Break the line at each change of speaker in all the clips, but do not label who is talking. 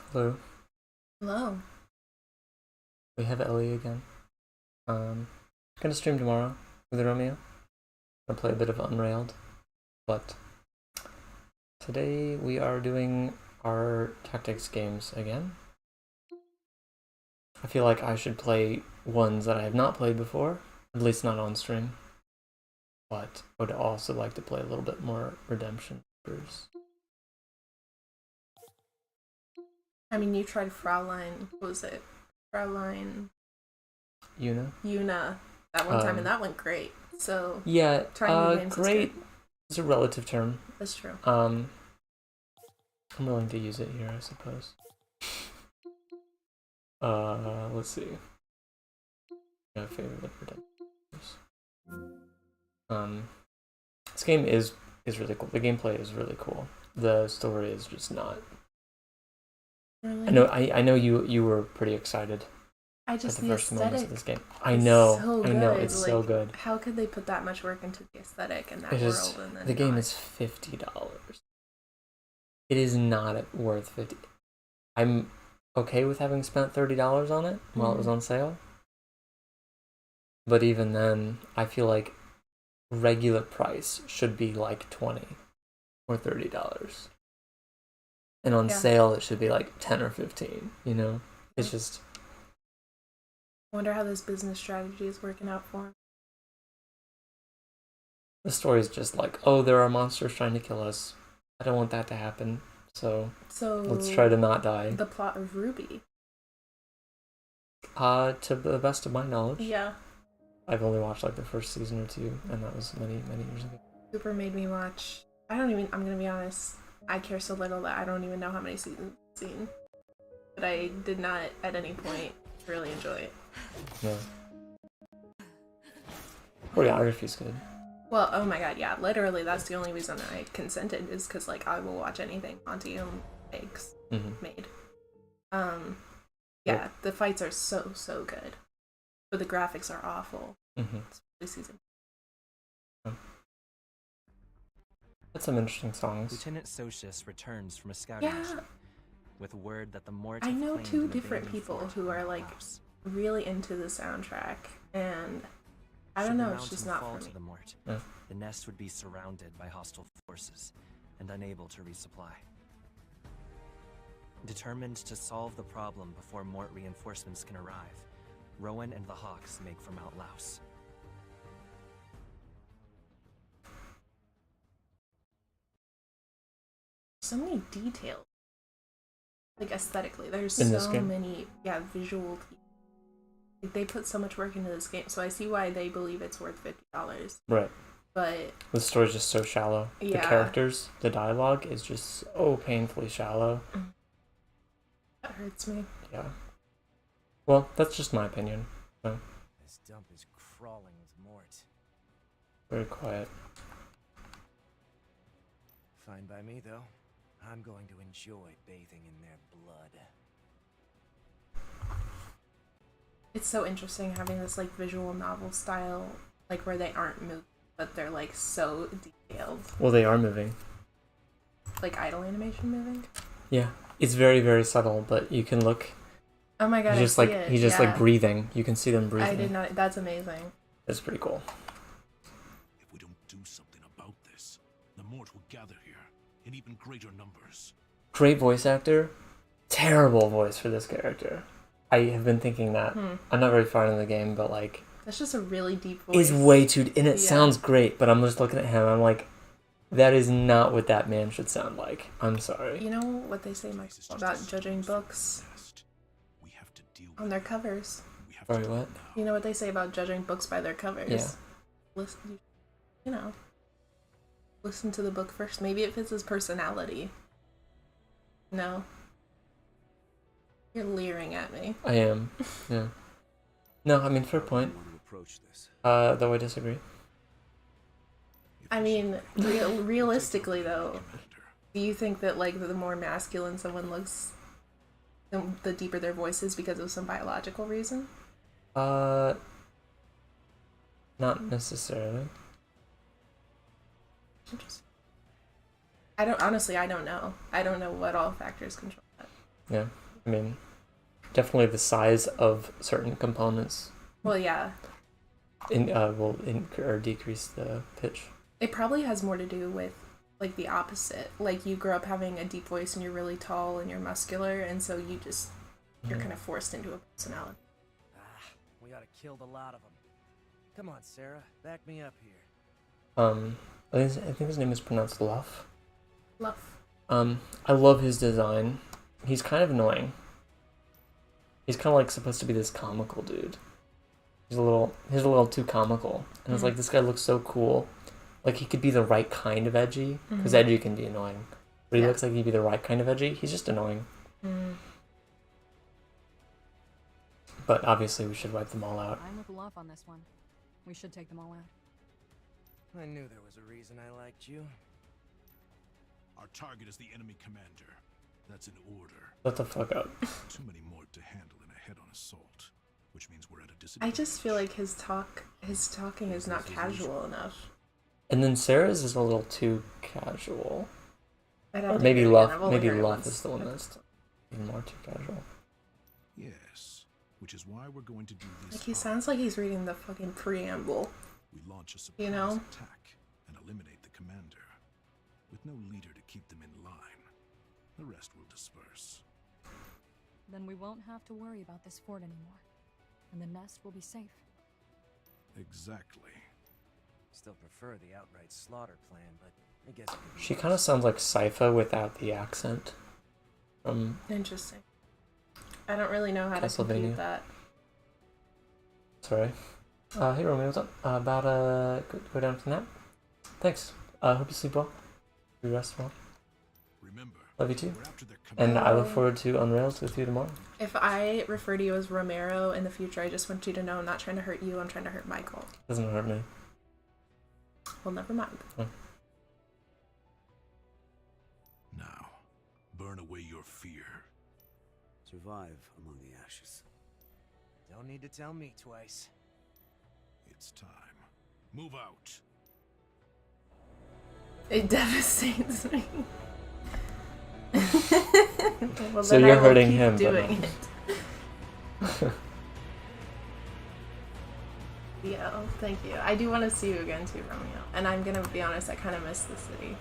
Hello,
Hello.
we have Ellie again. Gonna stream tomorrow with Romeo. Gonna play a bit of Unrailed, but today we are doing our tactics games again. I feel like I should play ones that I have not played before, at least not on stream, but would also like to play a little bit more Redemption first.
I mean, you tried Fraulein. What was it? Fraulein
Una?
Yuna that one time, and that went great. So
Yeah,
trying new games
great
is good.
is a relative term.
That's true.
I'm willing to use it here, I suppose. Let's see. My favorite Redemption. This game is really cool. The gameplay is really cool. The story is just not.
Really?
I know you were pretty excited
I
at
just
the
the
first moments of
aesthetic.
this game. I know,
So
I know,
good.
it's so good.
How could they put that much work into the aesthetic and that
It is.
world, and then
The game
not?
is $50. It is not worth 50. I'm okay with having spent $30 on it while it was on sale, but even then, I feel like regular price should be like 20 or $30. And on sale it should be like 10 or 15, you know? It's just
I wonder how this business strategy is working out for him.
the story's just like, oh, there are monsters trying to kill us. I don't want that to happen. So let's try to not die.
The plot of Ruby.
To the best of my knowledge.
Yeah.
I've only watched like the first season or two, and that was many, many years ago.
Cooper made me watch. I'm gonna be honest. I care so little that I don't even know how many seasons I've seen. But I did not at any point really enjoy it.
Yeah. Choreography's good.
Well, oh my god, yeah. Literally, that's the only reason I consented is because, like, I will watch anything Monty and Eggs made. Yeah, the fights are so good. But the graphics are awful. This season.
That's some interesting songs.
Lieutenant Socius returns from a scouting mission with word that the Mort.
I know two different people who are like really into the soundtrack, and I don't know, it's just not for me.
The Mort, the nest would be surrounded by hostile forces and unable to resupply. Determined to solve the problem before Mort reinforcements can arrive, Rowan and the Hawks make for Mount Laos.
So many details. Like aesthetically, there's
In
so many visual. Like, they put so much work into this game, so I see why they believe it's worth $50.
Right.
But
the story's just so shallow. The characters, the dialogue is just so painfully shallow.
That hurts me.
Yeah. Well, that's just my opinion. So.
This dump is crawling with Mort.
Very quiet.
Fine by me, though. I'm going to enjoy bathing in their blood.
It's so interesting having this like visual novel style, like where they aren't moving, but they're like so detailed.
Well, they are moving.
Like idle animation moving?
Yeah. It's very, very subtle, but you can look.
Oh my god,
he's just like breathing. You can see them breathing.
I did not. That's amazing.
It's pretty cool.
If we don't do something about this, the Mort will gather here in even greater numbers.
Great voice actor. Terrible voice for this character. I have been thinking that. I'm not very far into the game, but like...
That's just a really deep voice.
It's way too... And it sounds great, but I'm just looking at him, I'm like, that is not what that man should sound like. I'm sorry.
You know what they say about judging books?
We have to deal
on their covers.
Sorry, what?
You know what they say about judging books by their covers?
Yeah.
Listen, listen to the book first. Maybe it fits his personality. No. You're leering at me.
I am. Yeah. No, I mean, fair point. Though I disagree.
I mean, realistically though, do you think that like the more masculine someone looks, the deeper their voice is because of some biological reason?
Not necessarily.
Interesting. I don't know. I don't know what all factors control that.
Yeah, I mean, definitely the size of certain components
Well, yeah.
will or decrease the pitch.
It probably has more to do with like the opposite. Like you grow up having a deep voice and you're really tall and you're muscular, and so you're kind of forced into a personality.
We ought to kill the lot of them. Come on, Sarah, back me up here.
I think his name is pronounced Luff.
Luff.
I love his design. He's kind of annoying. He's kind of like supposed to be this comical dude. He's a little too comical, and it's like this guy looks so cool. Like he could be the right kind of edgy, because edgy can be annoying. But he looks like he'd be the right kind of edgy. He's just annoying. But obviously, we should wipe them all out.
I'm with Luff on this one. We should take them all out.
I knew there was a reason I liked you.
Our target is the enemy commander. That's an order.
Shut the fuck up.
Too many more to handle in a head-on assault, which means we're at a disadvantage.
I just feel like his talking is not casual enough.
And then Sarah's is a little too casual. Or
Maybe
Luff is the one that's even more too casual.
Yes, which is why we're going to do this.
Like he sounds like he's reading the fucking preamble.
We launch a surprise attack and eliminate the commander. With no leader to keep them in line, the rest will disperse.
Then we won't have to worry about this fort anymore. And the nest will be safe.
Exactly.
Still prefer the outright slaughter plan, but I guess it could be
She
worse.
kind of sounds like Sypha without the accent.
Interesting. I don't really know how to
Castlevania.
compute that.
Sorry. Hey Romeo, what's up? About go down for nap. Thanks. Hope you sleep well. You rest well.
Remember,
Love you too.
we're after their
And
commander.
I look forward to Unrails with you tomorrow.
If I refer to you as Romero in the future, I just want you to know I'm not trying to hurt you, I'm trying to hurt Michael.
Doesn't hurt me.
Well, never mind.
Now, burn away your fear.
Survive among the ashes.
Don't need to tell me twice.
It's time. Move out.
It devastates me. Well,
So
then
you're
I will
hurting
keep
him, but
doing
not-
it. Yeah, thank you. I do want to see you again too, Romeo. And I'm gonna be honest, I kind of miss the city.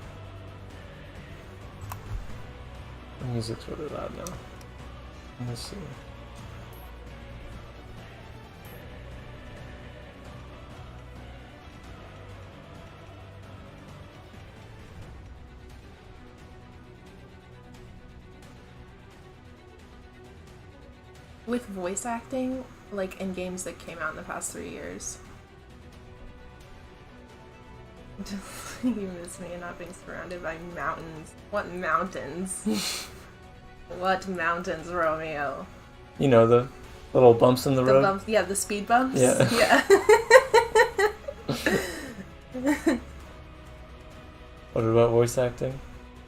The music's really loud now. Let me see.
With voice acting, like in games that came out in the past 3 years. You miss me and not being surrounded by mountains. What mountains? What mountains, Romeo?
You know, the little bumps in the
The
road?
bumps, yeah, the speed bumps.
Yeah.
Yeah.
What about voice acting?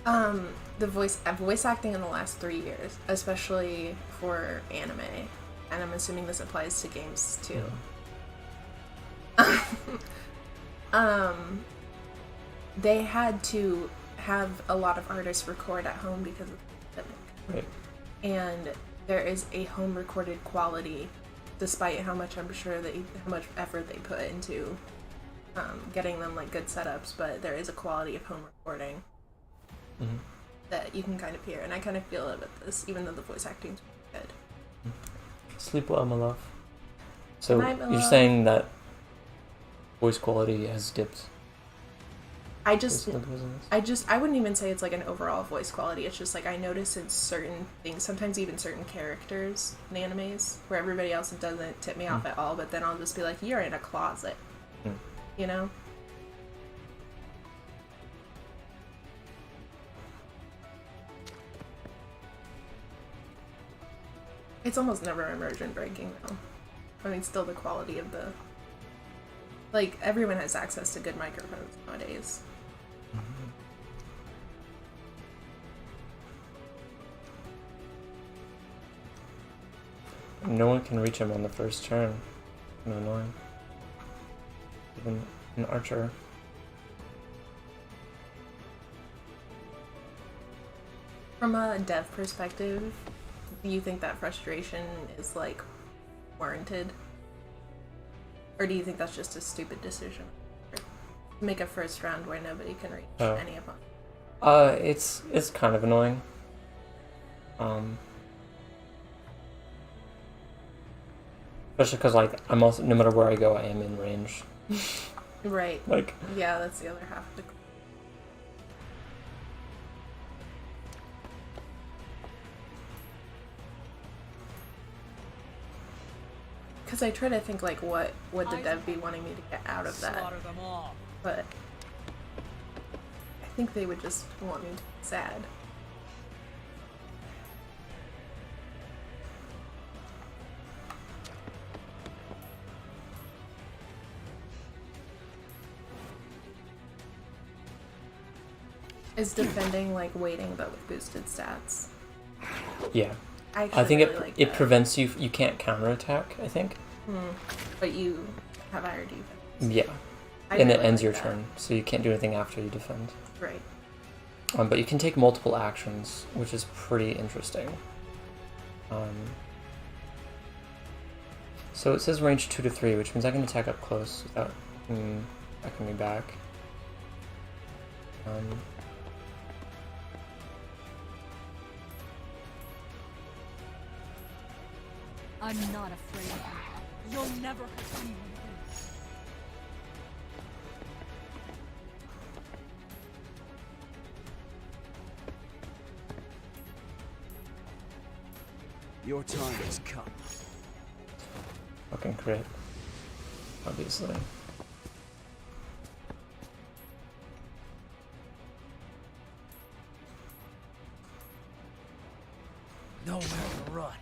The voice acting in the last 3 years, especially for anime, and I'm assuming this applies to games too. They had to have a lot of artists record at home because of the pandemic.
Right.
And there is a home recorded quality, despite how much I'm sure how much effort they put into getting them like good setups, but there is a quality of home recording that you can kind of hear, and I kind of feel it with this, even though the voice acting's good.
Sleep well, my love. So
Good night, my
you're
love.
saying that voice quality has dipped?
I wouldn't even say it's like an overall voice quality. It's just like I notice in certain things, sometimes even certain characters in animes, where everybody else doesn't tip me off at all, but then I'll just be like, you're in a closet. You know? It's almost never immersion breaking though. I mean, still the quality of the... Like, everyone has access to good microphones nowadays.
No one can reach him on the first turn. No, annoying. Even an archer.
From a dev perspective, do you think that frustration is like warranted? Or do you think that's just a stupid decision? Make a first round where nobody can reach any opponent.
It's kind of annoying. Especially because, like, I'm also, no matter where I go, I am in range.
Right.
Like,
yeah, that's the other half of the. Because I try to think, like, what would the dev be wanting me to get out of that? But I think they would just want me to be sad. Is defending like waiting but with boosted stats?
yeah.
I
think
really
it
like
it
that.
prevents you can't counterattack, I think.
But you have higher defense.
Yeah.
I
And it
really
ends
like
your
that.
turn, so you can't do anything after you defend.
Right.
But you can take multiple actions, which is pretty interesting. So it says range 2 to 3, which means I can attack up close without backing me back.
I'm not afraid of you. You'll never hurt anyone.
Your time has come.
Fucking crit. Obviously.
Nowhere to run.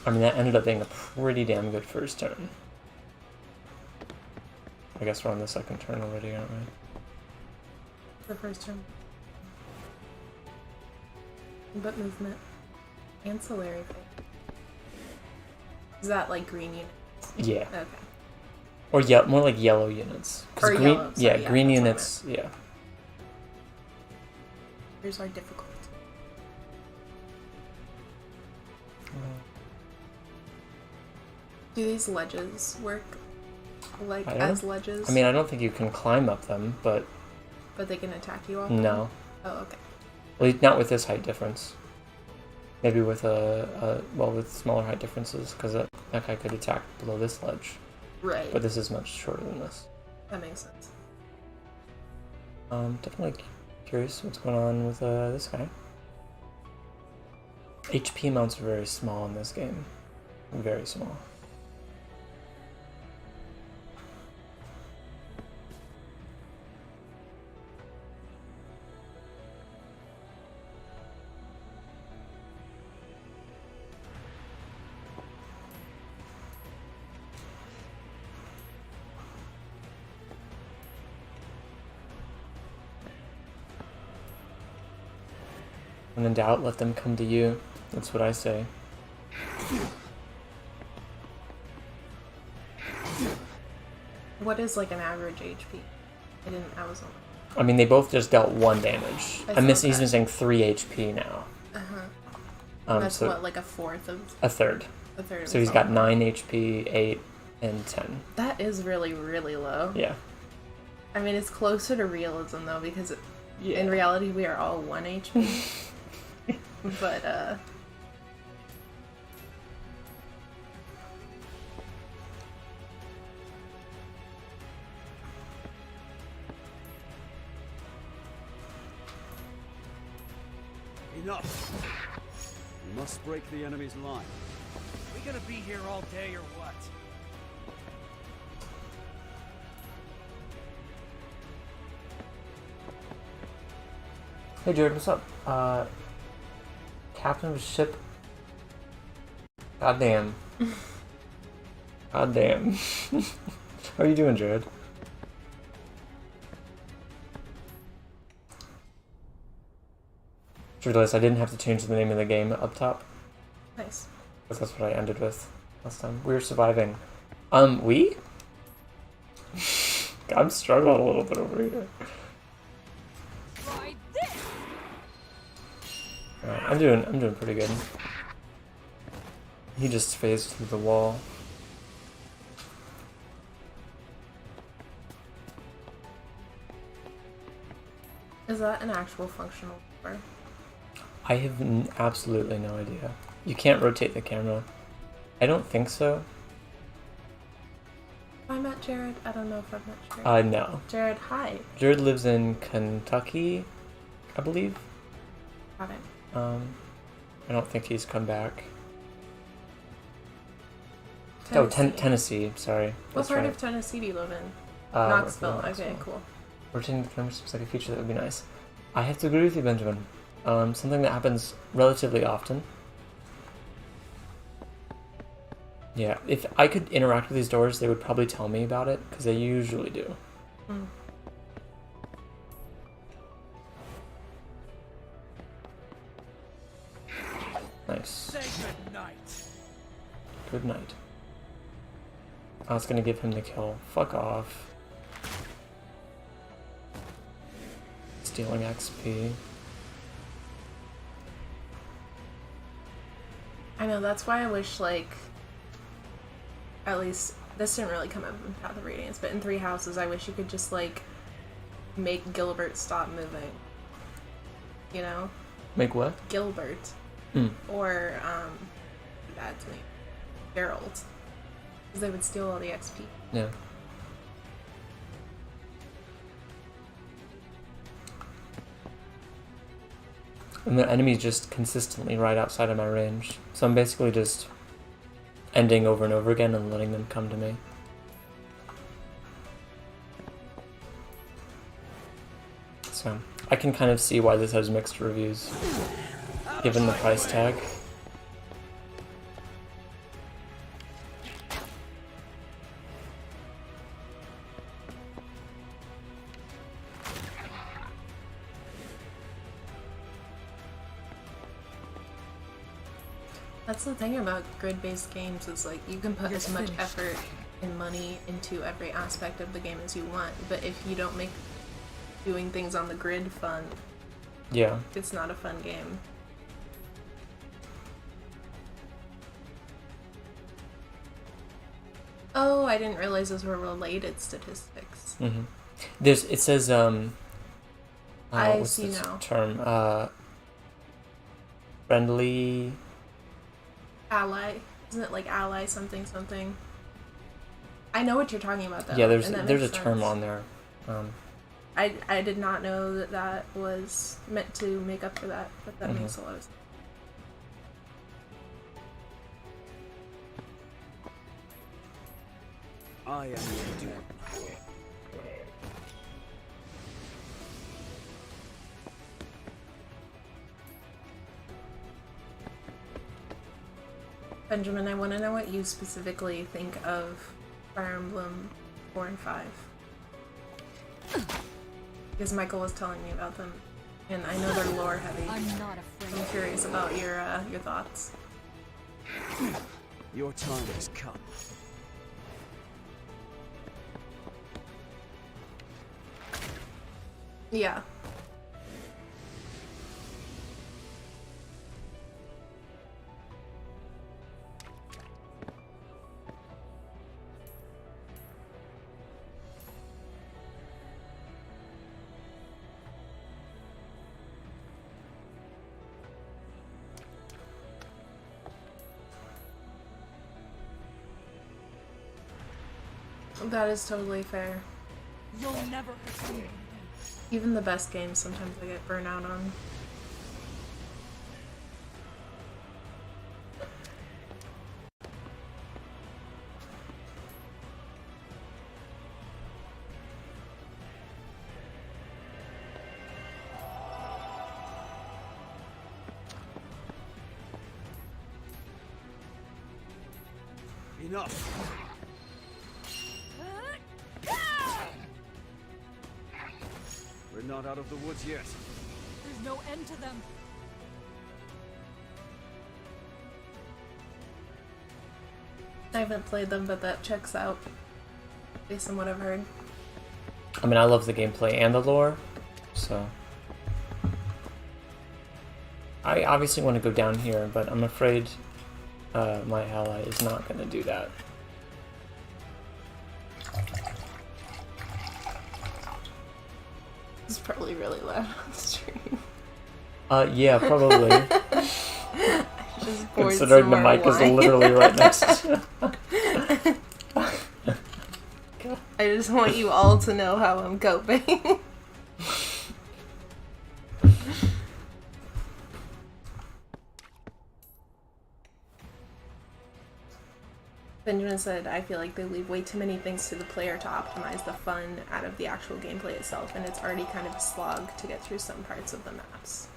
I mean, that ended up being a pretty damn good first turn. I guess we're on the second turn already, aren't we?
The first turn. But movement. Ancillary thing. Is that like green unit?
Yeah.
Okay.
Or more like yellow units. 'Cause
Or
green,
yellow, sorry, yeah,
green
that's what I
units, yeah.
Here's our difficult. Do these ledges work like
I don't-
as ledges?
I mean, I don't think you can climb up them, but
But they can attack you off?
no.
Oh, okay.
Well, not with this height difference. Maybe with with smaller height differences, because that guy could attack below this ledge.
Right.
But this is much shorter than this.
That makes sense.
Definitely curious what's going on with this guy. HP amounts are very small in this game. Very small. When in doubt, let them come to you. That's what I say.
What is like an average HP? I was on.
I mean, they both just dealt 1 damage.
I saw
He's
that.
missing 3 HP now.
That's
so
what, like a fourth of
a third.
a third of
So
his
he's got
health.
9 HP, 8, and 10.
That is really, really low.
Yeah.
I mean, it's closer to realism though, because
Yeah.
in reality we are all 1 HP. But
Enough. We must break the enemy's line.
We gonna be here all day or what?
Hey Jared, what's up? Captain of ship. Goddamn. Goddamn. How are you doing, Jared? Just realized I didn't have to change the name of the game up top,
nice.
because that's what I ended with last time. We were surviving. We? I'm struggling a little bit over here.
Try this!
Alright, I'm doing pretty good. He just phased through the wall.
Is that an actual functional door?
I have absolutely no idea. You can't rotate the camera. I don't think so.
Have I met Jared? I don't know if I've met Jared.
No.
Jared, hi.
Jared lives in Kentucky, I believe.
Got it.
I don't think he's come back. Tennessee, sorry.
What
That's
part
right.
of Tennessee do you live in?
Knoxville.
Knoxville. Okay, cool.
Rotating the camera seems like a feature that would be nice. I have to agree with you, Benjamin. Something that happens relatively often. Yeah, if I could interact with these doors, they would probably tell me about it, because they usually do.
Mm.
Nice.
Say good night.
Good night. I was gonna give him the kill. Fuck off. Stealing XP.
I know, that's why I wish, like, at least, this didn't really come up in Path of Radiance, but in Three Houses, I wish you could just, like, make Gilbert stop moving. You know?
Make what?
Gilbert.
Mm.
Or, that's me. Gerald. Because they would steal all the XP.
Yeah. And the enemy's just consistently right outside of my range. So I'm basically just ending over and over again and letting them come to me. So I can kind of see why this has mixed reviews, given the price tag.
That's the thing about grid-based games, is like you can put as much effort and money into every aspect of the game as you want, but if you don't make doing things on the grid fun,
Yeah.
it's not a fun game. Oh, I didn't realize those were related statistics.
Mm-hmm. It says
I
what's
see
the
now.
term? Friendly.
Ally. Isn't it like ally something something? I know what you're talking about though.
Yeah, there's
and that
a
makes
term
sense.
on there.
I did not know that that was meant to make up for that, but that
Mhm.
makes a lot of sense.
I am your doom.
Benjamin, I want to know what you specifically think of Fire Emblem 4 and 5. Because Michael was telling me about them, and I know they're lore heavy.
I'm not afraid.
I'm curious about your thoughts.
Your time has come.
Yeah. That is totally fair.
You'll never hurt me again.
Even the best games sometimes I get burnout on.
Enough. We're not out of the woods yet.
There's no end to them.
I haven't played them, but that checks out based on what I've heard.
I mean, I love the gameplay and the lore, so I obviously want to go down here, but I'm afraid my ally is not going to do that.
It's probably really loud on stream.
Yeah, probably.
Just poured
Considering
some
the
more
mic is
wine.
literally right next to
I just want you all to know how I'm coping. Benjamin said, I feel like they leave way too many things to the player to optimize the fun out of the actual gameplay itself, and it's already kind of a slog to get through some parts of the maps.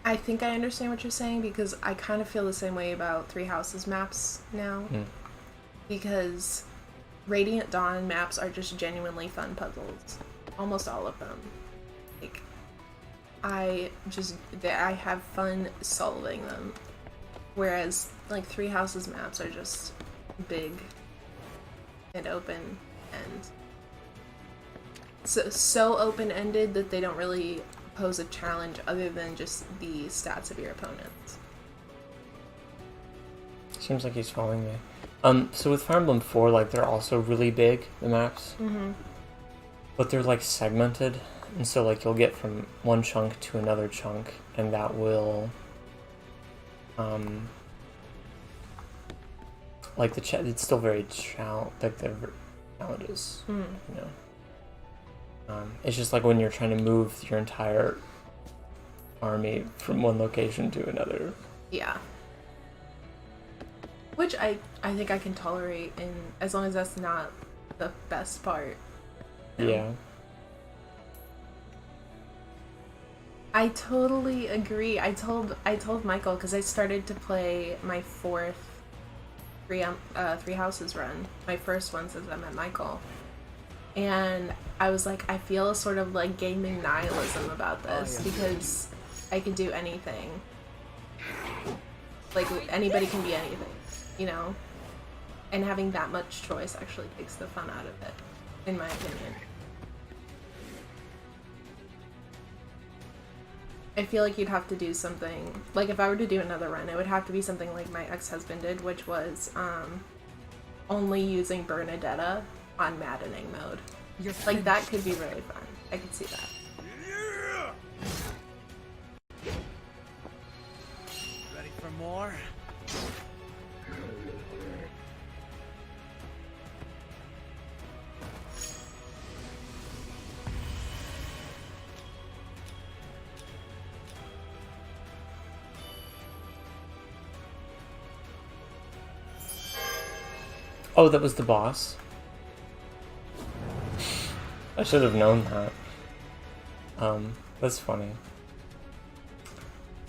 I think I understand what you're saying, because I kind of feel the same way about Three Houses maps now. Because Radiant Dawn maps are just genuinely fun puzzles. Almost all of them. Like, I have fun solving them. Whereas, like, Three Houses maps are just big and open and so open-ended that they don't really pose a challenge other than just the stats of your opponents.
Seems like he's following me. So with Fire Emblem 4, like, they're also really big, the maps. But they're, like, segmented. And so, like, you'll get from one chunk to another chunk, and that will... like, it's still very like, the challenges, you know? It's just like when you're trying to move your entire army from one location to another.
Yeah. Which I think I can tolerate, and as long as that's not the best part.
Yeah.
I totally agree. I told Michael, because I started to play my fourth Three Houses run, my first one since I met Michael, and I was like, I feel a sort of like gaming nihilism about this, because I can do anything. Like, anybody can be anything, you know? And having that much choice actually takes the fun out of it, in my opinion. I feel like you'd have to do something, like if I were to do another run, it would have to be something like my ex-husband did, which was only using Bernadetta on maddening mode. Like, that could be really fun. I could see that.
Ready for more?
Oh, that was the boss. I should have known that. That's funny.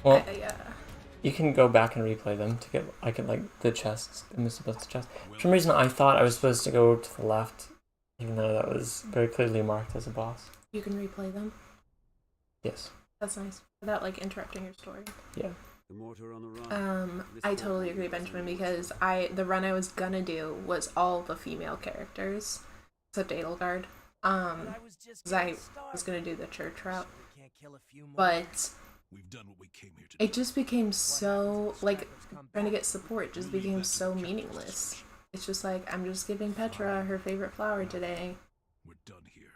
Well, you can go back and replay them to get, like, the chests, the Misabeth's chest. For some reason, I thought I was supposed to go to the left, even though that was very clearly marked as a boss.
You can replay them?
Yes.
That's nice. Without, like, interrupting your story.
Yeah.
I totally agree, Benjamin, because the run I was gonna do was all the female characters, except Edelgard. Because I was gonna do the church route. But it just became so, like, trying to get support just became so meaningless. It's just like, I'm just giving Petra her favorite flower today.
We're done here.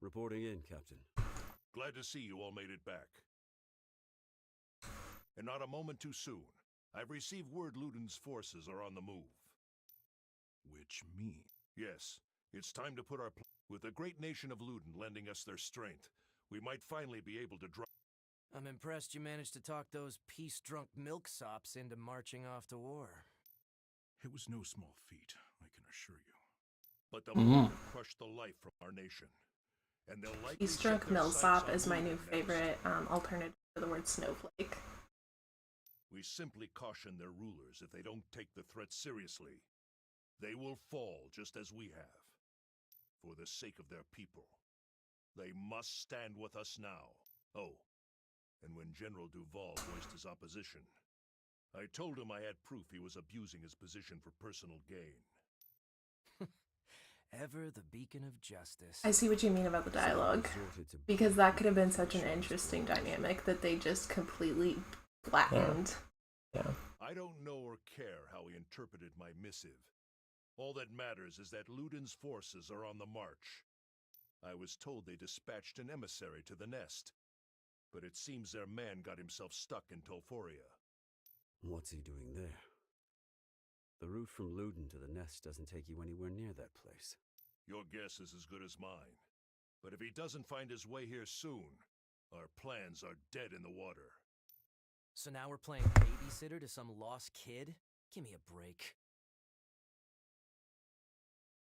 Reporting in, Captain.
Glad to see you all made it back. And not a moment too soon. I've received word Luden's forces are on the move. Which means... Yes, it's time to put our... With the great nation of Luden lending us their strength, we might finally be able to drive...
I'm impressed you managed to talk those peace-drunk milksops into marching off to war.
It was no small feat, I can assure you. But the Luden crushed the life from our nation. And they'll likely
Peace-drunk milksop is my new favorite alternative for the word snowflake.
We simply caution their rulers if they don't take the threat seriously. They will fall just as we have. For the sake of their people. They must stand with us now. Oh, and when General Duval voiced his opposition, I told him I had proof he was abusing his position for personal gain.
Ever the beacon of justice.
I see what you mean about the dialogue.
Resorted to
Because that could have been such an interesting dynamic that they just completely flattened.
Yeah.
I don't know or care how he interpreted my missive. All that matters is that Ludin's forces are on the march. I was told they dispatched an emissary to the nest, but it seems their man got himself stuck in Tolforia.
What's he doing there? The route from Luden to the nest doesn't take you anywhere near that place.
Your guess is as good as mine. But if he doesn't find his way here soon, our plans are dead in the water.
So now we're playing babysitter to some lost kid? Give me a break.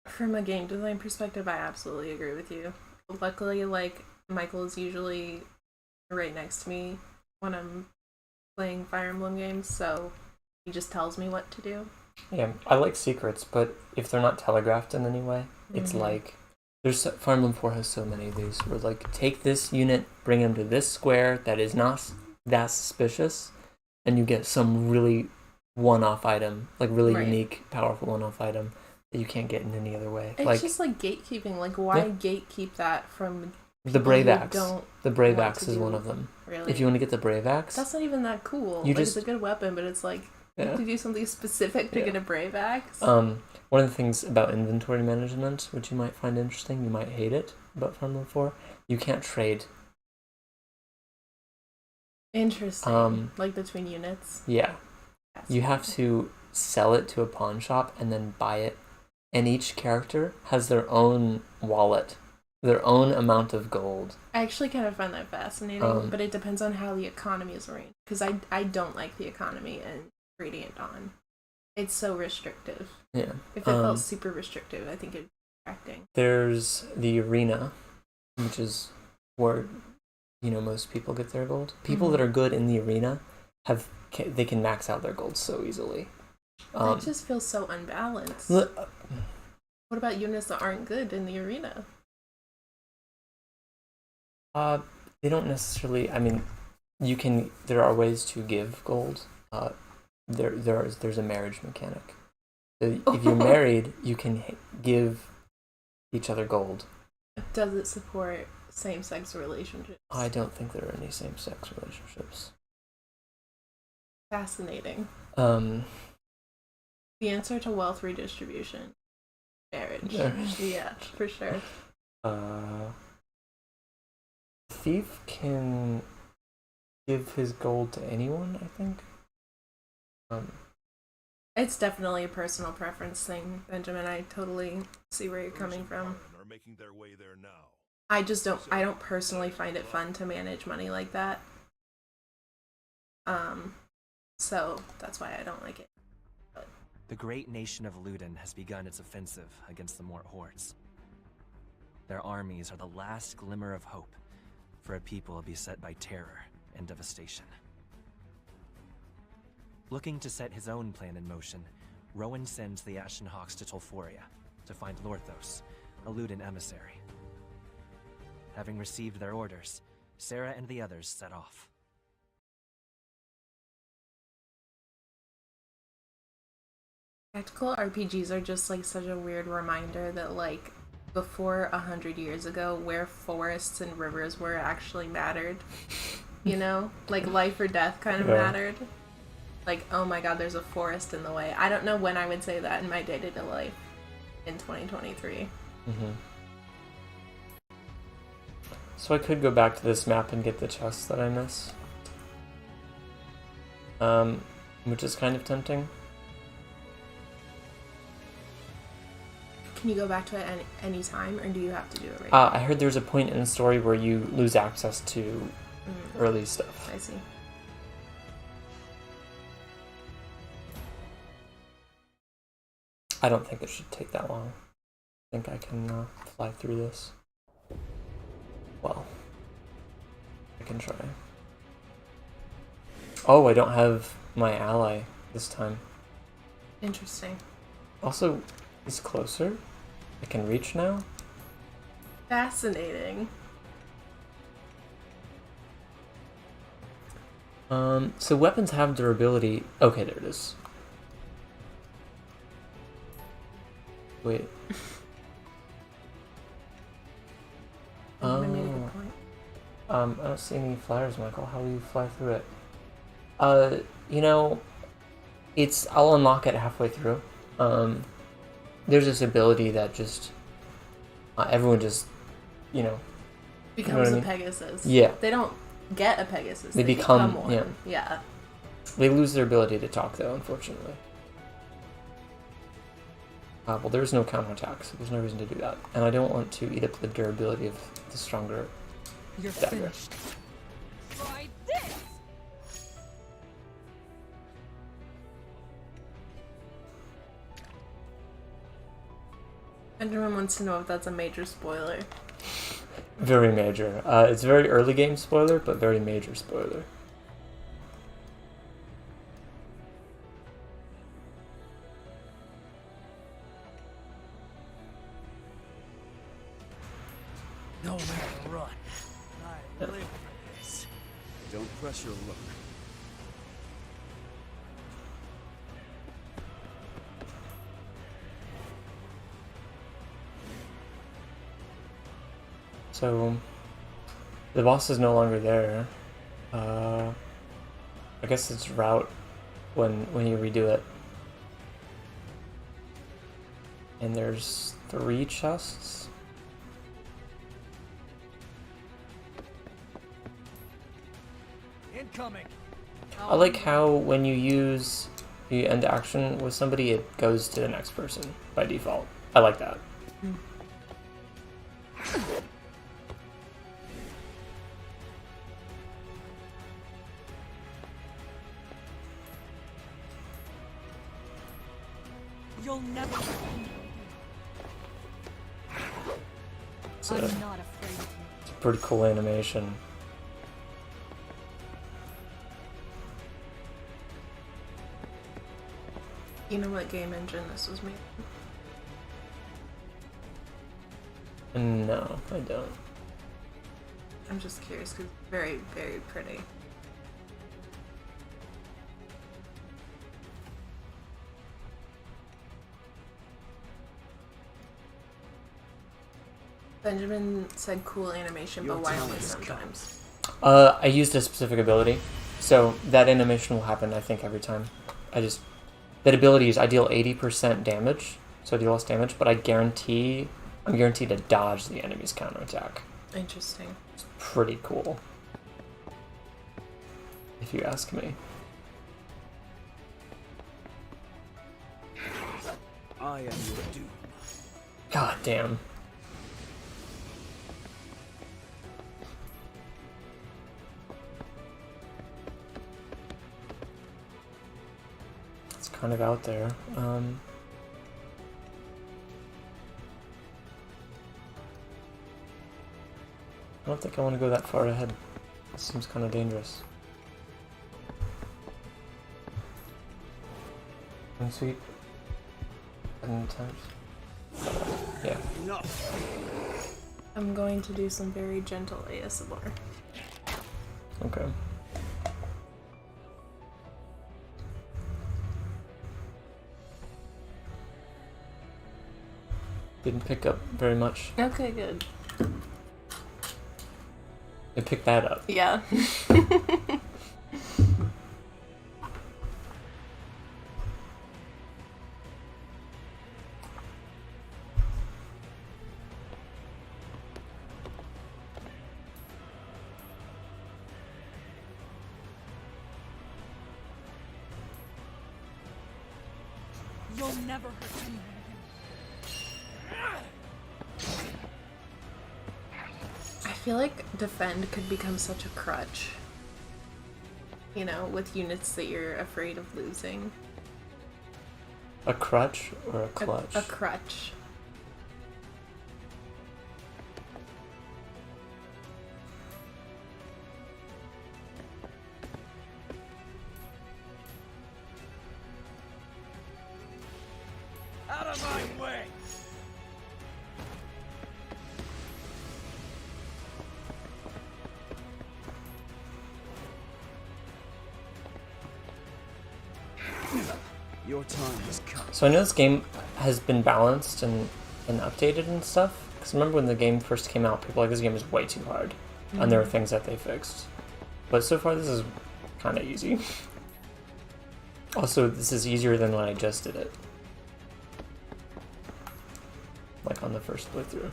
From a game design perspective, I absolutely agree with you. Luckily, like, Michael is usually right next to me when I'm playing Fire Emblem games, so he just tells me what to do.
Yeah, I like secrets, but if they're not telegraphed in any way, it's like Fire Emblem 4 has so many of these where like take this unit, bring him to this square that is not that suspicious, and you get some really one-off item, like really unique, powerful one-off item that you can't get in any other way.
It's
like,
just like gatekeeping. Like, why gatekeep that from
the Brave
who
Axe?
don't
The Brave
want
Axe
to
is
do-
one of them.
Really?
If you want to get the Brave Axe,
That's not even that cool.
You
Like,
just-
it's a good weapon, but it's like you have to do something specific to get a Brave Axe.
one of the things about inventory management, which you might find interesting, you might hate it about Fire Emblem 4, you can't trade.
Interesting. Like between units.
Yeah.
That's
You have to sell it to a pawn shop and then buy it. And each character has their own wallet, their own amount of gold.
I actually kind of find that fascinating, but it depends on how the economy is arranged. Because I don't like the economy in Radiant Dawn. It's so restrictive.
Yeah.
If it felt super restrictive, I think it'd be distracting.
There's the arena, which is where, you know, most people get their gold. People that are good in the arena they can max out their gold so easily.
That just feels so unbalanced.
What
What about units that aren't good in the arena?
They don't necessarily. I mean, there are ways to give gold. There's a marriage mechanic. So if you're married, you can give each other gold.
Does it support same-sex relationships?
I don't think there are any same-sex relationships.
Fascinating.
The
answer to wealth redistribution. Marriage. Yeah, for sure.
Thief can give his gold to anyone, I think.
It's definitely a personal preference thing, Benjamin. I totally see where you're coming from.
Are making their way there now.
I don't personally find it fun to manage money like that. So that's why I don't like it.
The great nation of Luden has begun its offensive against the Mort hordes. Their armies are the last glimmer of hope for a people beset by terror and devastation. Looking to set his own plan in motion, Rowan sends the Ashen Hawks to Tolforia to find Lorthos, a Luden emissary. Having received their orders, Sarah and the others set off.
Tactical RPGs are just like such a weird reminder that like before 100 years ago, where forests and rivers were actually mattered. You know, like life or death kind of mattered. Like, oh my god, there's a forest in the way. I don't know when I would say that in my day-to-day life in 2023.
So I could go back to this map and get the chests that I miss. Which is kind of tempting.
Can you go back to it any time, or do you have to do it right now?
I heard there's a point in the story where you lose access to early stuff.
I see.
I don't think it should take that long. I think I can fly through this. Well, I can try. Oh, I don't have my ally this time.
Interesting.
Also, he's closer. I can reach now.
Fascinating.
So weapons have durability. Okay, there it is. Wait. I don't see any flyers, Michael. How will you fly through it? You know, I'll unlock it halfway through. There's this ability that just everyone just, you know,
becomes
I
a
mean?
Pegasus.
Yeah.
They don't get a Pegasus.
They become
one.
yeah.
Yeah.
They lose their ability to talk though, unfortunately. Well, there's no counterattack, so there's no reason to do that. And I don't want to eat up the durability of the stronger
You're
dagger.
finished. Try this!
Benjamin wants to know if that's a major spoiler.
Very major. It's very early game spoiler, but very major spoiler.
No man run. I live for this.
Don't press your luck.
So the boss is no longer there. I guess it's route when you redo it. And there's 3 chests.
Incoming.
I like how when you use the end action with somebody, it goes to the next person by default. I like that.
You'll never
It's
I'm
a
not afraid of you.
pretty cool animation.
You know what game engine this was made?
No, I don't.
I'm just curious because it's very, very pretty. Benjamin said cool animation, but why only sometimes?
I used a specific ability, so that animation will happen, I think, every time. That ability is I deal 80% damage, so I deal less damage, but I'm guaranteed to dodge the enemy's counterattack.
Interesting.
It's pretty cool, if you ask me.
I am your doom.
God damn. It's kind of out there. I don't think I want to go that far ahead. It seems kind of dangerous. And sweep. And times. Yeah.
Enough.
I'm going to do some very gentle ASMR.
Okay. Didn't pick up very much.
Okay, good.
It picked that up.
Yeah.
You'll never hurt anyone again.
I feel like defend could become such a crutch. You know, with units that you're afraid of losing.
A crutch or a clutch?
A crutch.
Out of my way!
Your time has come.
So I know this game has been balanced and updated and stuff. Because remember when the game first came out, people were like, this game is way too hard. and there are things that they fixed. But so far, this is kind of easy. Also, this is easier than when I just did it. Like on the first playthrough.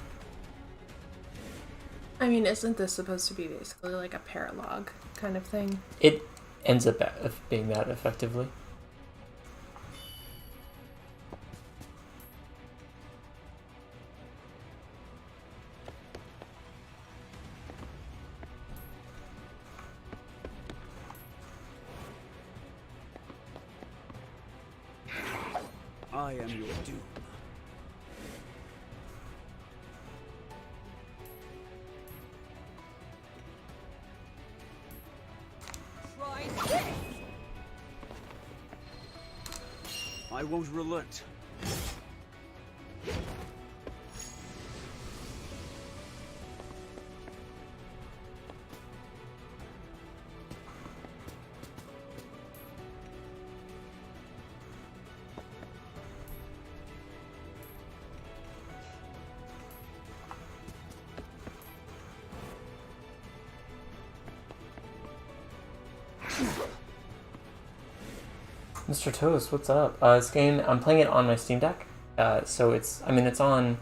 I mean, isn't this supposed to be basically like a paralog kind of thing?
It ends up being that effectively.
I am your doom. I won't relent.
Mr. Toast, what's up? This game, I'm playing it on my Steam Deck. So it's on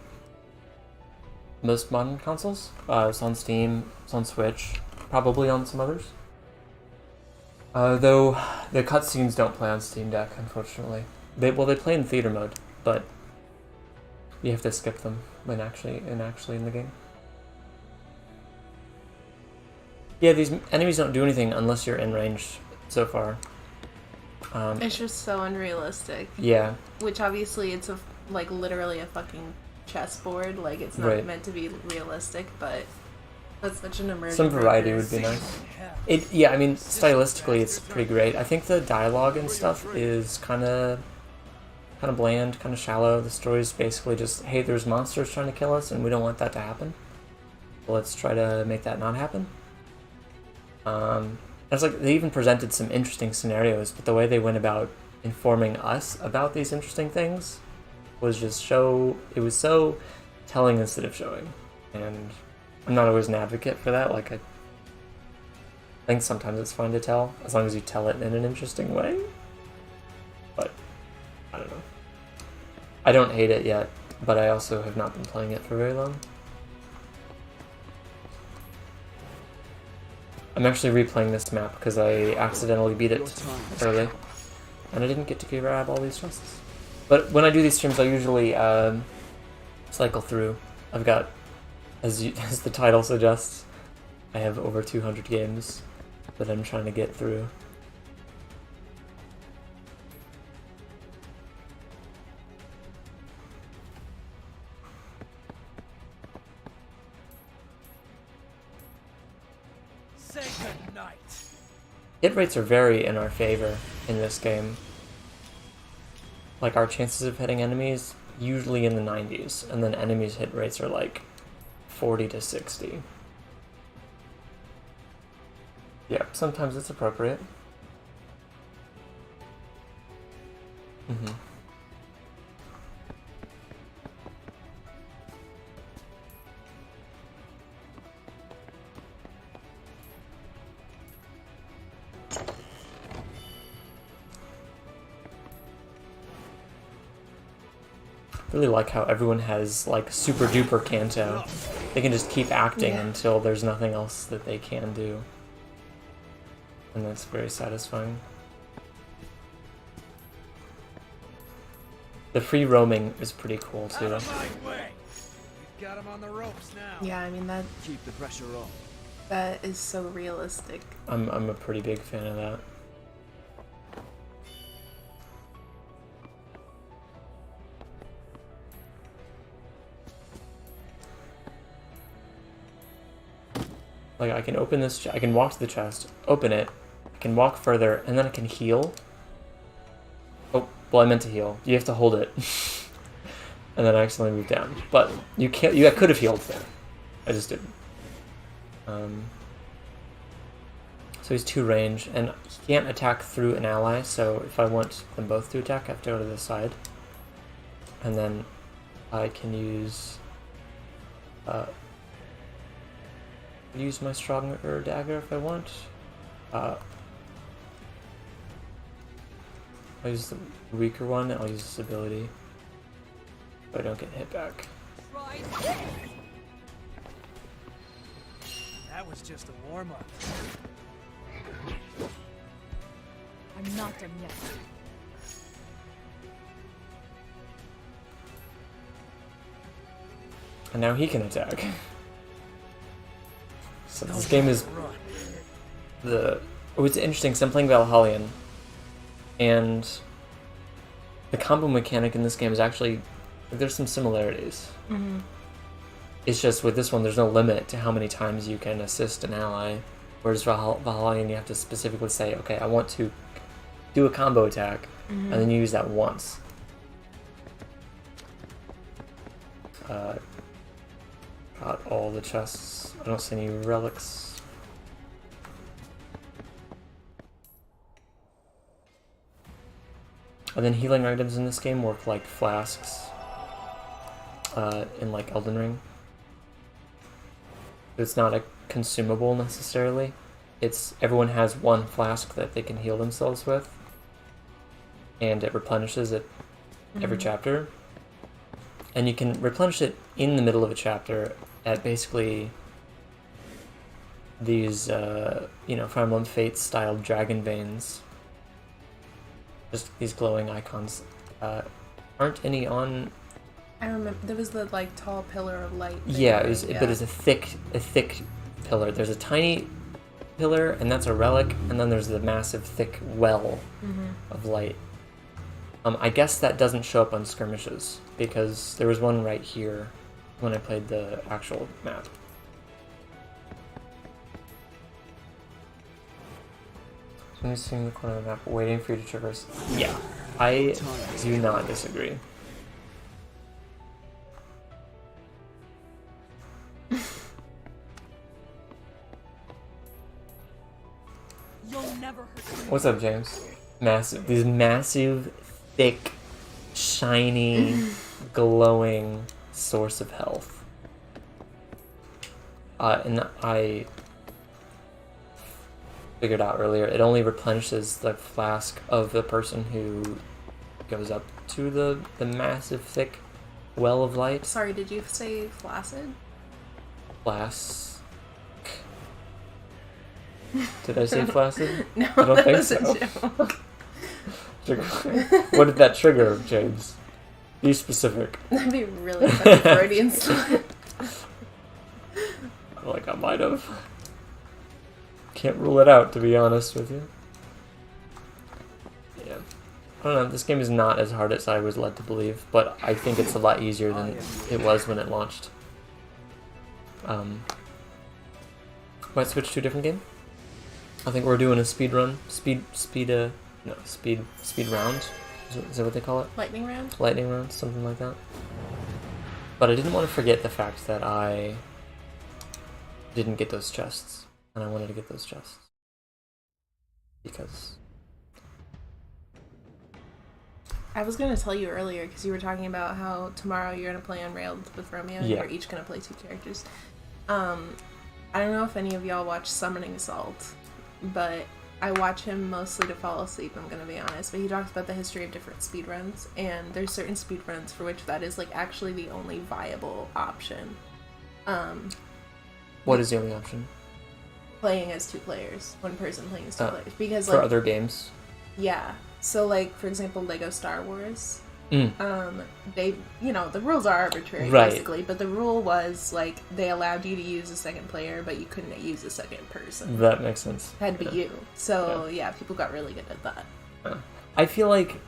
most modern consoles. It's on Steam, it's on Switch, probably on some others. Though the cutscenes don't play on Steam Deck, unfortunately. They play in theater mode, but you have to skip them when actually in the game. Yeah, these enemies don't do anything unless you're in range so far.
It's just so unrealistic.
Yeah.
Which obviously it's like literally a fucking chessboard. Like it's not meant to be realistic, but that's such an immersive.
Some variety would be nice. Yeah, I mean, stylistically it's pretty great. I think the dialogue and stuff is kind of bland, kind of shallow. The story's basically just, hey, there's monsters trying to kill us, and we don't want that to happen. Let's try to make that not happen. It's like they even presented some interesting scenarios, but the way they went about informing us about these interesting things was just it was so telling instead of showing. And I'm not always an advocate for that. Like, I think sometimes it's fun to tell, as long as you tell it in an interesting way. But, I don't know. I don't hate it yet, but I also have not been playing it for very long. I'm actually replaying this map because I accidentally beat it early, and I didn't get to grab all these chests. But when I do these streams, I usually cycle through. I've got, as the title suggests, I have over 200 games that I'm trying to get through. Hit rates are very in our favor in this game. Like, our chances of hitting enemies, usually in the 90s, and then enemies' hit rates are like 40 to 60. Yeah, sometimes it's appropriate. I really like how everyone has like super duper Kanto. They can just keep acting until there's nothing else that they can do. And that's very satisfying. The free roaming is pretty cool too.
Got him on the ropes now.
Yeah, I mean that
Keep the pressure on.
that is so realistic.
I'm a pretty big fan of that. Like, I can open this, I can walk to the chest, open it, I can walk further, and then I can heal. Oh, well, I meant to heal. You have to hold it. And then I accidentally moved down. But you can't, I could have healed there. I just didn't. So he's 2 range, and he can't attack through an ally, so if I want them both to attack, I have to go to the side. And then I can use use my stronger dagger if I want. I'll use the weaker one, and I'll use this ability. So I don't get hit back.
That was just a warm-up.
I'm not done yet.
And now he can attack. So this game is it's interesting, so I'm playing Valhallian, and the combo mechanic in this game is actually, there's some similarities.
Mm-hmm.
It's just with this one, there's no limit to how many times you can assist an ally, whereas Valhallian, you have to specifically say, okay, I want to do a combo attack, and then you use that once. Got all the chests. I don't see any relics. And then healing items in this game work like flasks in like Elden Ring. It's not a consumable necessarily. It's everyone has one flask that they can heal themselves with, and it replenishes it every chapter. And you can replenish it in the middle of a chapter at basically these, Fire Emblem Fates styled dragon veins. Just these glowing icons. Aren't any on...
I remember, there was the, like, tall pillar of light thing,
Yeah,
right?
it was, but it's a thick pillar. There's a tiny pillar, and that's a relic, and then there's the massive, thick well of light. I guess that doesn't show up on skirmishes, because there was one right here when I played the actual map. So I'm seeing the corner of the map, waiting for you to traverse. Yeah, I do not disagree.
You'll never hurt me.
What's up, James? These massive, thick, shiny, glowing source of health. And I figured out earlier, it only replenishes the flask of the person who goes up to the massive, thick well of light.
Sorry, did you say flaccid?
Flask. Did I say flaccid?
No,
I don't
that
think
was
so.
a joke.
What did that trigger, James? Be specific.
That'd be really funny Freudian slip.
Like, I might have. Can't rule it out, to be honest with you. Yeah. I don't know, this game is not as hard as I was led to believe, but I think it's a lot easier than it was when it launched. Might switch to a different game? I think we're doing a speed run. Speed round? Is that what they call it?
Lightning round?
Lightning round, something like that. But I didn't want to forget the fact that I didn't get those chests, and I wanted to get those chests. Because...
I was going to tell you earlier, because you were talking about how tomorrow you're going to play Unrailed with Romeo, and
Yeah.
you're each going to play 2 characters. I don't know if any of y'all watch Summoning Salt, but I watch him mostly to fall asleep, I'm going to be honest, but he talks about the history of different speedruns, and there's certain speedruns for which that is, like, actually the only viable option.
What is the only option?
Playing as 2 players. One person playing as 2 players. Because,
For
like,
other games?
yeah. So, like, for example, Lego Star Wars.
Mm.
They, the rules are arbitrary,
Right.
basically, but the rule was, like, they allowed you to use a second player, but you couldn't use a second person.
That makes sense.
It had to be you. So, yeah, people got really good at that.
I feel like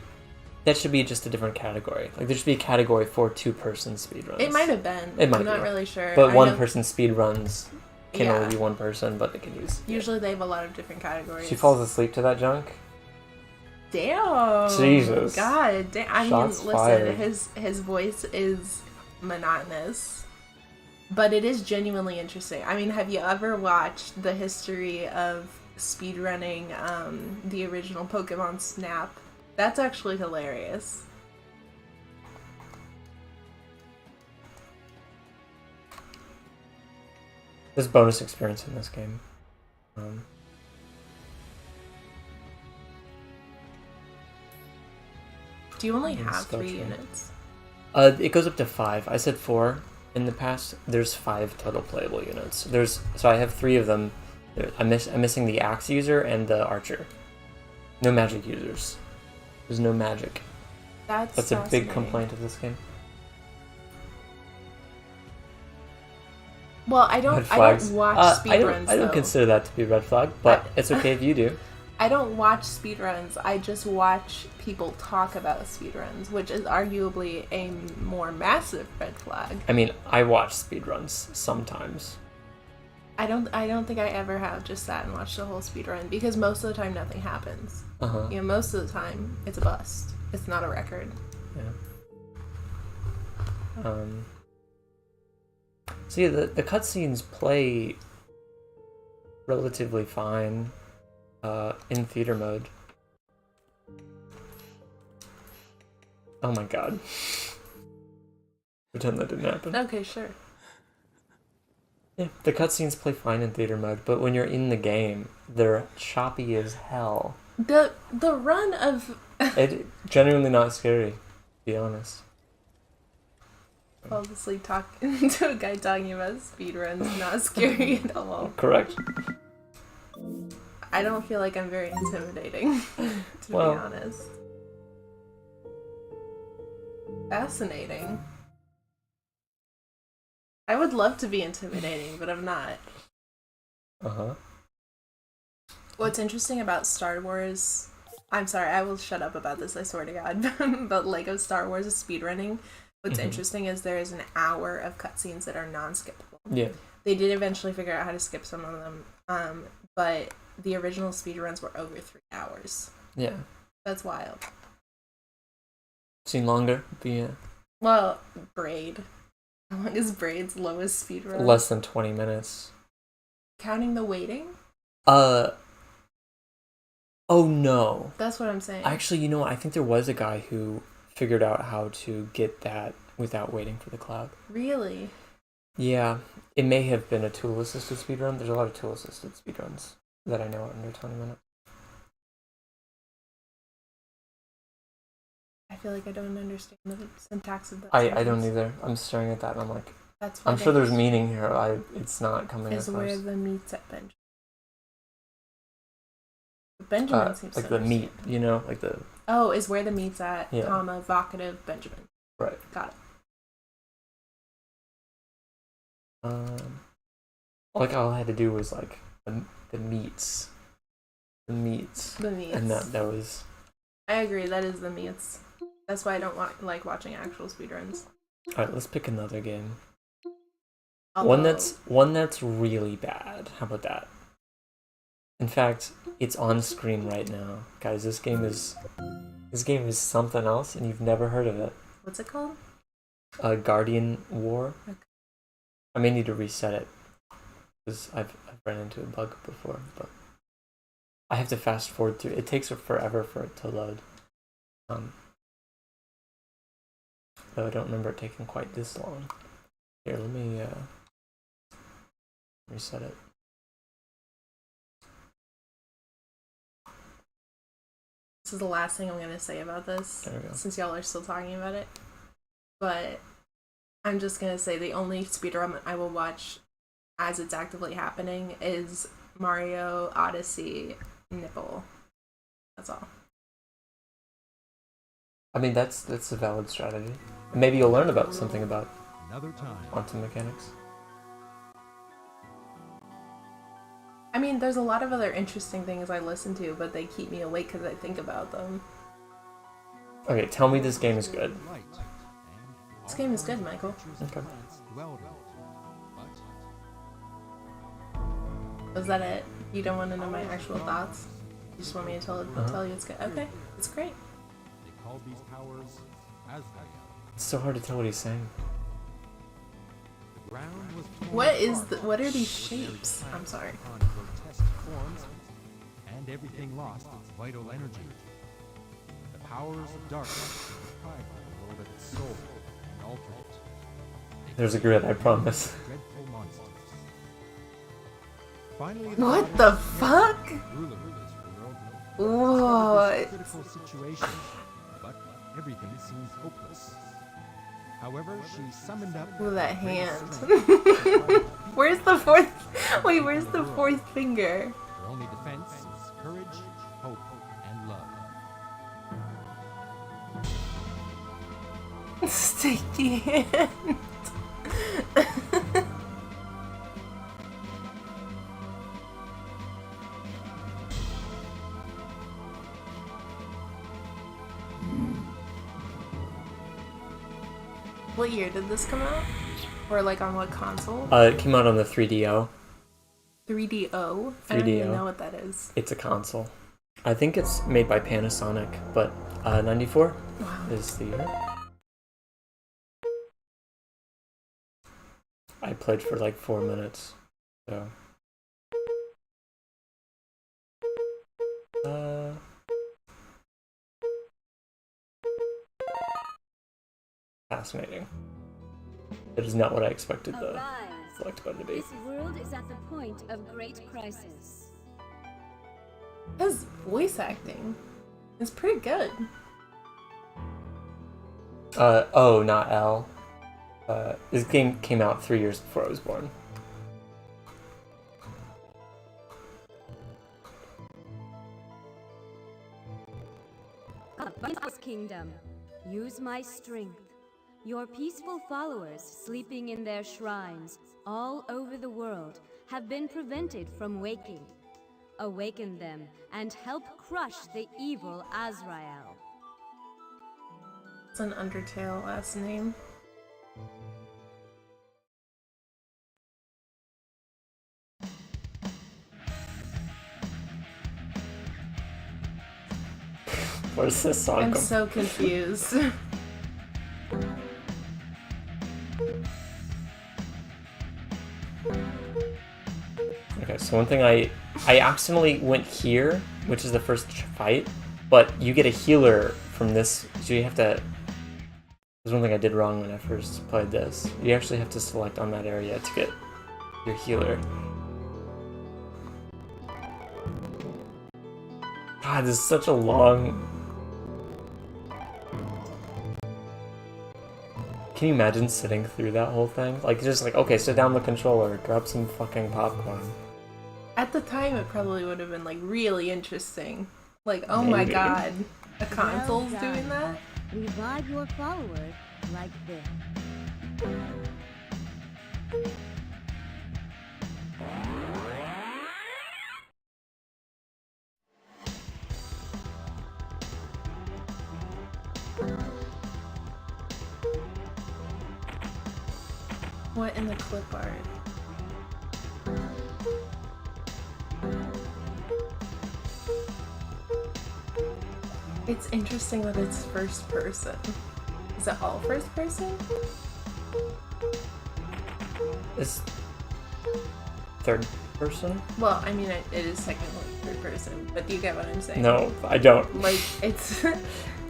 that should be just a different category. Like, there should be a category for 2-person speedruns.
It might have been.
It might
I'm not
be.
really sure.
But
I
one
know
person speedruns can
Yeah.
only be 1 person, but they can use...
Usually they have a lot of different categories.
She falls asleep to that junk?
Damn.
Jesus.
God damn. I
Shots
mean,
fired.
listen, his voice is monotonous, but it is genuinely interesting. I mean, have you ever watched the history of speedrunning the original Pokemon Snap? That's actually hilarious.
There's bonus experience in this game.
Do you only
in
have 3
Skytree.
units?
It goes up to 5. I said 4 in the past. There's 5 total playable units. So I have 3 of them. I'm missing the axe user and the archer. No magic users. There's no magic. That's a big
fascinating.
complaint of this game.
Well, I
Red
don't
flags.
watch speedruns.
I don't
though.
consider that to be a red flag, but it's okay if you do.
I don't watch speedruns. I just watch people talk about speedruns, which is arguably a more massive red flag.
I mean, I watch speedruns sometimes.
I don't think I ever have just sat and watched the whole speedrun because most of the time nothing happens.
Uh-huh.
You know, most of the time it's a bust. It's not a record.
Yeah. So yeah, the cutscenes play relatively fine in theater mode. Oh my god. Pretend that didn't happen.
Okay, sure.
Yeah, the cutscenes play fine in theater mode, but when you're in the game, they're choppy as hell.
The run of
It genuinely not scary, to be honest.
obviously talking to a guy talking about speedruns not scary at all.
Correct.
I don't feel like I'm very intimidating, to
Well.
be honest. Fascinating. I would love to be intimidating, but I'm not.
Uh-huh.
What's interesting about Star Wars... I'm sorry, I will shut up about this, I swear to God. But Lego Star Wars is speedrunning. What's interesting is there is an hour of cutscenes that are non-skippable.
Yeah.
They did eventually figure out how to skip some of them, but the original speedruns were over 3 hours.
Yeah.
That's wild.
Seen longer, but yeah.
Well, Braid. How long is Braid's lowest speedrun?
Less than 20 minutes.
Counting the waiting?
Oh no.
That's what I'm saying.
Actually, you know what? I think there was a guy who figured out how to get that without waiting for the cloud.
Really?
Yeah. It may have been a tool-assisted speedrun. There's a lot of tool-assisted speedruns that I know are under 20 minutes.
I feel like I don't understand the syntax of that.
I don't
sentence.
either. I'm staring at that and I'm like,
That's
I'm
what
sure
it
there's
is.
meaning here. It's not coming
Is
across.
where the meat's at Benjamin. Benjamin seems
like
to
the meat,
understand.
you know, like the
Oh, is where the meat's at,
Yeah.
comma, vocative Benjamin.
right.
Got it.
Like all I had to do was like the meats,
The meats.
and that was
I agree, that is the meats. That's why I don't like watching actual speedruns.
all right. Let's pick another game.
Although,
One that's really bad. How about that? In fact, it's on screen right now, guys. This game is something else, and you've never heard of it.
What's it called?
Guardian War.
Okay.
I may need to reset it because I've run into a bug before, but I have to fast forward through. It takes forever for it to load. Though I don't remember it taking quite this long. Here, let me reset it.
This is the last thing I'm going to say about this,
There we go.
since y'all are still talking about it. But I'm just going to say the only speedrun I will watch as it's actively happening is Mario Odyssey Nipple. That's all.
I mean, that's a valid strategy. Maybe you'll learn about something about
Another time.
quantum mechanics.
I mean, there's a lot of other interesting things I listen to, but they keep me awake because I think about them.
Okay, tell me this game is good.
Light, and
This game is good, Michael.
creatures and
Okay.
plants dwelled in it. But
Was that it? You don't want to know my actual thoughts? You just want me to tell you it's good? Okay, it's great.
they called these powers Asgard.
It's so hard to tell what he's saying.
The ground was torn
What are these
apart,
shapes? I'm sorry.
on grotesque forms, and everything lost its vital energy. The powers of darkness deprived the world of its soul and altered it. They
There's a grid, I promise.
dreadful monsters. Finally,
What the fuck?
ruler of this world
What?
discovered this critical situation, but everything seemed hopeless. However, she summoned up
Ooh, that
great
hand.
strength.
Where's the fourth? Wait, where's the fourth finger?
Her only defense is courage, hope, and love.
Sticky hand. What year did this come out? Or like on what console?
It came out on the 3DO.
3DO? I don't even
3DO.
know what that is.
It's a console. I think it's made by Panasonic, but 94
Wow.
is the year. I played for like 4 minutes, so. Fascinating. It is not what I expected the
Arise.
select button to be.
This world is at the point of great crisis.
His voice acting is pretty good.
Oh, not L. This game came out 3 years before I was born.
This kingdom, use my strength. Your peaceful followers sleeping in their shrines all over the world have been prevented from waking. Awaken them and help crush the evil Azrael.
It's an Undertale last name.
Where's this song
I'm
come
so confused.
Okay, so one thing I accidentally went here, which is the first fight, but you get a healer from this, so you have to... There's one thing I did wrong when I first played this. You actually have to select on that area to get your healer. God, this is such a long... Can you imagine sitting through that whole thing? Like, just like, okay, sit down the controller, grab some fucking popcorn.
At the time, it probably would have been like really interesting. Like, oh my
Maybe.
god, a console's
Well done.
doing that?
Revive your followers like this.
What in the clip art? It's interesting that it's first person. Is it all first person?
It's third person?
Well, I mean, it is technically third person, but do you get what I'm saying?
No, I don't.
Like, it's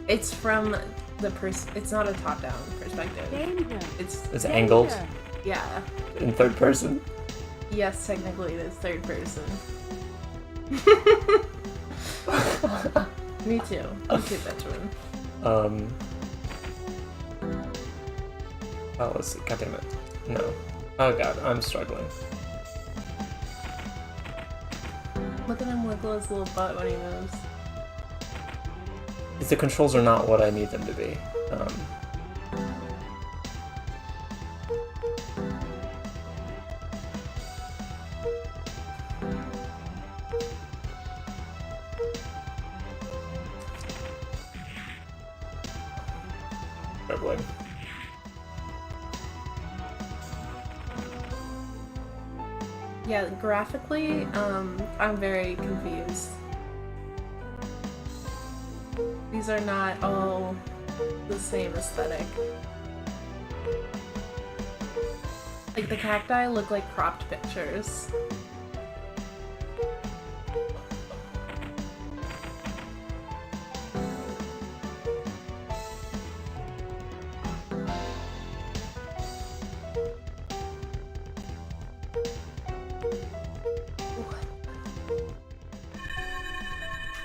it's from the person. It's not a top-down perspective.
Danger.
It's angled
Yeah.
in third person.
Yes, technically it is third person. Me too. Me too, Benjamin.
Oh, let's see. God damn it. No. Oh god, I'm struggling.
Look at him wiggle his little butt when he moves.
The controls are not what I need them to be. Struggling.
Yeah, graphically, I'm very confused. These are not all the same aesthetic. Like, the cacti look like cropped pictures.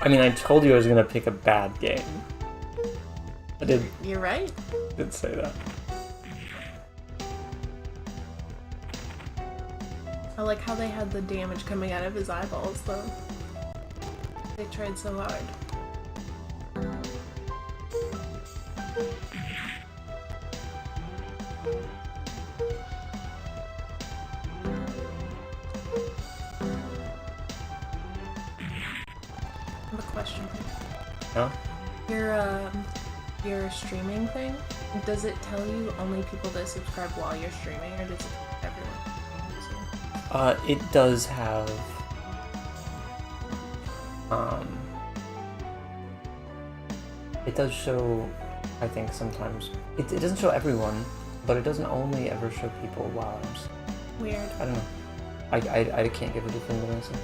I mean, I told you I was gonna pick a bad game. I did.
You're right.
Did say that.
I like how they had the damage coming out of his eyeballs, though. They tried so hard. I have a question.
No?
Your streaming thing, does it tell you only people that subscribe while you're streaming, or does it tell everyone?
It does have it does show, I think sometimes it doesn't show everyone, but it doesn't only ever show people while I'm
Weird.
I don't know. I can't give a definitive answer.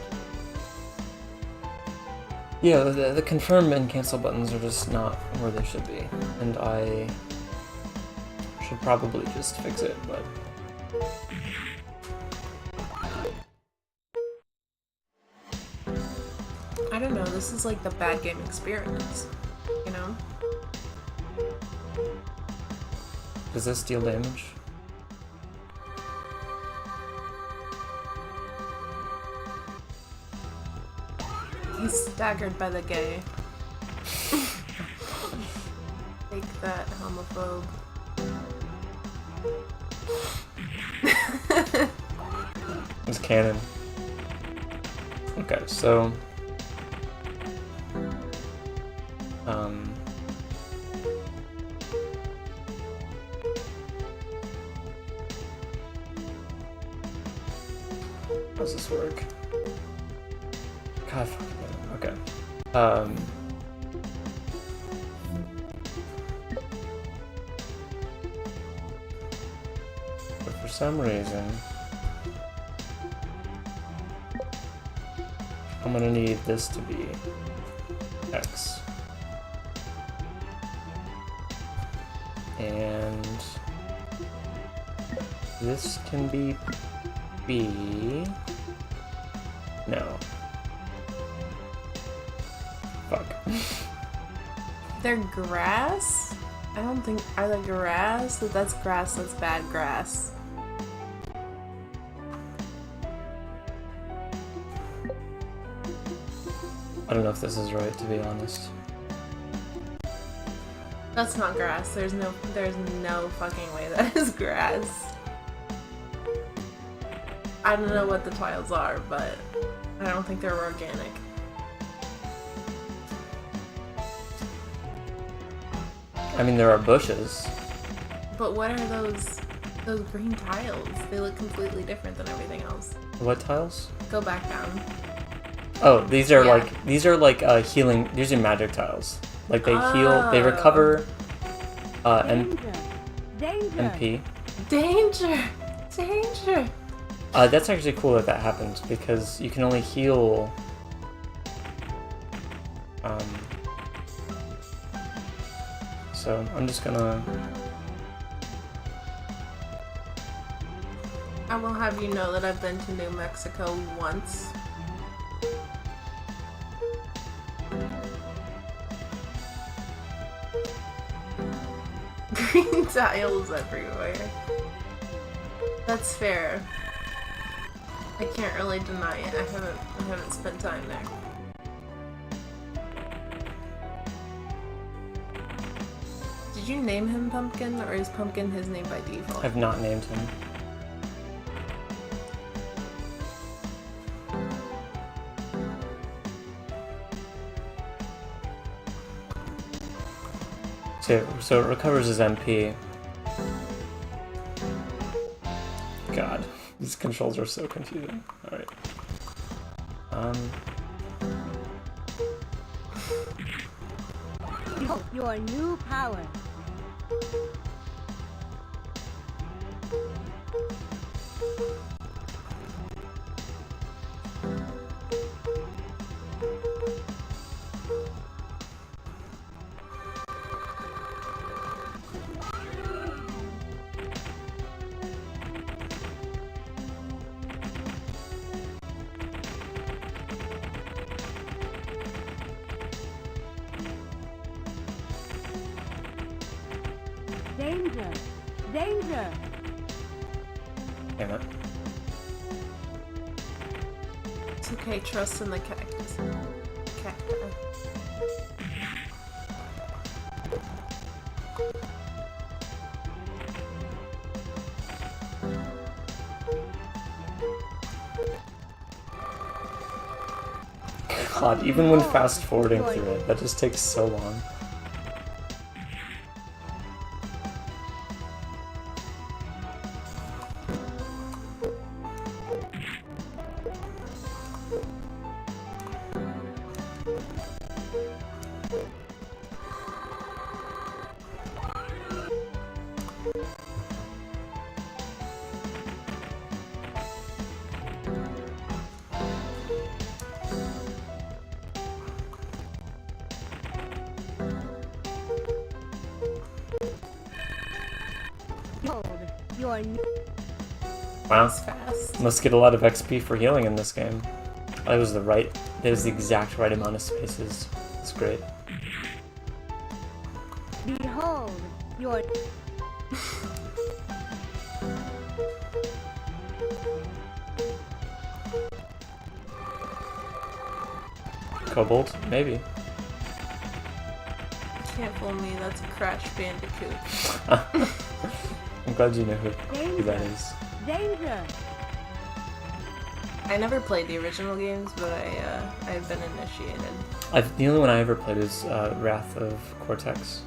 Yeah, the confirm and cancel buttons are just not where they should be, and I should probably just fix it, but
I don't know, this is like the bad game experience, you know?
does this deal damage?
He's staggered by the gay. Take that, homophobe.
It's canon. Okay, so how does this work? God, okay. But for some reason, I'm gonna need this to be X. And this can be B. No. Fuck.
They're grass? I don't think. Are they grass? That's grass, that's bad grass.
I don't know if this is right, to be honest.
That's not grass. There's no fucking way that is grass. I don't know what the tiles are, but I don't think they're organic.
I mean, there are bushes.
But what are those green tiles? They look completely different than everything else.
What tiles?
Go back down.
Oh, these are
Yeah.
like healing. These are magic tiles. Like they heal, they recover, MP.
Danger! Danger!
That's actually cool that happens because you can only heal. So I'm just gonna.
I will have you know that I've been to New Mexico once. Green tiles everywhere. That's fair. I can't really deny it. I haven't spent time there. Did you name him Pumpkin, or is Pumpkin his name by default?
I've not named him. So it recovers his MP. God, these controls are so confusing. Alright.
Your new power. Danger! Danger!
Damn it.
It's okay, trust in the cactus. Cacti.
God, even when fast forwarding through it, that just takes so long.
Your
Wow.
Fast.
Must get a lot of XP for healing in this game. That was the exact right amount of spaces. It's great.
behold your
Kobold? Maybe.
Can't fool me, that's a Crash Bandicoot.
I'm glad you know who that is.
danger.
I never played the original games, but I've been initiated.
The only one I ever played is Wrath of Cortex.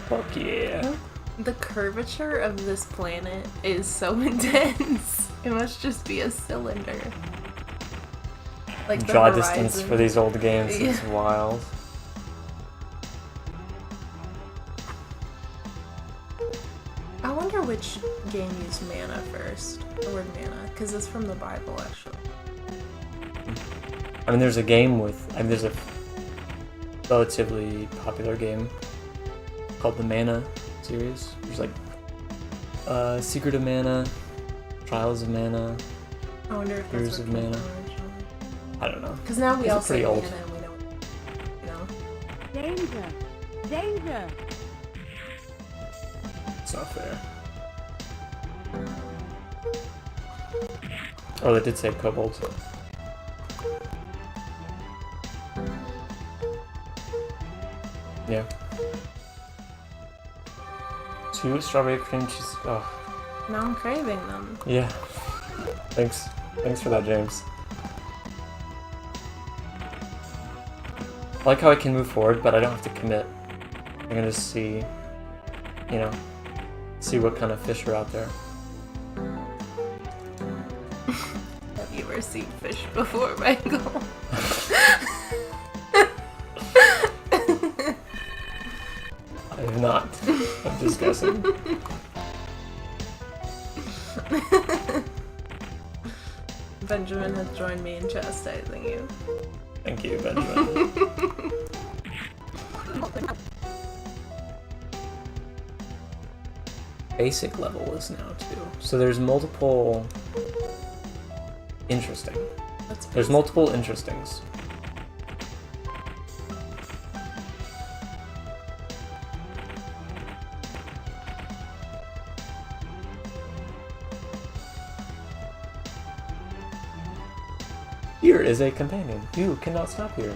Fuck yeah.
The curvature of this planet is so intense. It must just be a cylinder. Like the
Draw
horizon.
distance for these old games is wild.
I wonder which game used mana first. The word mana, because it's from the Bible, actually.
I mean, there's a game with... I mean, there's a relatively popular game called the Mana series. There's like Secret of Mana, Trials of Mana,
I wonder if
Heroes
that's
of
what came
Mana.
from originally.
I don't know.
Because now we
These
all
are
say
pretty
mana
old.
and we know, you know.
Danger! Danger!
It's not fair. Oh, they did say Kobold. Yeah. 2 strawberry cream cheese. Oh,
Now I'm craving them.
yeah. Thanks. Thanks for that, James. I like how I can move forward, but I don't have to commit. I can just see, you know, see what kind of fish are out there.
Have you ever seen fish before, Michael?
I have not. I'm just guessing.
Benjamin has joined me in chastising you.
Thank you, Benjamin. Basic level is now 2. So there's multiple... Interesting. There's multiple interestings. Here is a companion. You cannot stop here.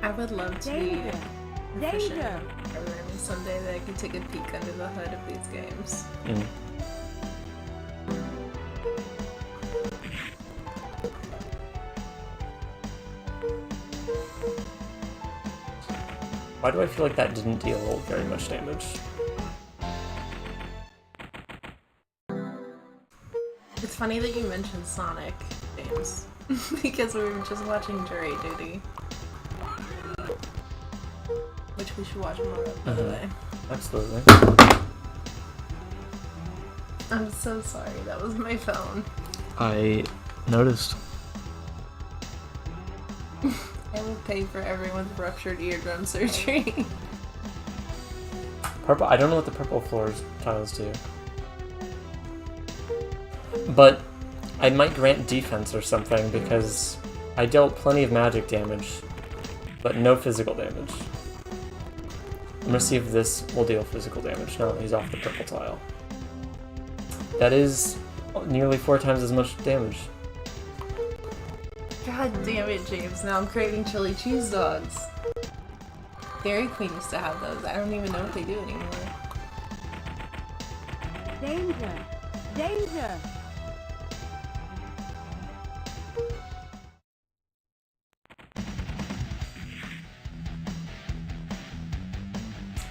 I would love to be
Danger!
proficient
Danger!
in programming someday that I could take a peek under the hood of these games.
Mm. Why do I feel like that didn't deal very much damage?
It's funny that you mentioned Sonic, James, because we were just watching Jury Duty, which we should watch more of, by the way.
Absolutely.
I'm so sorry, that was my phone.
I noticed.
I will pay for everyone's ruptured eardrum surgery.
Purple. I don't know what the purple floors tiles do. But I might grant defense or something because I dealt plenty of magic damage, but no physical damage. I'm gonna see if this will deal physical damage now that he's off the purple tile. That is nearly 4 times as much damage.
God damn it, James. Now I'm craving chili cheese dogs. Dairy Queen used to have those. I don't even know what they do anymore.
Danger! Danger!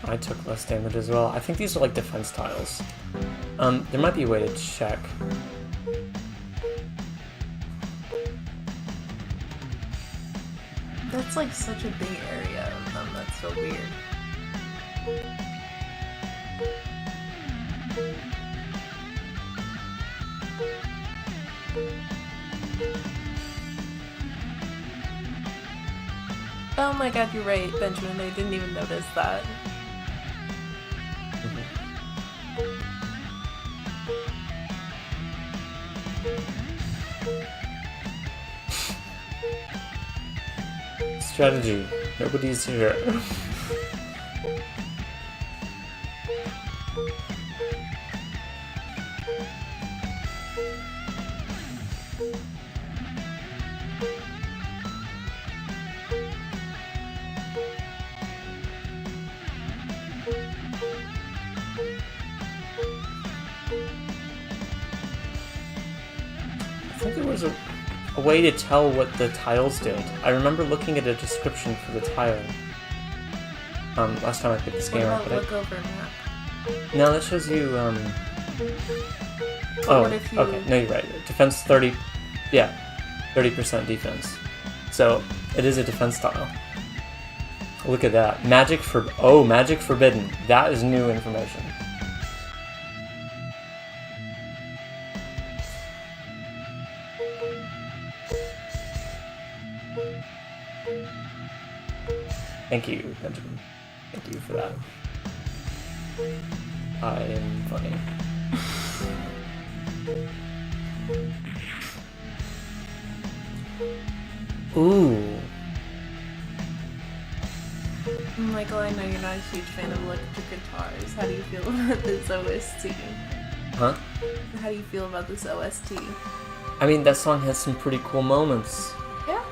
I took less damage as well. I think these are like defense tiles. There might be a way to check.
That's like such a big area of them. That's so weird. Oh my god, you're right, Benjamin. I didn't even notice that.
Strategy. Nobody's here. I think there was a way to tell what the tiles did. I remember looking at a description for the tile. Last time I picked this game up.
Look over map.
No, that shows you,
Oh, what if you...
okay, no, you're right. Defense 30, yeah, 30% defense. So, it is a defense tile. Look at that. Magic forbidden. That is new information. Thank you, Benjamin. Thank you for that. I am funny. Ooh.
Michael, I know you're not a huge fan of electric guitars. How do you feel about this OST?
Huh?
How do you feel about this OST?
I mean, that song has some pretty cool moments.
Yeah.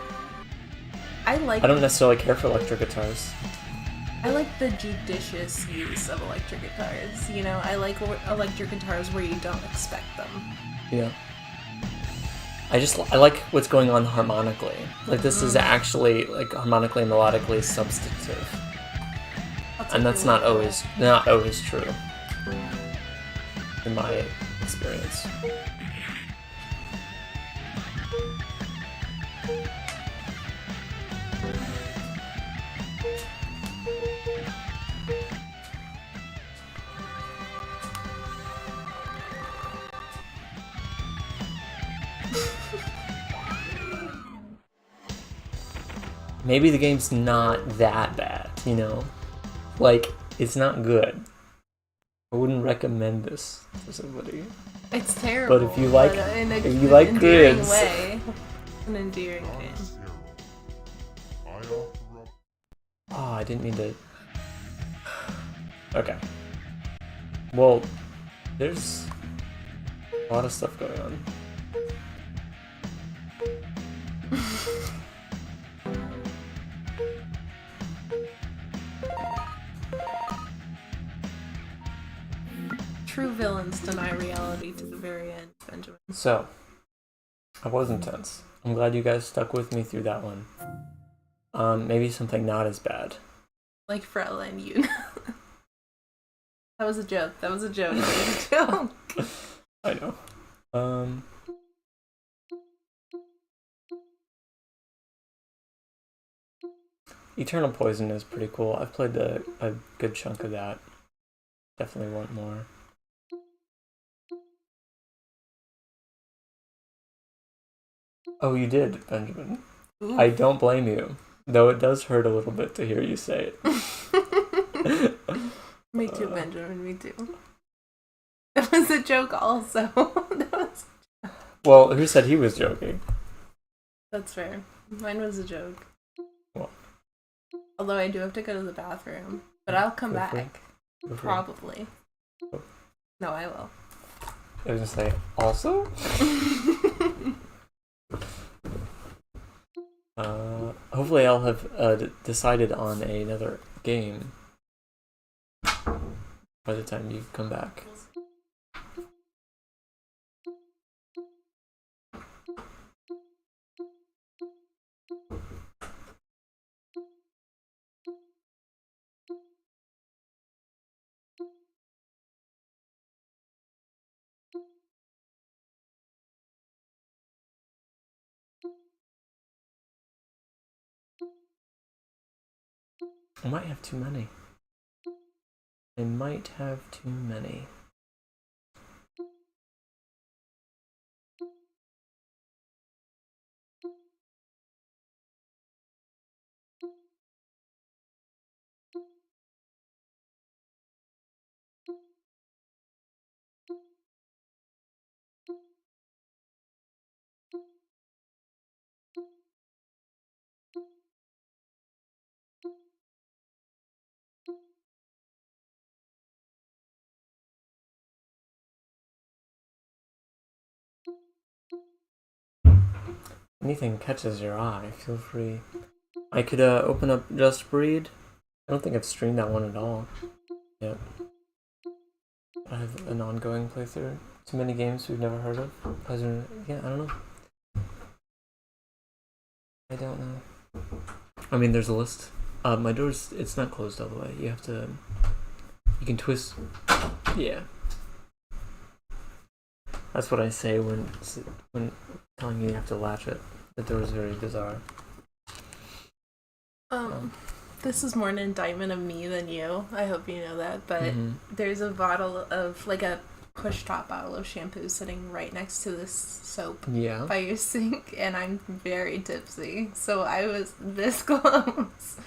I
don't necessarily care for electric guitars.
I like the judicious use of electric guitars. You know, I like electric guitars where you don't expect them.
Yeah. I like what's going on harmonically. Like, this is actually, like, harmonically and melodically substantive. And that's not always true. In my experience. Maybe the game's not that bad, you know? Like, it's not good. I wouldn't recommend this to somebody.
It's terrible.
But if you like,
in
if you like
endearing
grids,
way, an endearing way.
Oh, I didn't mean to. Okay. Well, there's a lot of stuff going on.
True villains deny reality to the very end, Benjamin.
So, I was intense. I'm glad you guys stuck with me through that one. Maybe something not as bad.
Like Fraulein Yuna. That was a joke. That was a joke. That was a joke.
I know. Eternal Poison is pretty cool. I've played a good chunk of that. Definitely want more. Oh, you did, Benjamin.
Ooh.
I don't blame you, though it does hurt a little bit to hear you say it.
Me too, Benjamin. Me too. That was a joke, also.
Well, who said he was joking?
That's fair. Mine was a joke.
Well.
Although I do have to go to the bathroom, but I'll come
Go for it.
back.
Go for it.
Probably.
Oh.
No, I will.
I was gonna say, also? Hopefully I'll have decided on another game by the time you come back. I might have too many. I might have too many. Anything catches your eye, feel free. I could open up Just Breed. I don't think I've streamed that one at all yet. I have an ongoing playthrough. Too many games we've never heard of. Yeah, I don't know. I don't know. I mean, there's a list. My door's, it's not closed all the way. You have to, you can twist. Yeah. That's what I say when telling you have to latch it. The door is very bizarre.
This is more an indictment of me than you. I hope you know that. But there's a bottle of, like a push-top bottle of shampoo sitting right next to this soap by your sink, and I'm very tipsy. So I was this close.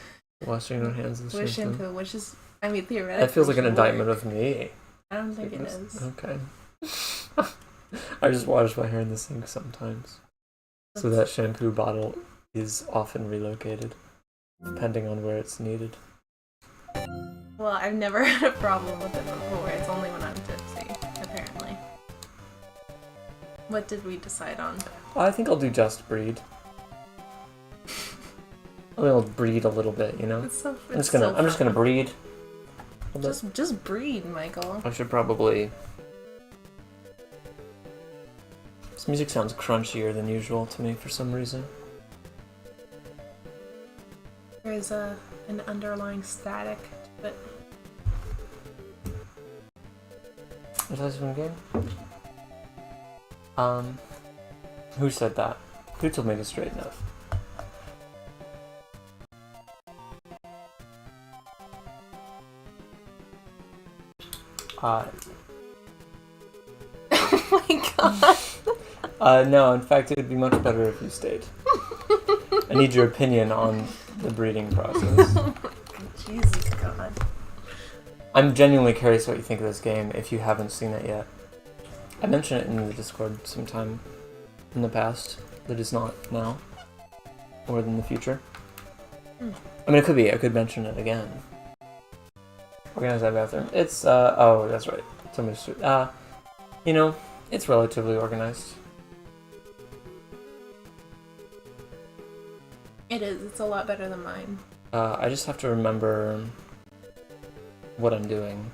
Washing your hands with shampoo.
Which is, I mean, theoretically.
That feels like an indictment of me.
I don't think it is.
Okay. I just wash my hair in the sink sometimes. So that shampoo bottle is often relocated, depending on where it's needed.
Well, I've never had a problem with it before. It's only when I'm tipsy, apparently. What did we decide on?
I think I'll do Just Breed. I'll breed a little bit, you know? I'm just gonna breed.
Just breed, Michael.
I should probably... This music sounds crunchier than usual to me for some reason.
There's an underlying static to it.
Is that one game? Who said that? Who told me to straighten up?
Oh my god.
No, in fact, it would be much better if you stayed. I need your opinion on the breeding process.
Jesus God.
I'm genuinely curious what you think of this game if you haven't seen it yet. I mentioned it in the Discord sometime in the past, that is not now, or in the future. I mean, it could be. I could mention it again. Organize that bathroom. It's, oh, that's right. Somebody's, you know, it's relatively organized.
It is. It's a lot better than mine.
I just have to remember what I'm doing.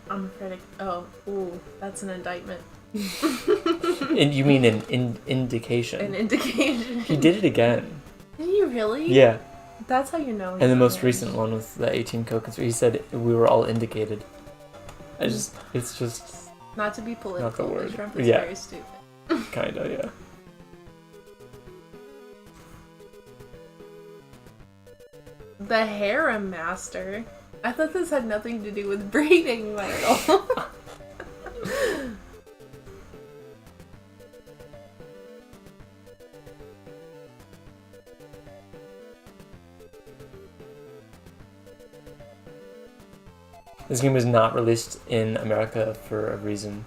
I'm afraid ooh, that's an indictment.
And you mean an indication?
An indication.
He did it again.
Did you really?
Yeah.
That's how you know.
And the most recent one with the 18 co-conspiracy, he said we were all indicated. It's just...
Not to be political,
not the word.
but Trump is
Yeah.
very stupid.
Kinda, yeah.
The harem master? I thought this had nothing to do with breeding, Michael.
This game was not released in America for a reason.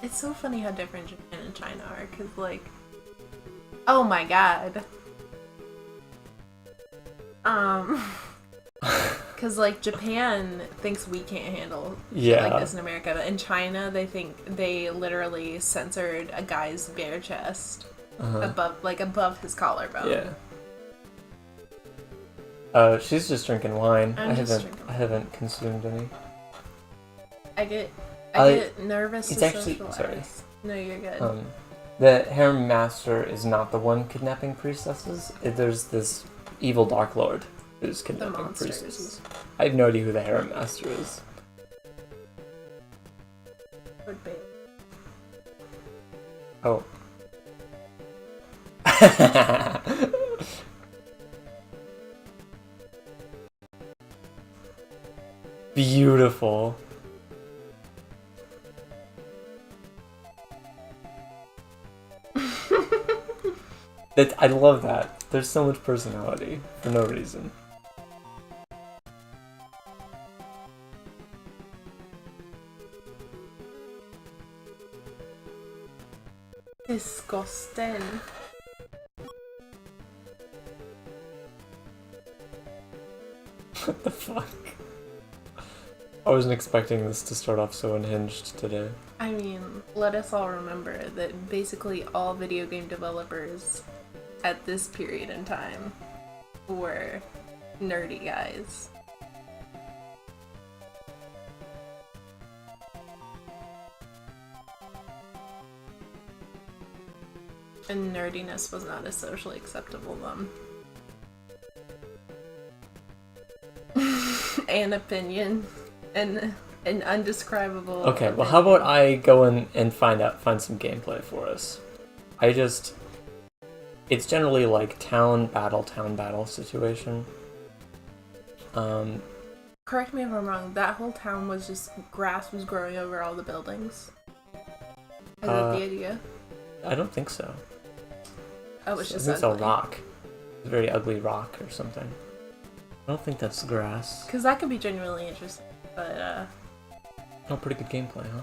It's so funny how different Japan and China are, because, like, oh my god. Because, like, Japan thinks we can't handle shit like this in America, but in China, they think they literally censored a guy's bare chest above his collarbone.
Yeah. She's just drinking wine. I haven't consumed any.
I get nervous.
It's
to
actually
socialize.
sorry.
No, you're good.
The harem master is not the one kidnapping priestesses. There's this evil dark lord who's kidnapping priestesses. I have no idea who the harem master is.
Would be.
Oh. Beautiful. I love that. There's so much personality for no reason.
Disgusting.
What the fuck? I wasn't expecting this to start off so unhinged today.
I mean, let us all remember that basically all video game developers at this period in time were nerdy guys. And nerdiness was not a socially acceptable one. An opinion. An undescribable
Okay,
opinion.
well how about I go in and find some gameplay for us. It's generally like town battle situation.
Correct me if I'm wrong, that whole town was just grass was growing over all the buildings. Is that the idea?
I don't think so.
Oh, it's just
it's
ugly.
a rock. It's a very ugly rock or something. I don't think that's grass.
Because that could be genuinely interesting, but
Oh, pretty good gameplay, huh?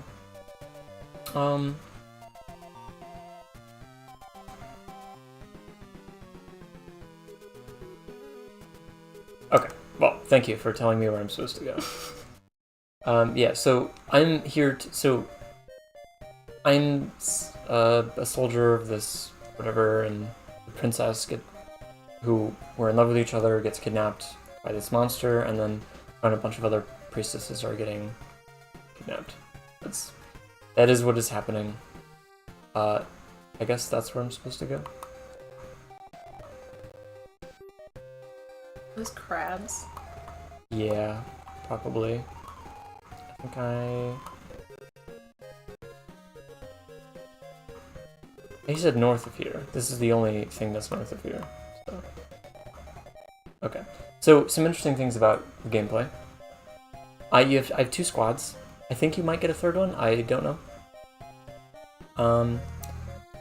Okay, well, thank you for telling me where I'm supposed to go. Yeah, so I'm here so I'm a soldier of this whatever, and the princess who were in love with each other gets kidnapped by this monster, and then a bunch of other priestesses are getting kidnapped. That is what is happening. I guess that's where I'm supposed to go.
those crabs.
Yeah, probably. I think he said north of here. This is the only thing that's north of here. So. Okay. So, some interesting things about the gameplay. I have 2 squads. I think you might get a third one. I don't know.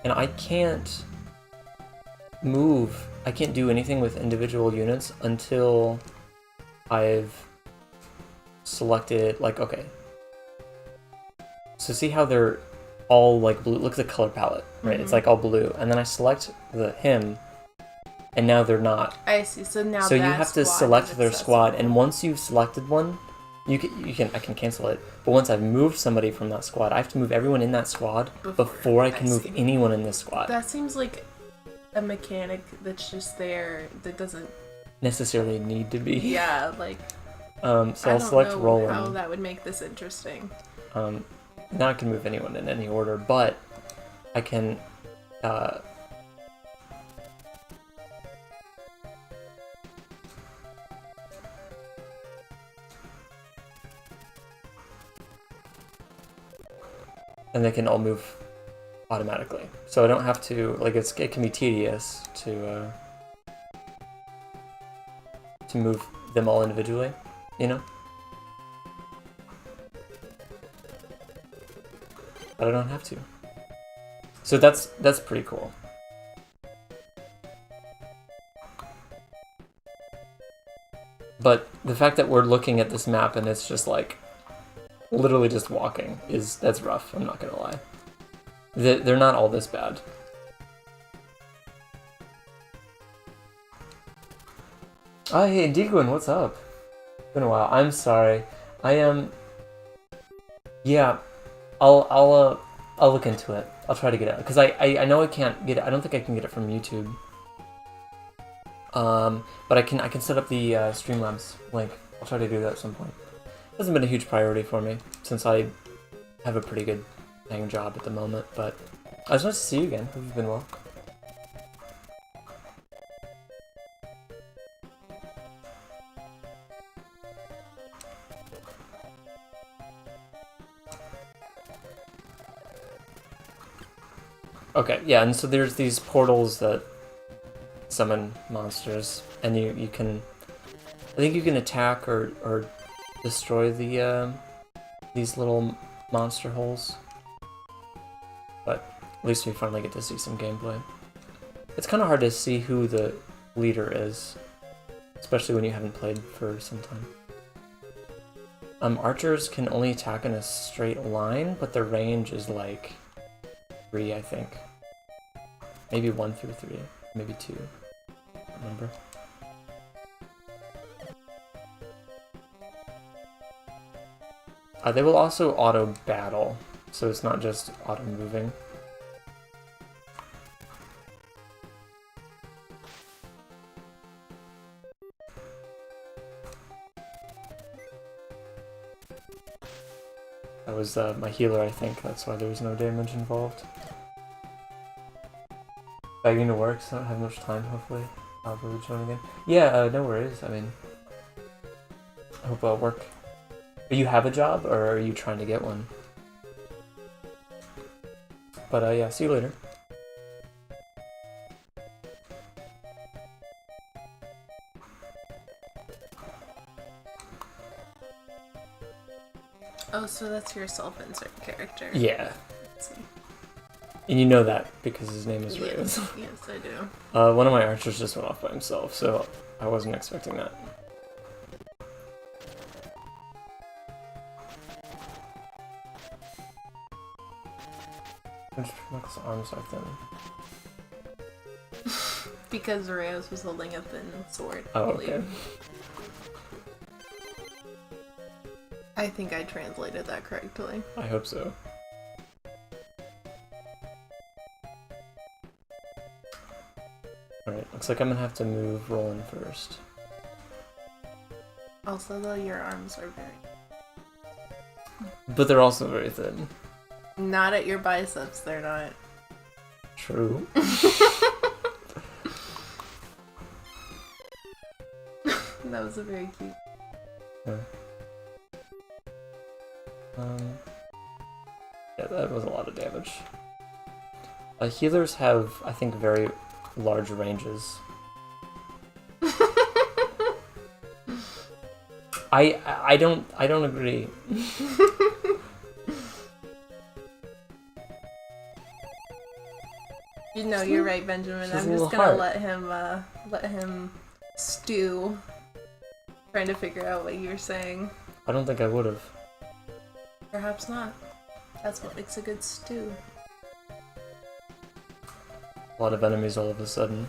And I can't move. I can't do anything with individual units until I've selected, like, okay. So see how they're all like blue? Look at the color palette, right?
Mm-hmm.
It's like all blue. And then I select him, and now they're not.
I see. So now
So you
that
have to
squad
select
is
their squad,
accessible.
and once you've selected one, I can cancel it. But once I've moved somebody from that squad, I have to move everyone in that squad before I can move
see.
anyone in this squad.
That seems like a mechanic that's just there that doesn't
Necessarily need to be.
Yeah, like
So I'll select
know
Roland.
how that would make this interesting.
Now I can move anyone in any order, but I can and they can all move automatically. So I don't have to, like, it can be tedious to move them all individually, you know? But I don't have to. So that's pretty cool. But the fact that we're looking at this map and it's just like literally just walking that's rough, I'm not gonna lie. They're not all this bad. Oh, hey, Dequin, what's up? It's been a while. I'm sorry. I am. Yeah, I'll look into it. I'll try to get it because I know I can't get it. I don't think I can get it from YouTube. But I can set up the Streamlabs link. I'll try to do that at some point. It hasn't been a huge priority for me since I have a pretty good paying job at the moment. But I was nice to see you again. Hope you've been well. Okay, yeah, and so there's these portals that summon monsters, and you can, I think you can attack or destroy the these little monster holes. But at least we finally get to see some gameplay. It's kind of hard to see who the leader is, especially when you haven't played for some time. Archers can only attack in a straight line, but their range is like 3, I think. Maybe 1 through 3, maybe 2. I don't remember. They will also auto battle, so it's not just auto moving. That was my healer, I think. That's why there was no damage involved. Bagging to work, so I don't have much time, hopefully. I'll be join again. Yeah, no worries. I mean, I hope I'll work. Do you have a job, or are you trying to get one? But yeah, see you later.
Oh, so that's your self-insert character.
Yeah. And you know that because his name is Romeo.
Yes, yes, I do.
One of my archers just went off by himself, so I wasn't expecting that. Michael's arms are thin.
Because Reyes was holding a thin sword.
Oh, okay.
I think I translated that correctly.
I hope so. Alright, looks like I'm gonna have to move Roland first.
Also, though, your arms are very...
But they're also very thin.
Not at your biceps, they're not.
True.
That was a very cute...
Yeah. Yeah, that was a lot of damage. Healers have, I think, very large ranges. I don't agree.
You know, you're right, Benjamin.
She's
I'm
a
just
little
gonna let him stew, trying to figure out what you're saying.
I don't think I would have.
Perhaps not. That's what makes a good stew.
A lot of enemies all of a sudden.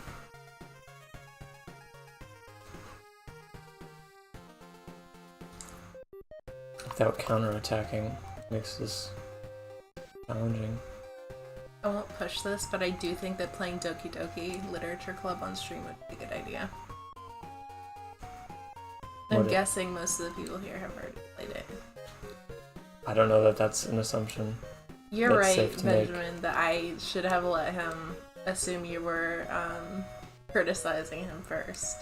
Without counterattacking makes this challenging.
I won't push this, but I do think that playing Doki Doki Literature Club on stream would be a good idea. I'm guessing most of the people here have already played it.
I don't know that that's an assumption.
You're right, Benjamin, that I should have let him assume you were criticizing him first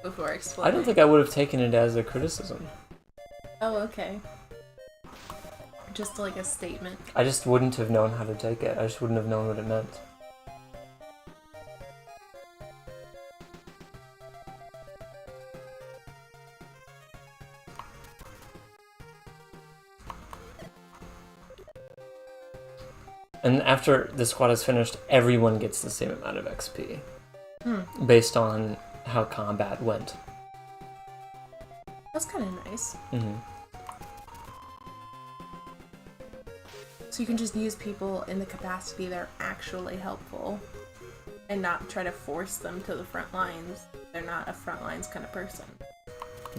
before explaining.
I don't think I would have taken it as a criticism.
Oh, okay. just like a statement.
I just wouldn't have known how to take it. I just wouldn't have known what it meant. And after the squad is finished, everyone gets the same amount of XP. Based on how combat went.
That's kind of nice.
Mm-hmm.
So you can just use people in the capacity that are actually helpful and not try to force them to the front lines. They're not a front lines kind of person.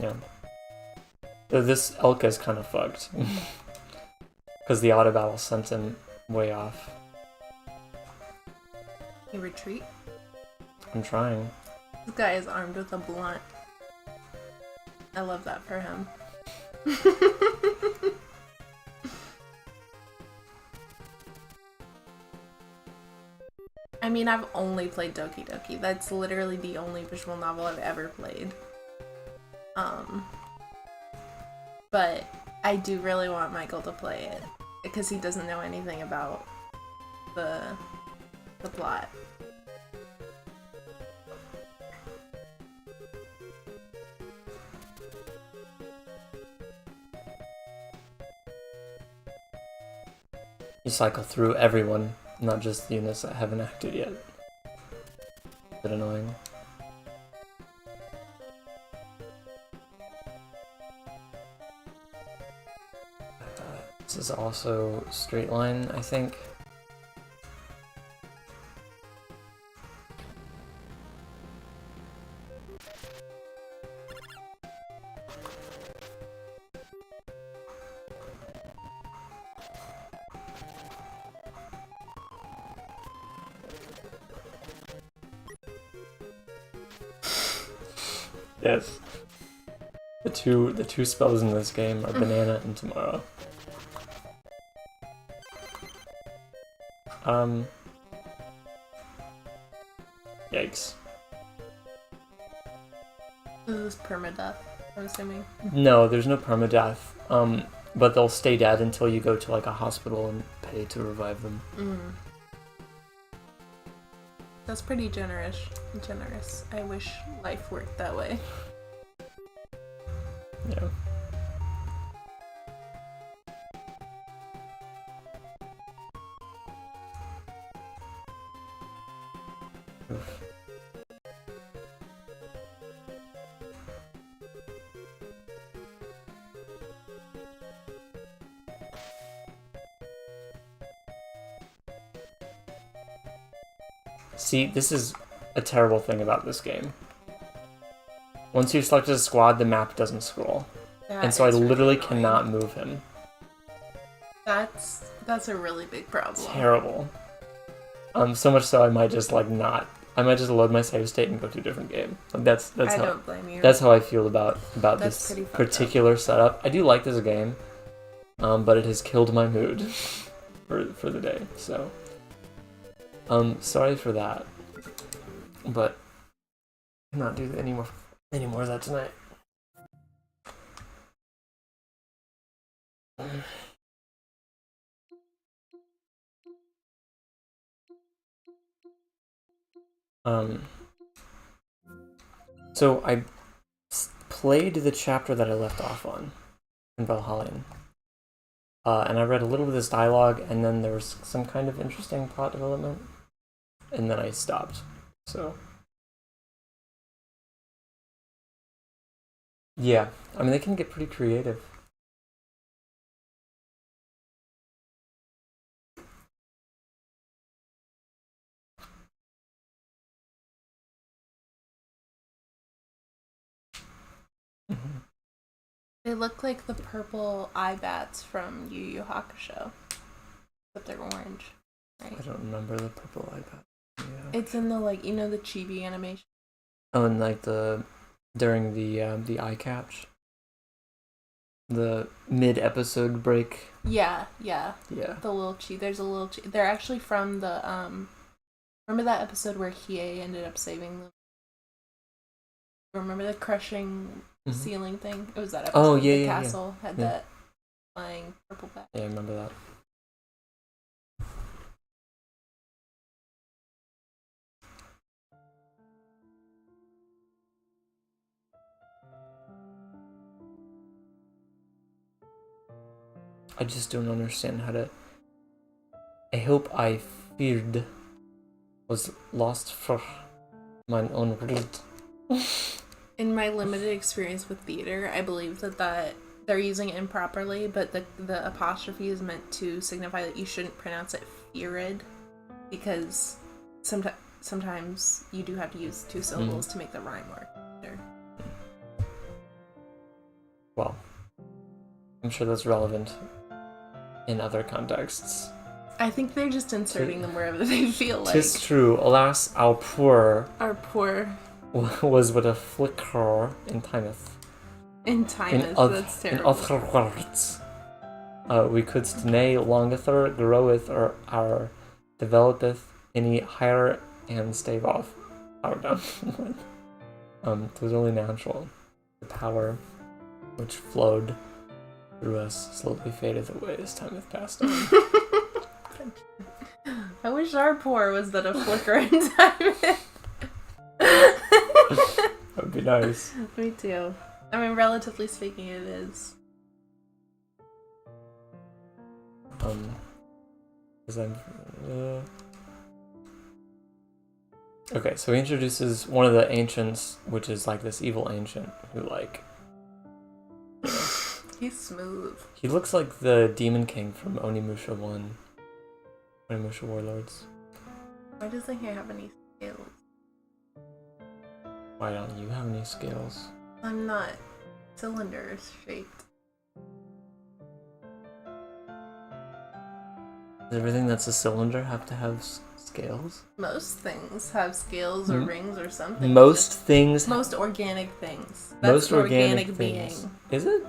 Yeah. So this Elka is kind of fucked. Because the auto battle sent him way off.
You retreat?
I'm trying.
This guy is armed with a blunt. I love that for him. I mean, I've only played Doki Doki. That's literally the only visual novel I've ever played. But I do really want Michael to play it because he doesn't know anything about the plot.
You cycle through everyone, not just the units that haven't acted yet. A bit annoying. This is also straight line, I think. Yes. The two spells in this game are banana and tomorrow. Yikes.
This is permadeath, I'm assuming.
No, there's no permadeath. But they'll stay dead until you go to like a hospital and pay to revive them.
That's pretty generous. I wish life worked that way.
Yeah. Oof. See, this is a terrible thing about this game. Once you've selected a squad, the map doesn't scroll. And so I literally cannot move him.
That's a really big problem.
Terrible. So much so I might just like not. I might just load my save state and go to a different game. Like that's
I
how.
don't blame you.
That's how I feel about
That's
this
pretty fucked
particular setup. I do like this game, but it has killed my mood for the day. So, sorry for that. But I'm not doing any more of that tonight. So I played the chapter that I left off on in Valhalla, and I read a little bit of this dialogue, and then there was some kind of interesting plot development, and then I stopped. So yeah, I mean they can get pretty creative.
They look like the purple eye bats from Yu Yu Hakusho, but they're orange, right?
I don't remember the purple iPad. Yeah.
It's in the like the chibi animation.
Oh, and like during the eye catch, the mid-episode break.
Yeah.
Yeah.
The little there's a little they're actually from the remember that episode where Hiei ended up saving them? Remember the crushing ceiling thing? It was that episode.
Oh, yeah,
the
yeah,
castle had
yeah.
that flying purple bat.
Yeah, I remember that. I just don't understand how to. I hope I feared was lost for mine own world.
In my limited experience with theater, I believe that they're using it improperly, but the apostrophe is meant to signify that you shouldn't pronounce it feared, because sometimes you do have to use two syllables to make the rhyme work better.
Well, I'm sure that's relevant in other contexts.
I think they're just inserting them wherever they feel like.
'Tis true. Alas, our poor was but a flicker in timeth.
In timeth, that's terrible.
In other words, we couldst nay longeth groweth or our developeth any higher and stave off our down. It was only natural. The power which flowed through us slowly fadeth away as time hath passed on.
I wish our pour was but a flicker in timeth.
That would be nice.
Me too. I mean, relatively speaking, it is.
Okay, so he introduces one of the ancients, which is like this evil ancient who like.
He's smooth.
He looks like the Demon King from Onimusha 1. Onimusha Warlords.
Why doesn't he have any scales?
Why don't you have any scales?
I'm not cylinder shaped.
Does everything that's a cylinder have to have scales?
Most things have scales or rings or something.
Most things.
Most organic things. That's
Most organic things.
being.
Is it?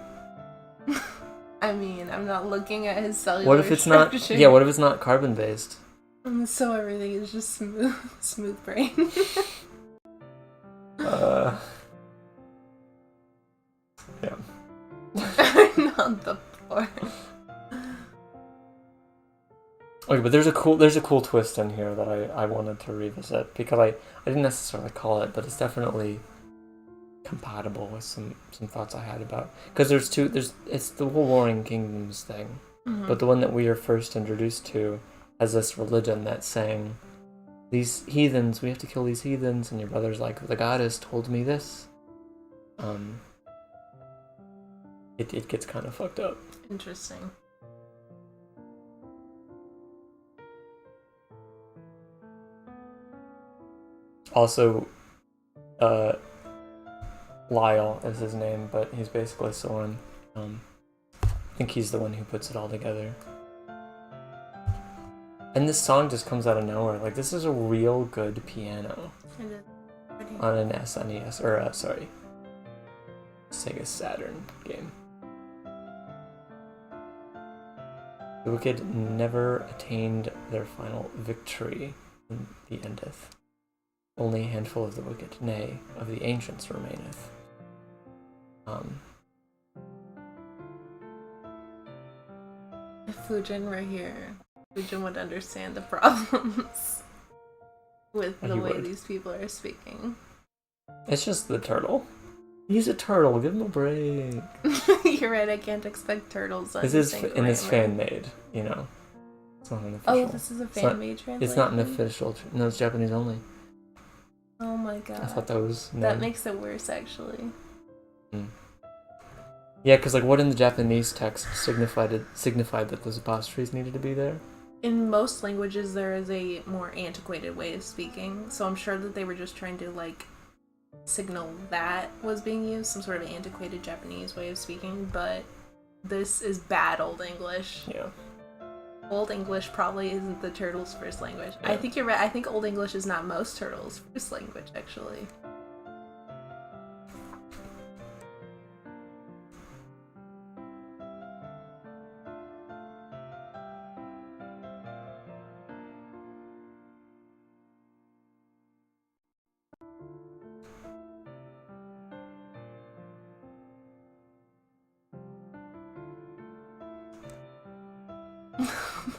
I mean, I'm not looking at his cellular
What if it's
structure.
not? Yeah. What if it's not carbon based?
So everything is just smooth brain.
Yeah.
Not the floor.
Okay, but there's a cool twist in here that I wanted to revisit because I didn't necessarily call it, but it's definitely compatible with some thoughts I had about, because it's the whole Warring Kingdoms thing, but the one that we are first introduced to has this religion that's saying these heathens, we have to kill these heathens, and your brother's like, the goddess told me this. It gets kind of fucked up.
Interesting.
Also, Lyle is his name, but he's basically Soren. I think he's the one who puts it all together. And this song just comes out of nowhere. Like, this is a real good piano. On an SNES, or Sega Saturn game. The wicked never attained their final victory in the endeth. Only a handful of the wicked, nay, of the ancients remaineth.
If Fujin were here, Fujin would understand the problems with the way these people are speaking.
It's just the turtle. He's a turtle. Give him a break.
You're right. I can't expect turtles.
This is it's fan made. You know, it's not an official.
Oh, this is a fan made translation.
It's not an official. No, it's Japanese only.
Oh my god.
I thought that was.
That makes it worse, actually.
Yeah, because like, what in the Japanese text signified that those apostrophes needed to be there?
In most languages, there is a more antiquated way of speaking, so I'm sure that they were just trying to like signal that was being used, some sort of antiquated Japanese way of speaking. But this is bad Old English.
Yeah.
Old English probably isn't the turtles' first language.
Yeah.
I think you're right. I think Old English is not most turtles' first language, actually.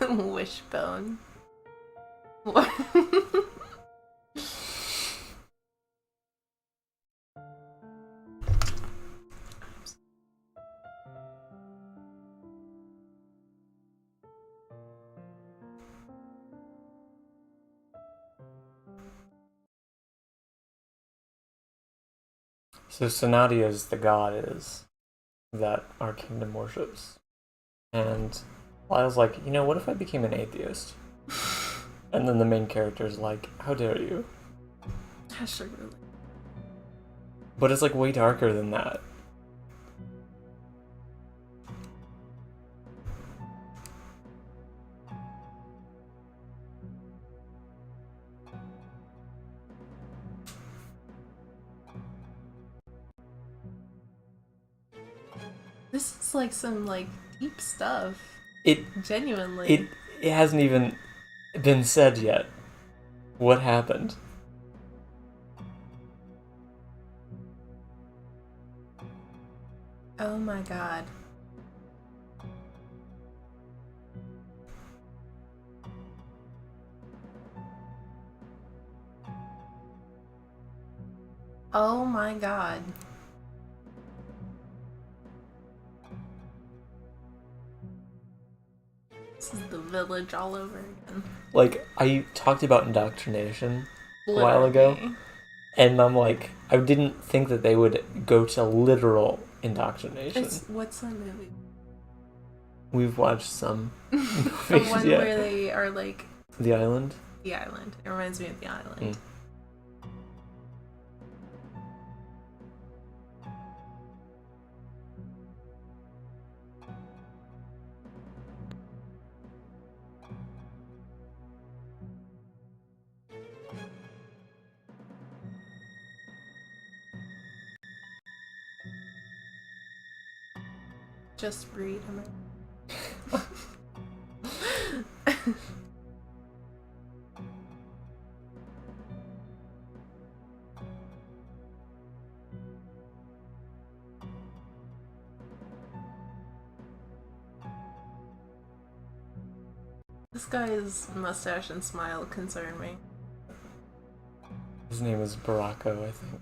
Wishbone. What?
So Sonadia is the goddess that our kingdom worships. And Lyle's like, what if I became an atheist? And then the main character's like, how dare you?
Really.
But it's like way darker than that.
This is like some deep stuff. Genuinely.
It hasn't even been said yet. What happened?
Oh my god. Oh my god. This is the village all over again.
Like, I talked about indoctrination a while ago, and I'm like, I didn't think that they would go to literal indoctrination.
What's that movie?
We've watched some movies,
The one where they are like...
The Island?
The Island. It reminds me of The Island. Just read them. This guy's mustache and smile concern me.
His name is Baracco, I think.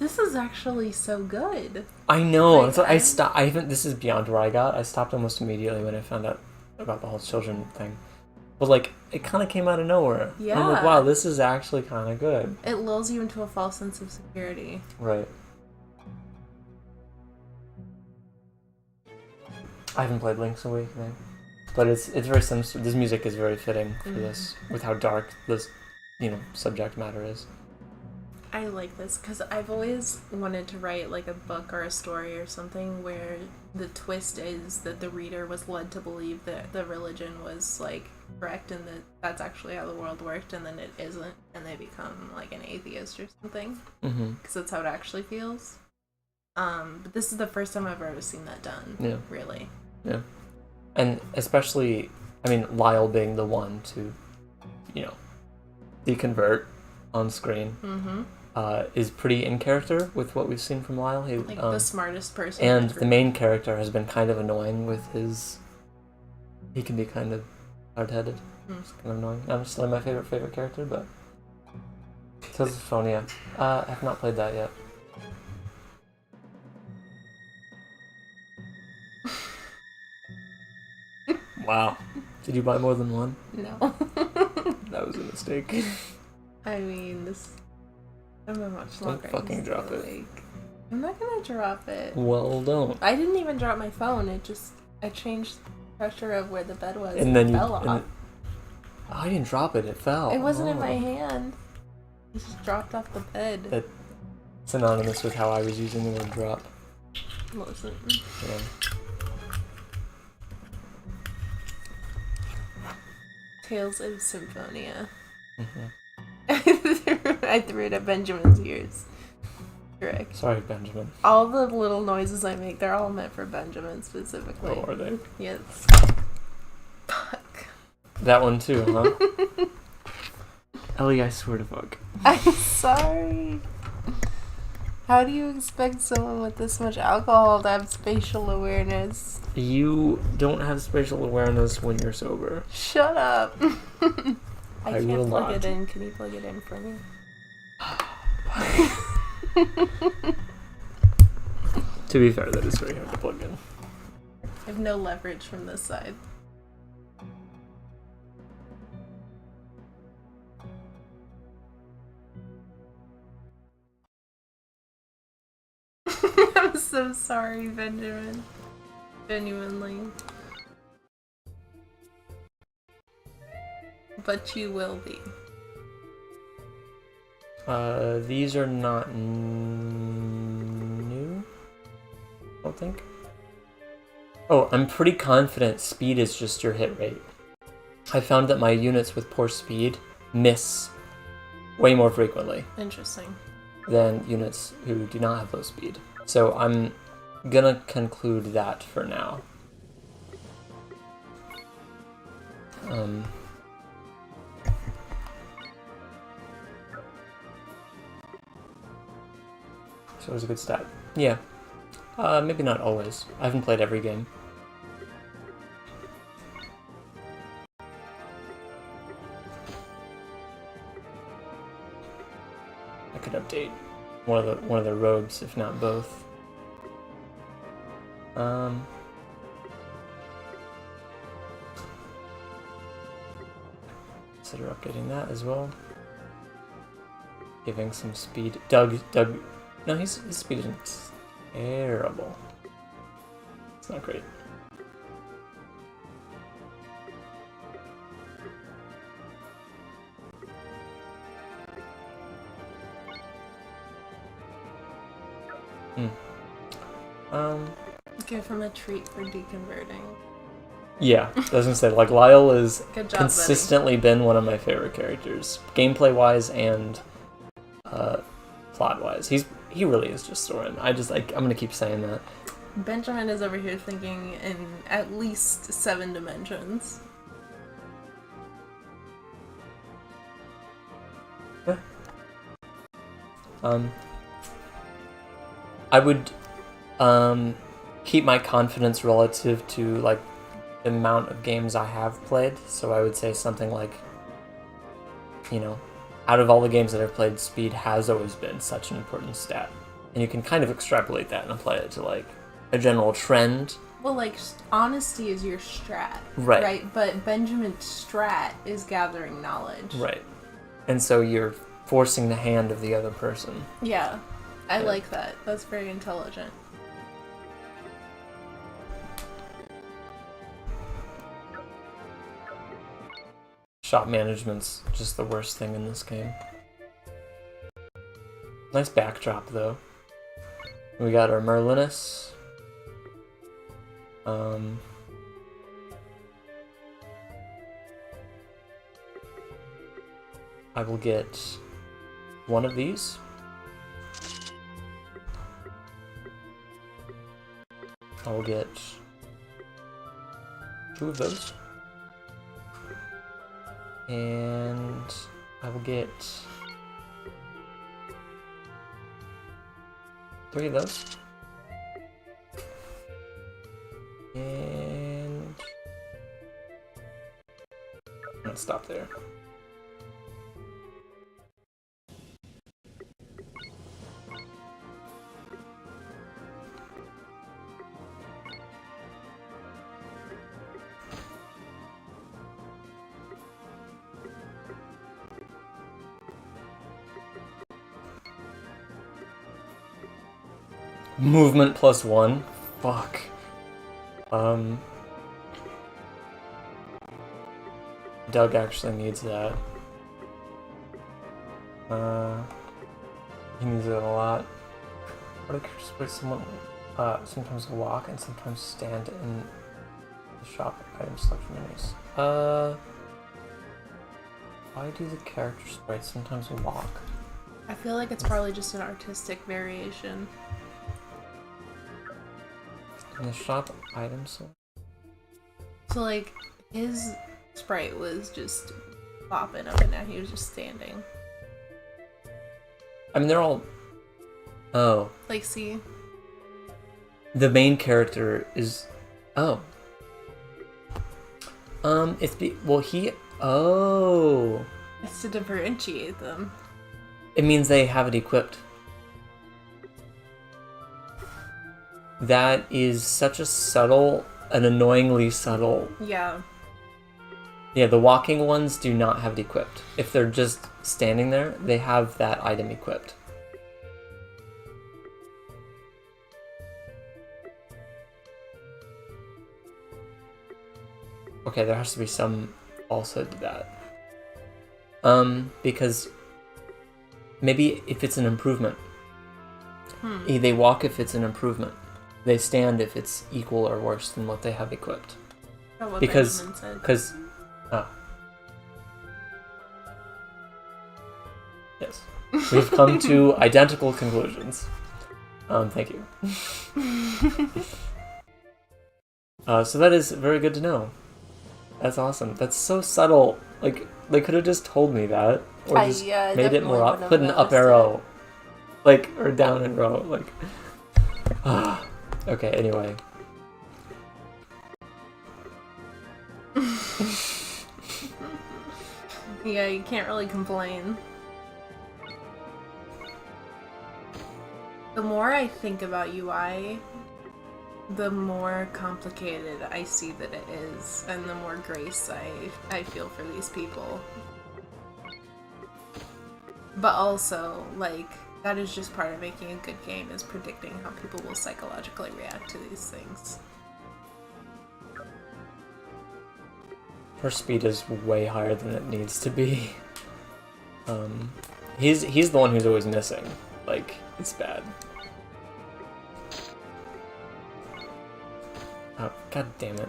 This is actually so good.
I know. So I stopped. I haven't. This is beyond where I got. I stopped almost immediately when I found out about the whole children thing. But like, it kind of came out of nowhere.
Yeah.
And I'm like, wow, this is actually kind of good.
It lulls you into a false sense of security.
Right. I haven't played Link's Awakening, but it's very sinister. This music is very fitting for this, with how dark this, subject matter is.
I like this because I've always wanted to write like a book or a story or something where the twist is that the reader was led to believe that the religion was like correct and that that's actually how the world worked, and then it isn't, and they become like an atheist or something because that's how it actually feels. But this is the first time I've ever seen that done.
Yeah.
Really.
Yeah. And especially, Lyle being the one to, deconvert on screen. Is pretty in character with what we've seen from Lyle. He,
the smartest person.
And the main character has been kind of annoying with his... He can be kind of hard-headed. It's kind of annoying. I'm still my favorite character, but... Tales of Symphonia. I have not played that yet. Wow. Did you buy more than one?
No.
That was a mistake.
this... I don't know how much longer.
Don't fucking drop it.
I'm not gonna drop it.
Well, don't.
I didn't even drop my phone. I changed the pressure of where the bed was
and then
it fell off.
I didn't drop it. It fell.
It wasn't in my hand. It just dropped off the bed.
That's synonymous with how I was using the word drop.
Listen.
Yeah.
Tales of Symphonia. I threw it at Benjamin's ears. Correct.
Sorry, Benjamin.
All the little noises I make, they're all meant for Benjamin specifically.
Oh, are they?
Yes. Fuck.
That one too, huh? Ellie, I swear to fuck.
I'm sorry. How do you expect someone with this much alcohol to have spatial awareness?
You don't have spatial awareness when you're sober.
Shut up. I
will
can't plug
not.
it in. Can you plug it in for me?
To be fair, that is very hard to plug in.
I have no leverage from this side. I'm so sorry, Benjamin. Genuinely. But you will be.
These are not new, I don't think. Oh, I'm pretty confident speed is just your hit rate. I found that my units with poor speed miss way more frequently
Interesting.
than units who do not have low speed. So I'm gonna conclude that for now. So it was a good stat. Yeah. Maybe not always. I haven't played every game. I could update one of the rogues, if not both. Consider updating that as well. Giving some speed. Doug. No, his speed isn't terrible. It's not great.
Give him a treat for deconverting.
Yeah, I was gonna say, like, Lyle has
Good job,
consistently been one of my favorite characters, gameplay-wise and plot-wise. He really is just Soren. I'm gonna keep saying that.
Benjamin is over here thinking in at least 7 dimensions.
I would keep my confidence relative to like the amount of games I have played. So I would say something like, you know, out of all the games that I've played, speed has always been such an important stat. And you can kind of extrapolate that and apply it to like a general trend.
Well, like, honesty is your strat.
Right.
Right? But Benjamin's strat is gathering knowledge.
Right. And so you're forcing the hand of the other person.
Yeah. I
Yeah.
like that. That's very intelligent.
Shop management's just the worst thing in this game. Nice backdrop, though. We got our Merlinus. I will get one of these. I will get 2 of those. And I will get 3 of those. And I'm gonna stop there. Movement +1? Fuck. Doug actually needs that. He needs it a lot. What if someone sometimes walk and sometimes stand in the shop item selection menus? Why do the character sprites sometimes walk?
I feel like it's probably just an artistic variation.
In the shop items?
So, like, His sprite was just popping up and now he was just standing.
I mean, they're all... Oh.
Like, see?
The main character is... Oh. It's well, he... Oh.
It's to differentiate them.
It means they have it equipped. That is such a subtle, an annoyingly subtle...
Yeah.
Yeah, the walking ones do not have it equipped. If they're just standing there, they have that item equipped. Okay, there has to be some falsehood to that. Because maybe if it's an improvement. They walk if it's an improvement. They stand if it's equal or worse than what they have equipped.
Oh, what
Because,
Benjamin said.
Yes. We've come to identical conclusions. Thank you. So that is very good to know. That's awesome. That's so subtle. Like, they could have just told me that. Or just made it more up. Put an up arrow. Like, or down arrow. Like. Okay, anyway.
Yeah, you can't really complain. The more I think about UI, the more complicated I see that it is, and the more grace I feel for these people. But also, like, that is just part of making a good game, is predicting how people will psychologically react to these things.
Her speed is way higher than it needs to be. He's the one who's always missing. Like, it's bad. Oh, god damn it.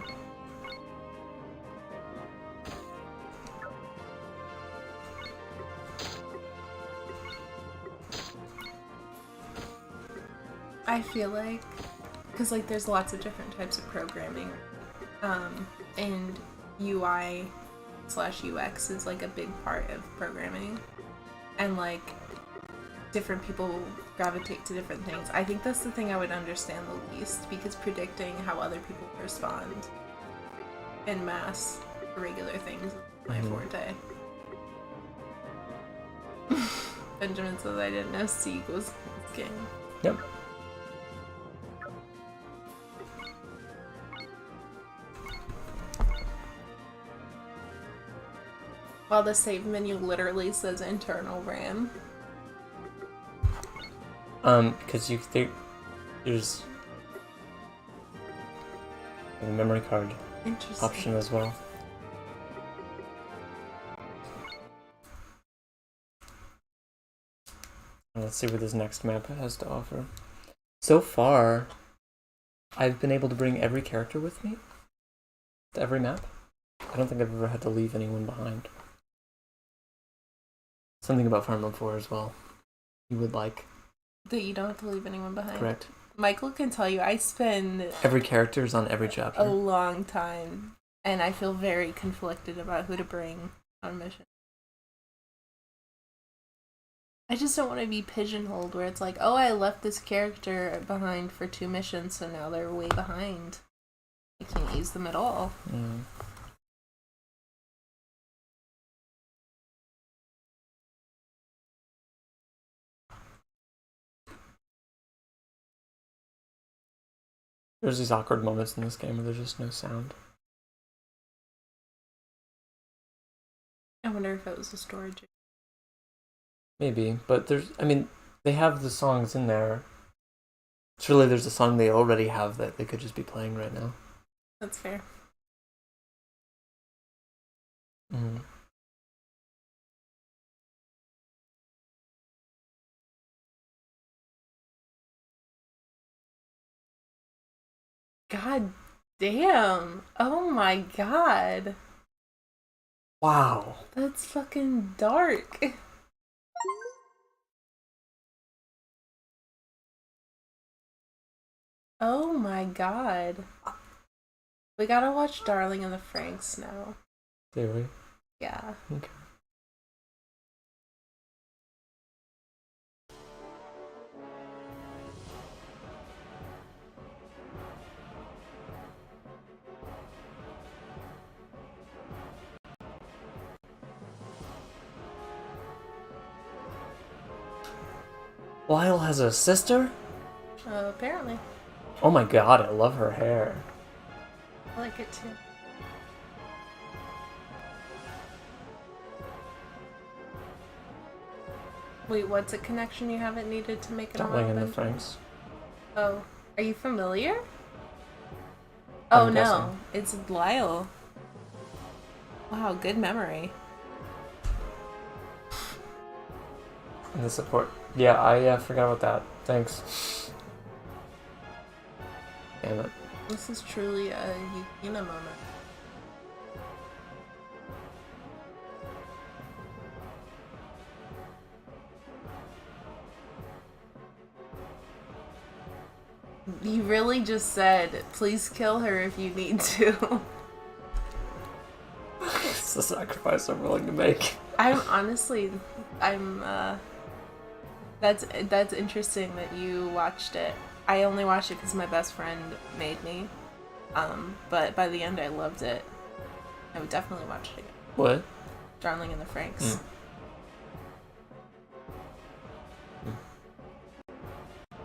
I feel like, because like there's lots of different types of programming, and UI/UX is like a big part of programming, and like different people gravitate to different things. I think that's the thing I would understand the least, because predicting how other people respond en masse to regular things is my forte. Benjamin says I didn't know C equals this game.
Yep.
While the save menu literally says internal RAM.
Because there's a memory card option as well. Let's see what this next map has to offer. So far, I've been able to bring every character with me to every map. I don't think I've ever had to leave anyone behind. Something about Fire Emblem 4 as well. You would like.
That you don't have to leave anyone behind.
Correct.
Michael can tell you I spend
every character is on every chapter.
A long time, and I feel very conflicted about who to bring on mission. I just don't want to be pigeonholed where it's like, oh, I left this character behind for 2 missions, so now they're way behind. I can't use them at all.
Mm. There's these awkward moments in this game where there's just no sound.
I wonder if it was a storage.
Maybe, but they have the songs in there. Surely there's a song they already have that they could just be playing right now.
That's fair.
Mm.
God damn. Oh my god.
Wow.
That's fucking dark. Oh my god. We gotta watch Darling in the Franxx now.
Do we?
Yeah.
Okay. Lyle has a sister?
Apparently.
Oh my god, I love her hair.
I like it too. Wait, what's a connection you haven't needed to make an
Darling in the
Robin?
Franxx.
Oh, are you familiar?
I'm
Oh no,
guessing.
it's Lyle. Wow, good memory.
And the support. Yeah, I forgot about that. Thanks. Damn it.
This is truly a Yukina moment. You really just said, please kill her if you need to.
It's the sacrifice I'm willing to make.
I'm honestly, that's interesting that you watched it. I only watched it because my best friend made me. But by the end I loved it. I would definitely watch it again.
What?
Darling in the Franxx.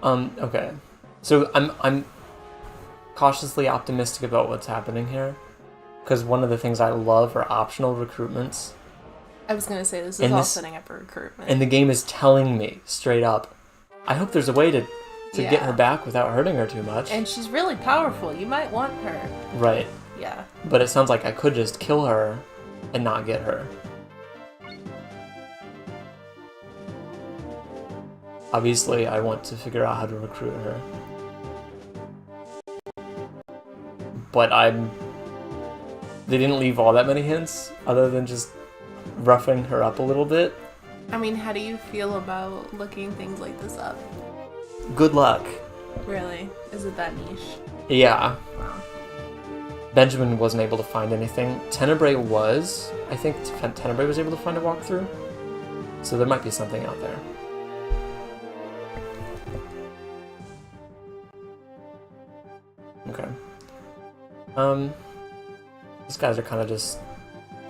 Okay. So I'm cautiously optimistic about what's happening here. Because one of the things I love are optional recruitments.
I was gonna say, this is all setting up a recruitment.
And the game is telling me straight up, I hope there's a way to get her back without hurting her too much.
And she's really powerful. You might want her.
Right.
Yeah.
But it sounds like I could just kill her and not get her. Obviously, I want to figure out how to recruit her. But they didn't leave all that many hints, other than just roughing her up a little bit.
I mean, how do you feel about looking things like this up?
Good luck.
Really? Is it that niche?
Yeah.
Wow.
Benjamin wasn't able to find anything. Tenebrae was. I think Tenebrae was able to find a walkthrough. So there might be something out there. Okay. These guys are kind of just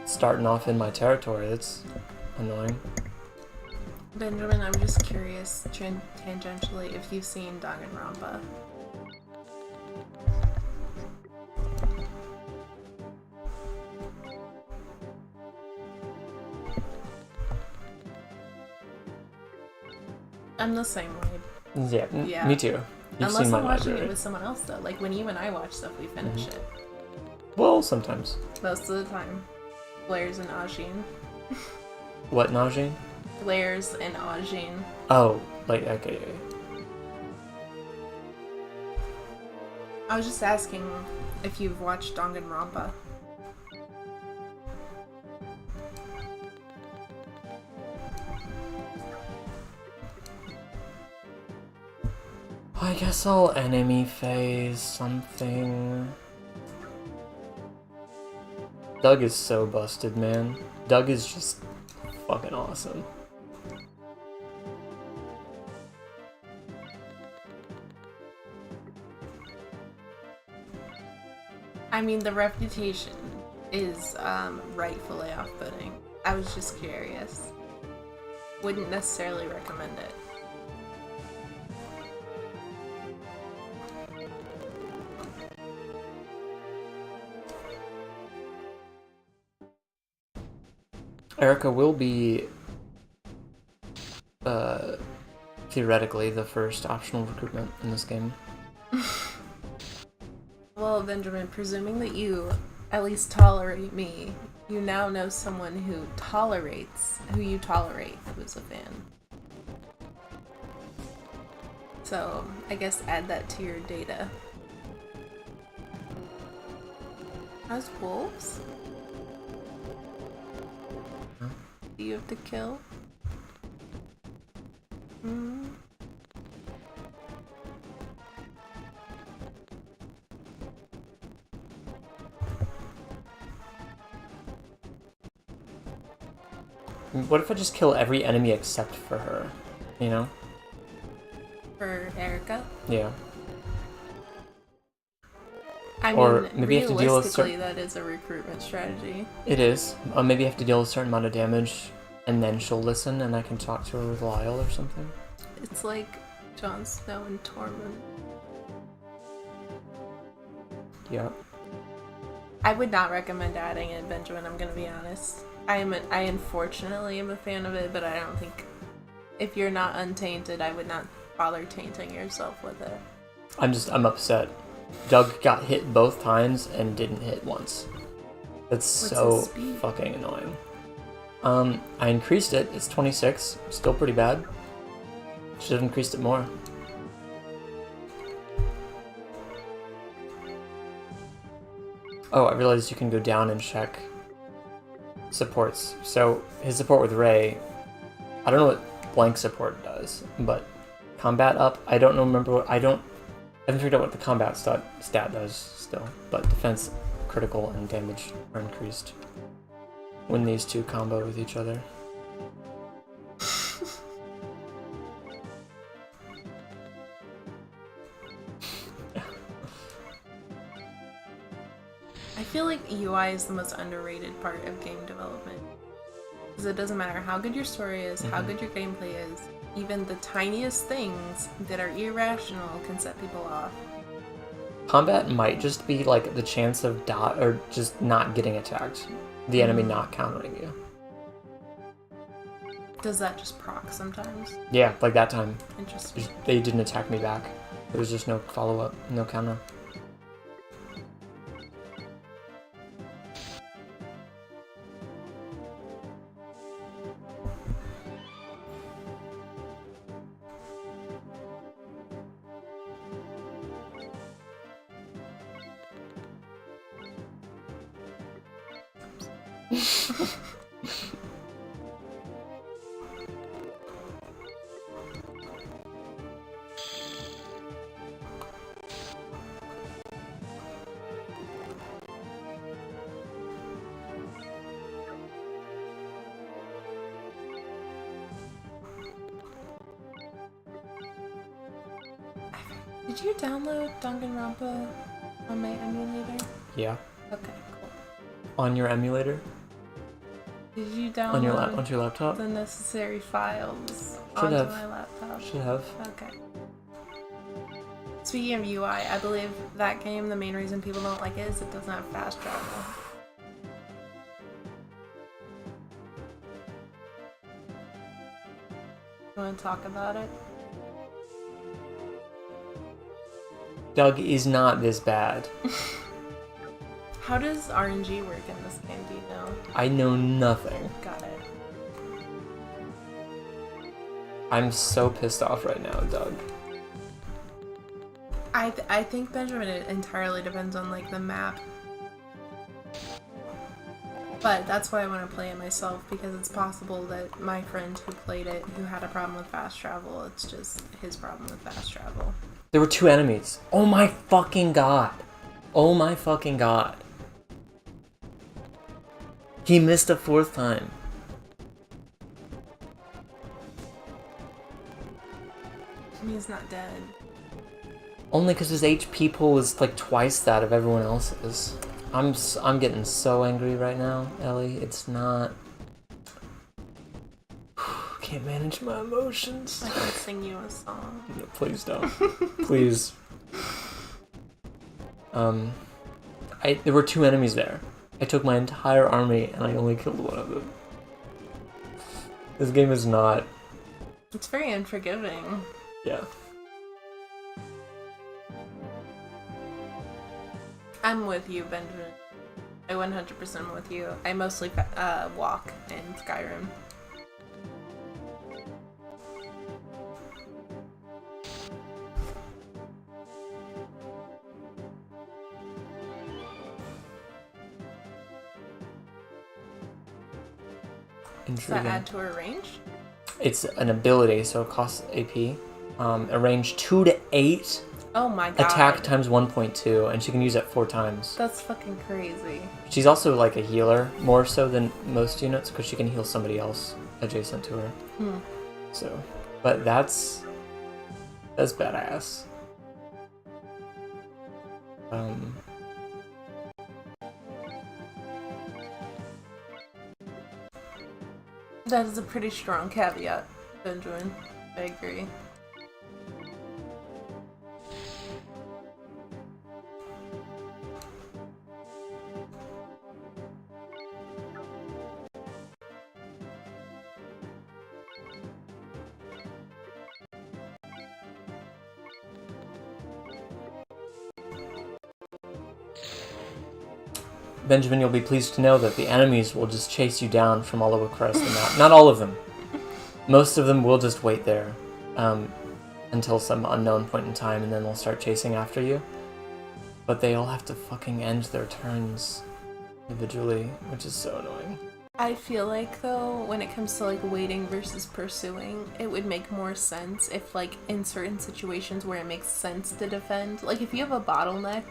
starting off in my territory. It's annoying.
Benjamin, I'm just curious, tangentially, if you've seen Danganronpa. I'm the same way.
Yeah, me too. You've
Unless
seen my
I'm watching
library.
it with someone else, though. Like, when you and I watch stuff, we finish it.
Well, sometimes.
Most of the time. Blair's and Ajin.
What, Najee?
Blair's and Ajin.
Oh, like, okay.
I was just asking if you've watched Danganronpa.
I guess I'll enemy phase something. Doug is so busted, man. Doug is just fucking awesome.
I mean, the reputation is rightfully off-putting. I was just curious. Wouldn't necessarily recommend it.
Erica will be, theoretically, the first optional recruitment in this game.
Well, Benjamin, presuming that you at least tolerate me, you now know someone who you tolerate, who is a fan. So, I guess add that to your data. How's wolves? Do you have to kill?
What if I just kill every enemy except for her? You know?
For Erica?
Yeah.
I
Or
mean,
maybe you have to deal with
realistically, that is a recruitment strategy.
It is. Maybe you have to deal with a certain amount of damage, and then she'll listen, and I can talk to her with Lyle or something.
It's like Jon Snow and Tormund.
Yeah.
I would not recommend adding it, Benjamin, I'm gonna be honest. I unfortunately am a fan of it, but I don't think... If you're not untainted, I would not bother tainting yourself with it.
I'm upset. Doug got hit both times and didn't hit once. That's
What's
so
his speed?
fucking annoying. I increased it. It's 26. Still pretty bad. Should have increased it more. Oh, I realized you can go down and check supports. So his support with Ray, I don't know what blank support does, but combat up, I don't remember what, I haven't figured out what the combat stat does still, but defense, critical, and damage are increased when these two combo with each other.
I feel like UI is the most underrated part of game development. Because it doesn't matter how good your story is, how good your gameplay is, even the tiniest things that are irrational can set people off.
Combat might just be like the chance of dot or just not getting attacked. The enemy not countering you.
Does that just proc sometimes?
Yeah, like that time.
Interesting.
They didn't attack me back. There was just no follow-up, no counter.
Did you download Danganronpa on my emulator?
Yeah.
Okay, cool.
On your emulator?
Did you download
On your laptop?
the necessary files
Should
onto
have.
my laptop?
Should have.
Okay. Speaking of UI, I believe that game, the main reason people don't like it is it doesn't have fast travel. You want to talk about it?
Doug is not this bad.
How does RNG work in this game, do you know?
I know nothing.
Got it.
I'm so pissed off right now, Doug.
I think, Benjamin, it entirely depends on, like, the map. But that's why I want to play it myself, because it's possible that my friend who played it, who had a problem with fast travel, it's just his problem with fast travel.
There were 2 enemies. Oh my fucking god. Oh my fucking god. He missed a 4th time.
He's not dead.
Only because his HP pool was like twice that of everyone else's. I'm getting so angry right now, Ellie. It's not... Can't manage my emotions.
I can sing you a song.
No, please don't. Please. There were 2 enemies there. I took my entire army and I only killed one of them. This game is not...
It's very unforgiving.
Yeah.
I'm with you, Benjamin. I 100% am with you. I mostly walk in Skyrim. Does that add to her range?
It's an ability, so it costs AP. A range 2 to 8.
Oh my god.
Attack times 1.2, and she can use it 4 times.
That's fucking crazy.
She's also like a healer, more so than most units, because she can heal somebody else. adjacent to her.
Hmm.
So, but that's badass.
That is a pretty strong caveat, Benjamin. I agree.
Benjamin, you'll be pleased to know that the enemies will just chase you down from all across the map. Not all of them. Most of them will just wait there until some unknown point in time, and then they'll start chasing after you. But they all have to fucking end their turns individually, which is so annoying.
I feel like, though, when it comes to, like, waiting versus pursuing, it would make more sense if, like, in certain situations where it makes sense to defend, like, if you have a bottleneck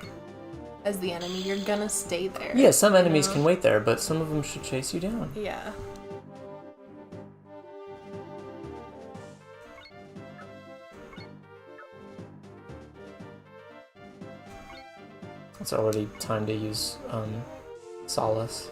as the enemy, you're gonna stay there.
Yeah, some enemies can wait there, but some of them should chase you down.
Yeah.
It's already time to use Solace.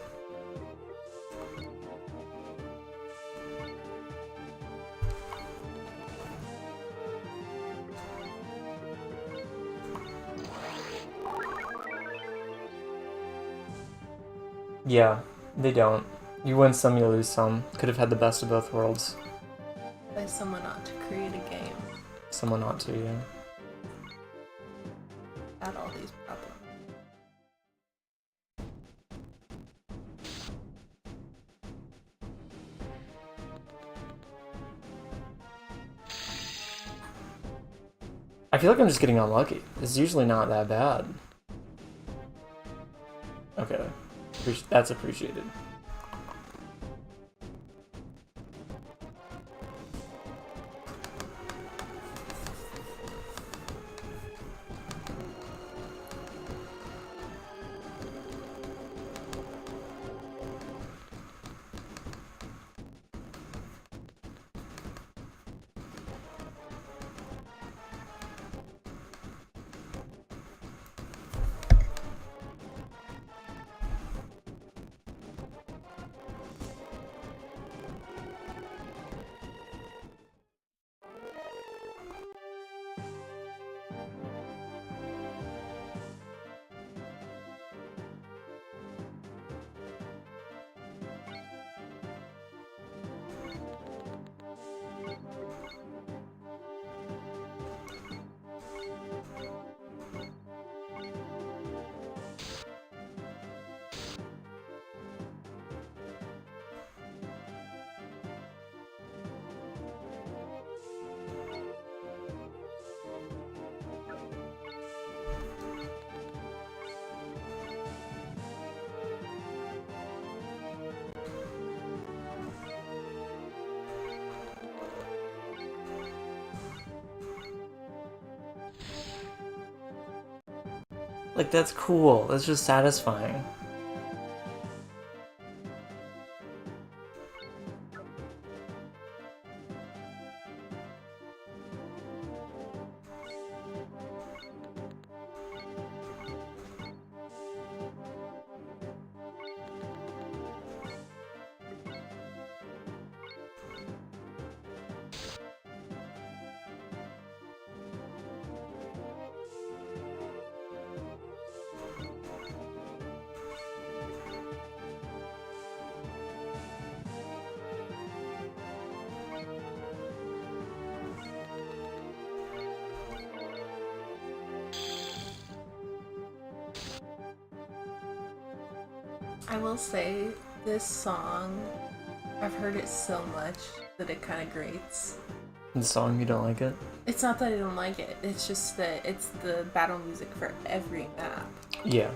Yeah, they don't. You win some, you lose some. Could have had the best of both worlds.
By someone not to create a game.
Someone not to, yeah.
Add all these problems.
I feel like I'm just getting unlucky. It's usually not that bad. Okay. That's appreciated. Like, that's cool. That's just satisfying.
I will say, this song, I've heard it so much that it kind of grates.
The song, you don't like it?
It's not that I don't like it, it's just that it's the battle music for every map.
Yeah.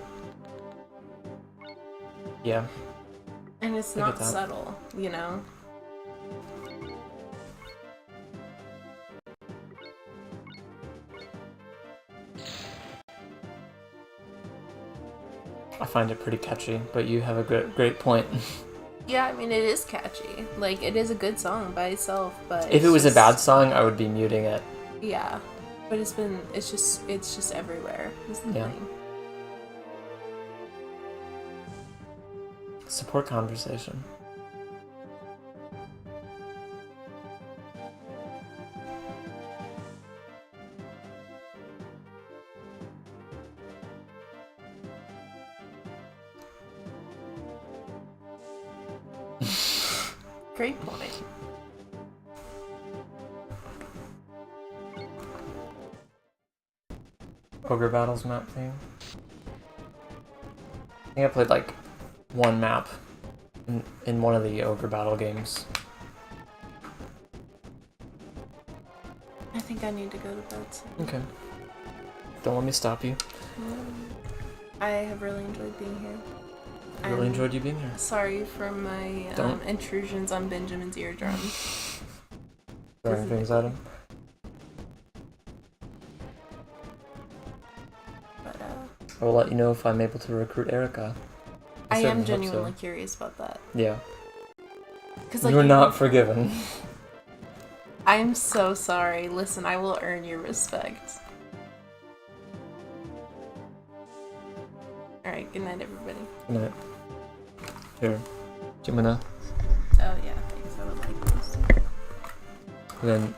Yeah.
And it's
I get
not
that.
subtle, you know?
I find it pretty catchy, but you have a great point.
Yeah, I mean, it is catchy. Like, it is a good song by itself, but
If it was a bad song, I would be muting it.
Yeah, but it's just everywhere. Is the
Yeah.
thing.
Support conversation.
Great point.
Ogre Battles map theme. I think I played like one map in one of the Ogre Battle games.
I think I need to go to bed soon.
Okay. Don't let me stop you.
I have really enjoyed being here.
I really enjoyed you being here.
Sorry for my intrusions on Benjamin's eardrum.
Throwing things at him.
But
I will let you know if I'm able to recruit Erica.
I am
certainly hope
genuinely
so.
curious about that.
Yeah.
'Cause, like,
You're not forgiven.
I'm so sorry. Listen, I will earn your respect. Alright, good night, everybody.
Good night. Here. Do you wanna?
Oh, yeah, thanks. I would like those.
And then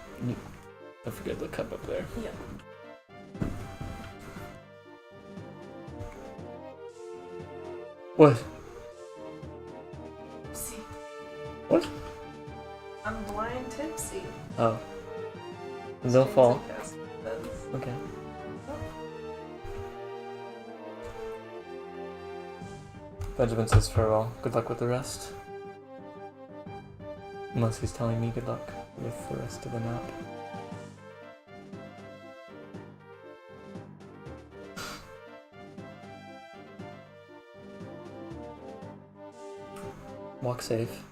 don't forget the cup up there.
Yep.
What?
See.
What?
I'm blind tipsy.
Oh. They'll fall. Okay. Benjamin says farewell. Good luck with the rest. Unless he's telling me good luck with the rest of the nap. Walk safe.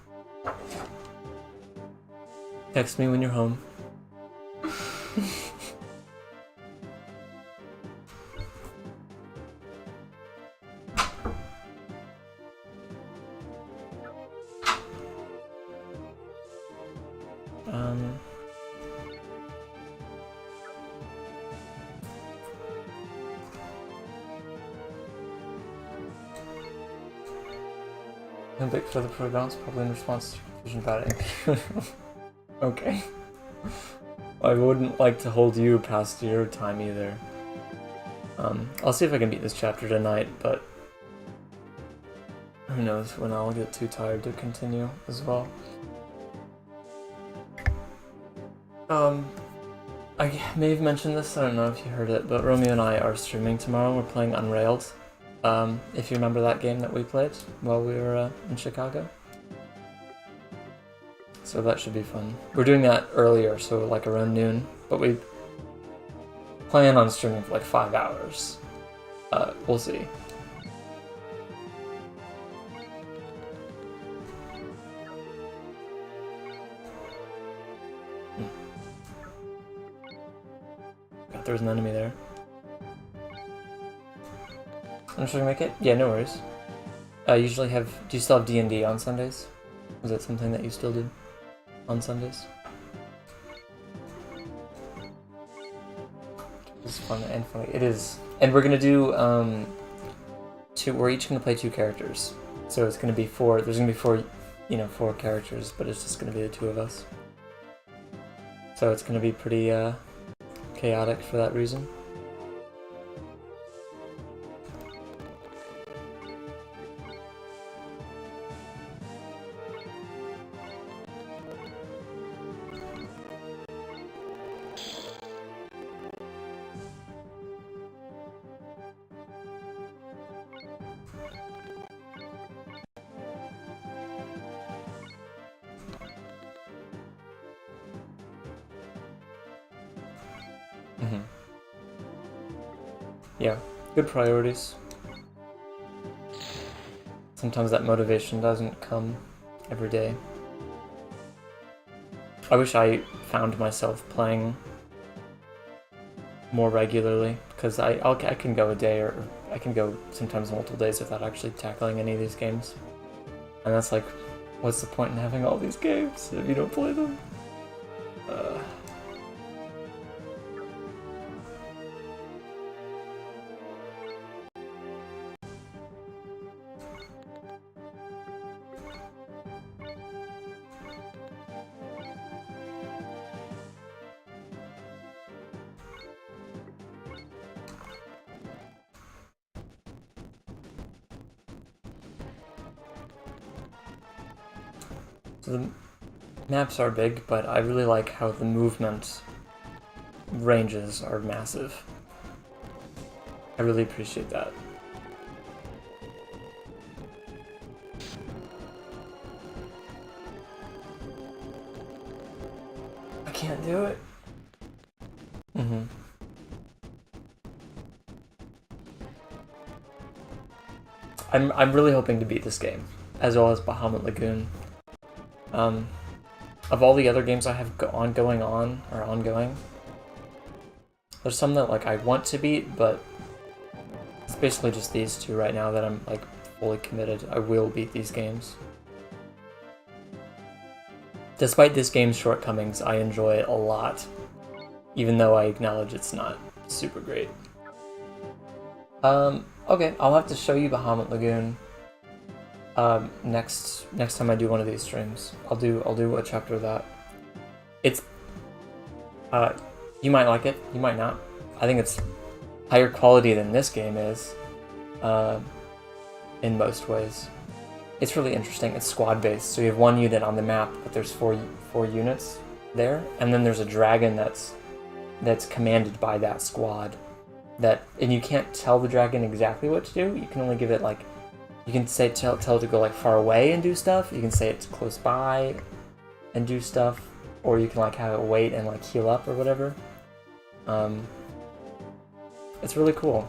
Text me when you're home. I'm big for the pronouns, probably in response to confusion about it. Okay. I wouldn't like to hold you past your time either. I'll see if I can beat this chapter tonight, but who knows when I'll get too tired to continue as well. I may have mentioned this, I don't know if you heard it, but Romeo and I are streaming tomorrow. We're playing Unrailed. If you remember that game that we played while we were in Chicago. So that should be fun. We're doing that earlier, so like around noon, but we plan on streaming for like 5 hours. We'll see. God, there's an enemy there. I'm sure you make it? Yeah, no worries. I usually have... Do you still have D&D on Sundays? Is that something that you still do on Sundays? It's fun and funny. It is. And we're gonna do, we're each gonna play 2 characters. So it's gonna be 4... There's gonna be 4, 4 characters, but it's just gonna be the 2 of us. So it's gonna be pretty, chaotic for that reason. Yeah, good priorities. Sometimes that motivation doesn't come every day. I wish I found myself playing more regularly, because I can go a day, or I can go sometimes multiple days without actually tackling any of these games. And that's like What's the point in having all these games if you don't play them? So the maps are big, but I really like how the movement ranges are massive. I really appreciate that. I can't do it. I'm really hoping to beat this game, as well as Bahamut Lagoon. Of all the other games I have ongoing, there's some that like I want to beat, but it's basically just these two right now that I'm like fully committed. I will beat these games. Despite this game's shortcomings, I enjoy it a lot, even though I acknowledge it's not super great. Okay, I'll have to show you Bahamut Lagoon next time I do one of these streams. I'll do a chapter of that. It's you might like it, you might not. I think it's higher quality than this game is in most ways. It's really interesting. It's squad based, so you have one unit on the map, but there's four units there, and then there's a dragon that's commanded by that squad. And you can't tell the dragon exactly what to do. You can only give it like, you can say tell it to go like far away and do stuff. You can say it's close by and do stuff, or you can like have it wait and like heal up or whatever. It's really cool.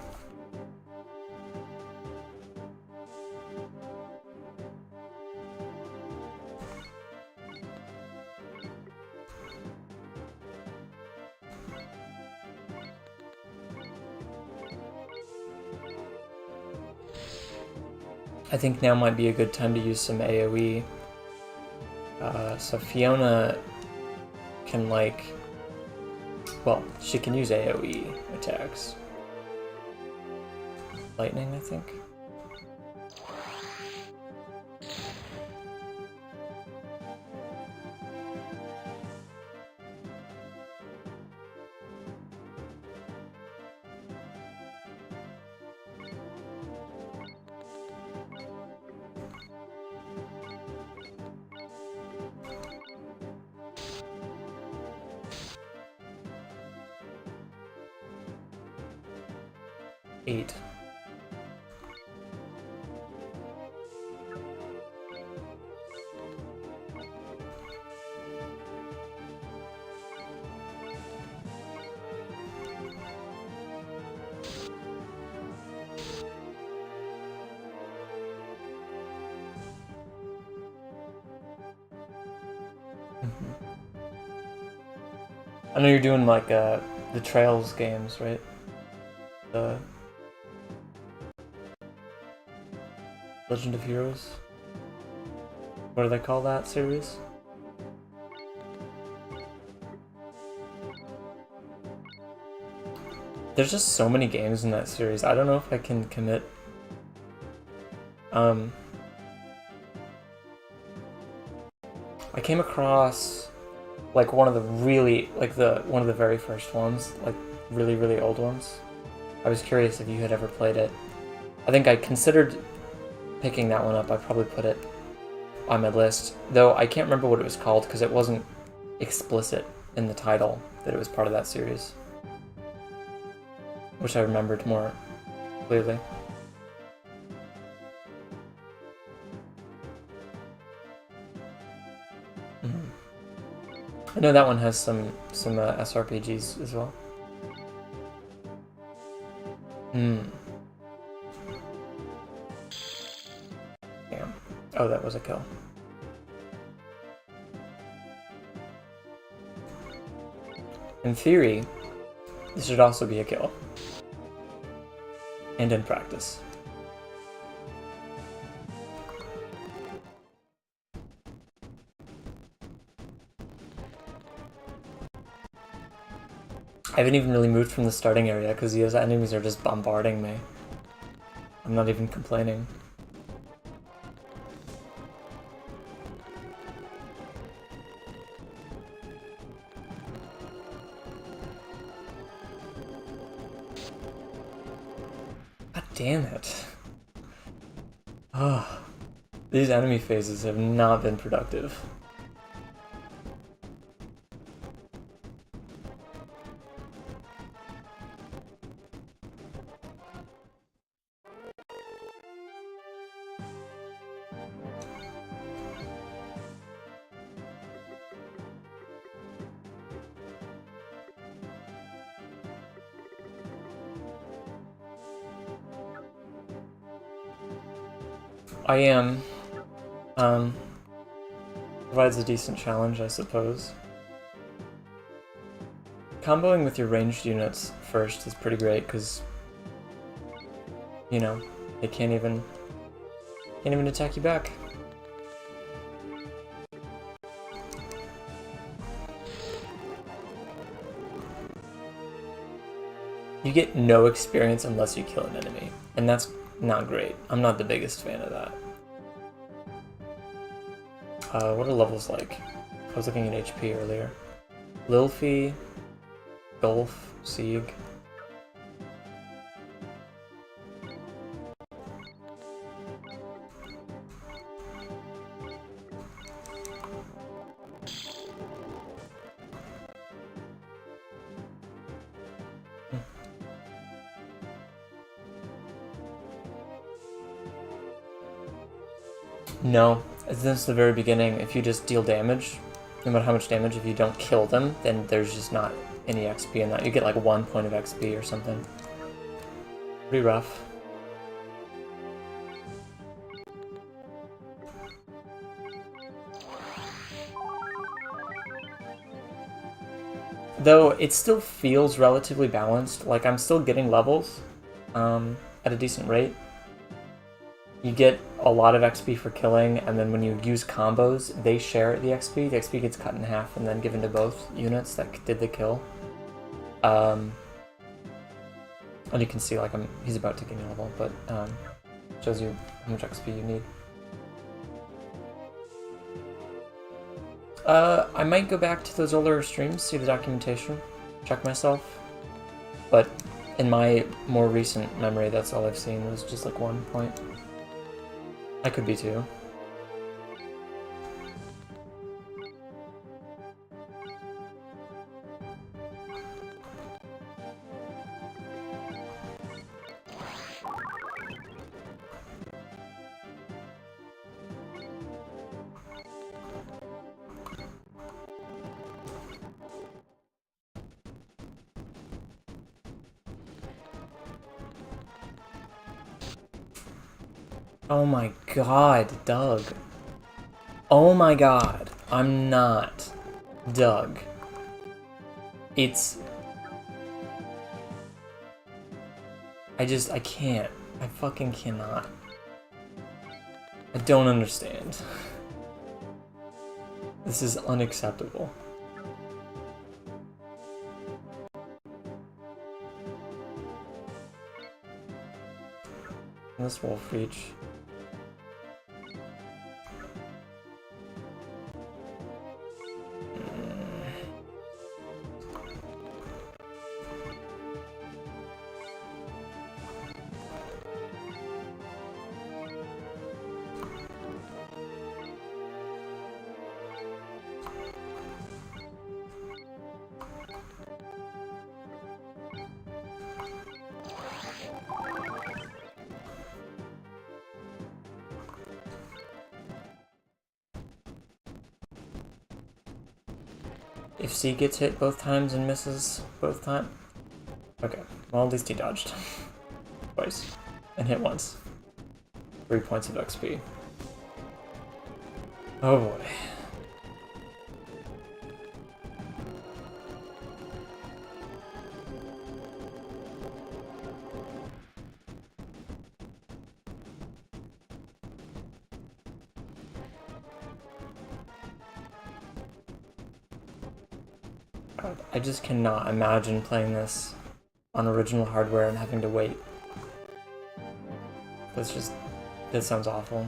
I think now might be a good time to use some AoE. So Fiona can like, well, she can use AoE attacks. Lightning, I think. Eight. I know you're doing like the Trails games, right? The Legend of Heroes? What do they call that series? There's just so many games in that series. I don't know if I can commit. I came across like one of the very first ones, like really old ones. I was curious if you had ever played it. I think I considered picking that one up. I probably put it on my list, though I can't remember what it was called because it wasn't explicit in the title that it was part of that series. Wish I remembered more clearly. I know that one has some SRPGs as well. Damn. Oh, that was a kill. In theory, this should also be a kill. And in practice. I haven't even really moved from the starting area because these enemies are just bombarding me. I'm not even complaining. God damn it. Oh, these enemy phases have not been productive. I am. Provides a decent challenge, I suppose. Comboing with your ranged units first is pretty great, because, you know, they can't even attack you back. You get no experience unless you kill an enemy, and that's not great. I'm not the biggest fan of that. What are levels like? I was looking at HP earlier. Lilfi, Golf, Sieg. No, since the very beginning, if you just deal damage, no matter how much damage, if you don't kill them, then there's just not any XP in that. You get like 1 point of XP or something. Pretty rough. Though it still feels relatively balanced, like I'm still getting levels at a decent rate. You get a lot of XP for killing, and then when you use combos, they share the XP. The XP gets cut in half and then given to both units that did the kill. And you can see, like, he's about to gain a level, but shows you how much XP you need. I might go back to those older streams, see the documentation, check myself. But in my more recent memory, that's all I've seen was just like 1 point. I could be too. Oh my god, Doug. Oh my god, I'm not Doug. It's... I can't. I fucking cannot. I don't understand. This is unacceptable. This wolf reach. If C gets hit both times and misses both times... Okay, well at least he dodged. Twice. And hit once. 3 points of XP. Oh boy. God, I just cannot imagine playing this on original hardware and having to wait. That sounds awful.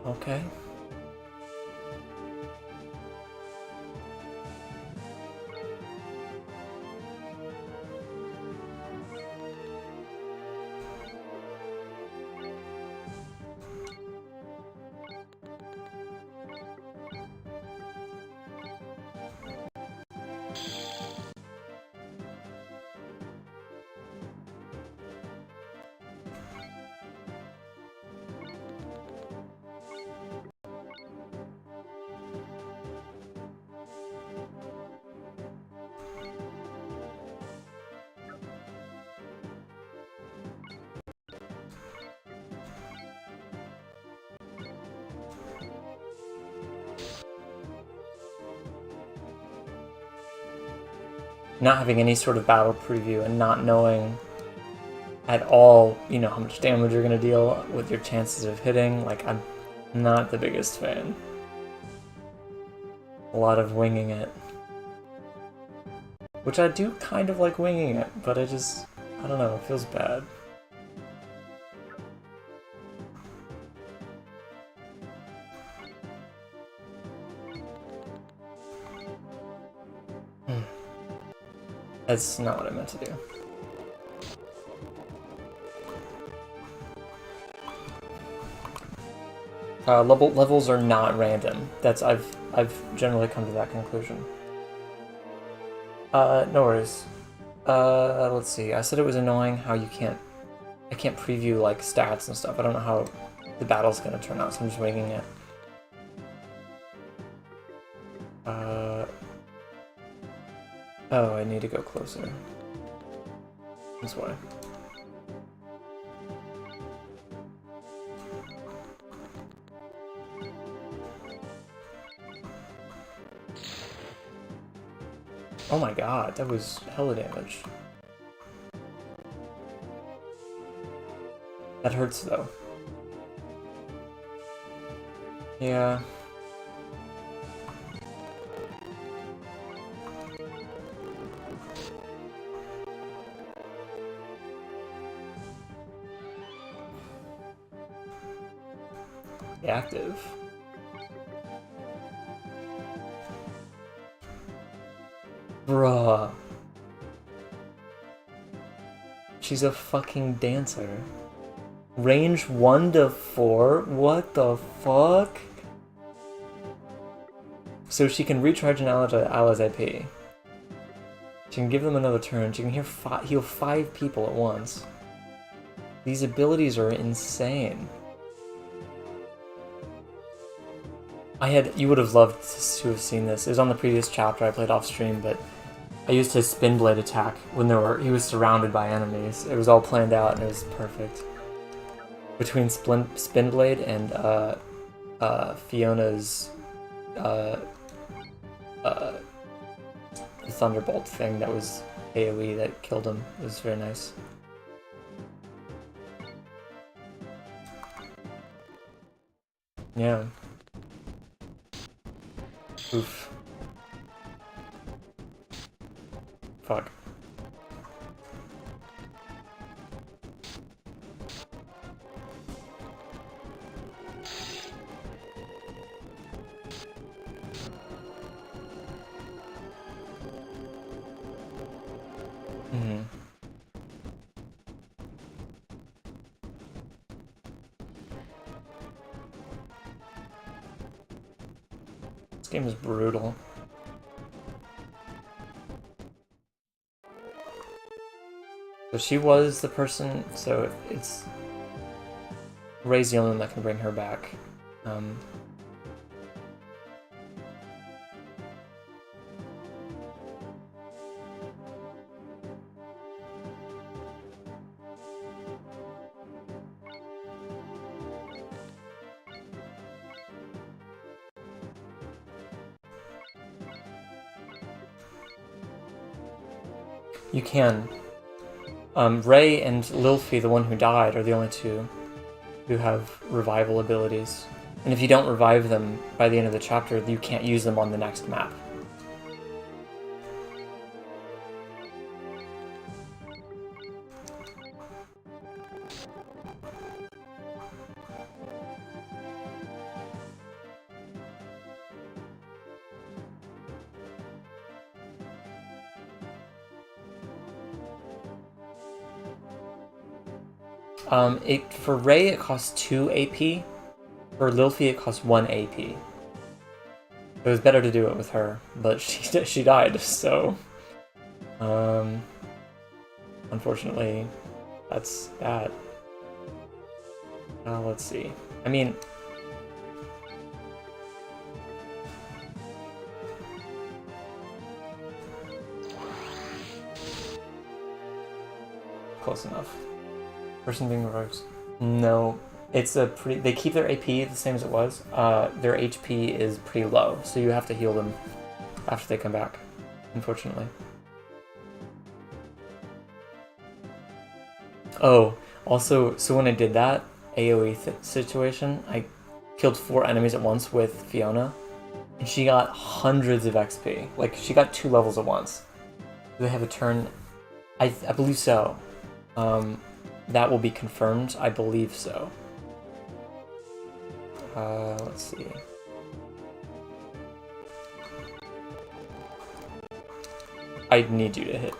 Okay. Not having any sort of battle preview and not knowing at all, you know, how much damage you're going to deal with your chances of hitting, like, I'm not the biggest fan. A lot of winging it. Which I do kind of like winging it, but I don't know, it feels bad. That's not what I meant to do. Levels are not random. I've generally come to that conclusion. No worries. Let's see. I said it was annoying how I can't preview like stats and stuff. I don't know how the battle's gonna turn out, so I'm just winging it. Oh, I need to go closer. That's why. Oh my god, that was hella damage. That hurts though. Yeah. Active. Bruh. She's a fucking dancer. Range 1 to 4? What the fuck? So she can recharge an ally's AP. She can give them another turn. She can heal 5 people at once. These abilities are insane. You would have loved to have seen this. It was on the previous chapter I played off stream, but I used his spin blade attack when he was surrounded by enemies. It was all planned out and it was perfect. Between spin blade and Fiona's the thunderbolt thing that was AoE that killed him. It was very nice. Yeah. Oof. Fuck. Mm-hmm. This game is brutal. So she was the person, so it's Ray's the only one that can bring her back. You can. Ray and Lilfi, the one who died, are the only two who have revival abilities. And if you don't revive them by the end of the chapter, you can't use them on the next map. For Ray, it costs 2 AP. For Lilfi, it costs 1 AP. It was better to do it with her, but she died, so... unfortunately, that's that. Let's see. I mean... Close enough. Person being rogues. No, it's a pretty... They keep their AP the same as it was. Their HP is pretty low, so you have to heal them after they come back, unfortunately. Oh, also, so when I did that AoE situation, I killed 4 enemies at once with Fiona, and she got hundreds of XP. Like, she got 2 levels at once. Do they have a turn? I believe so. That will be confirmed. I believe so. Let's see. I need you to hit.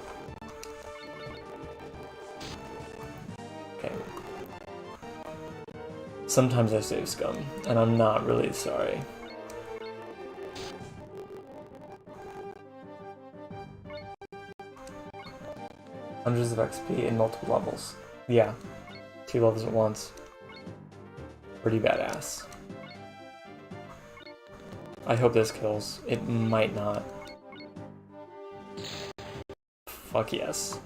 Okay. Sometimes I save scum, and I'm not really sorry. Hundreds of XP in multiple levels. Yeah, 2 levels at once. Pretty badass. I hope this kills. It might not. Fuck yes.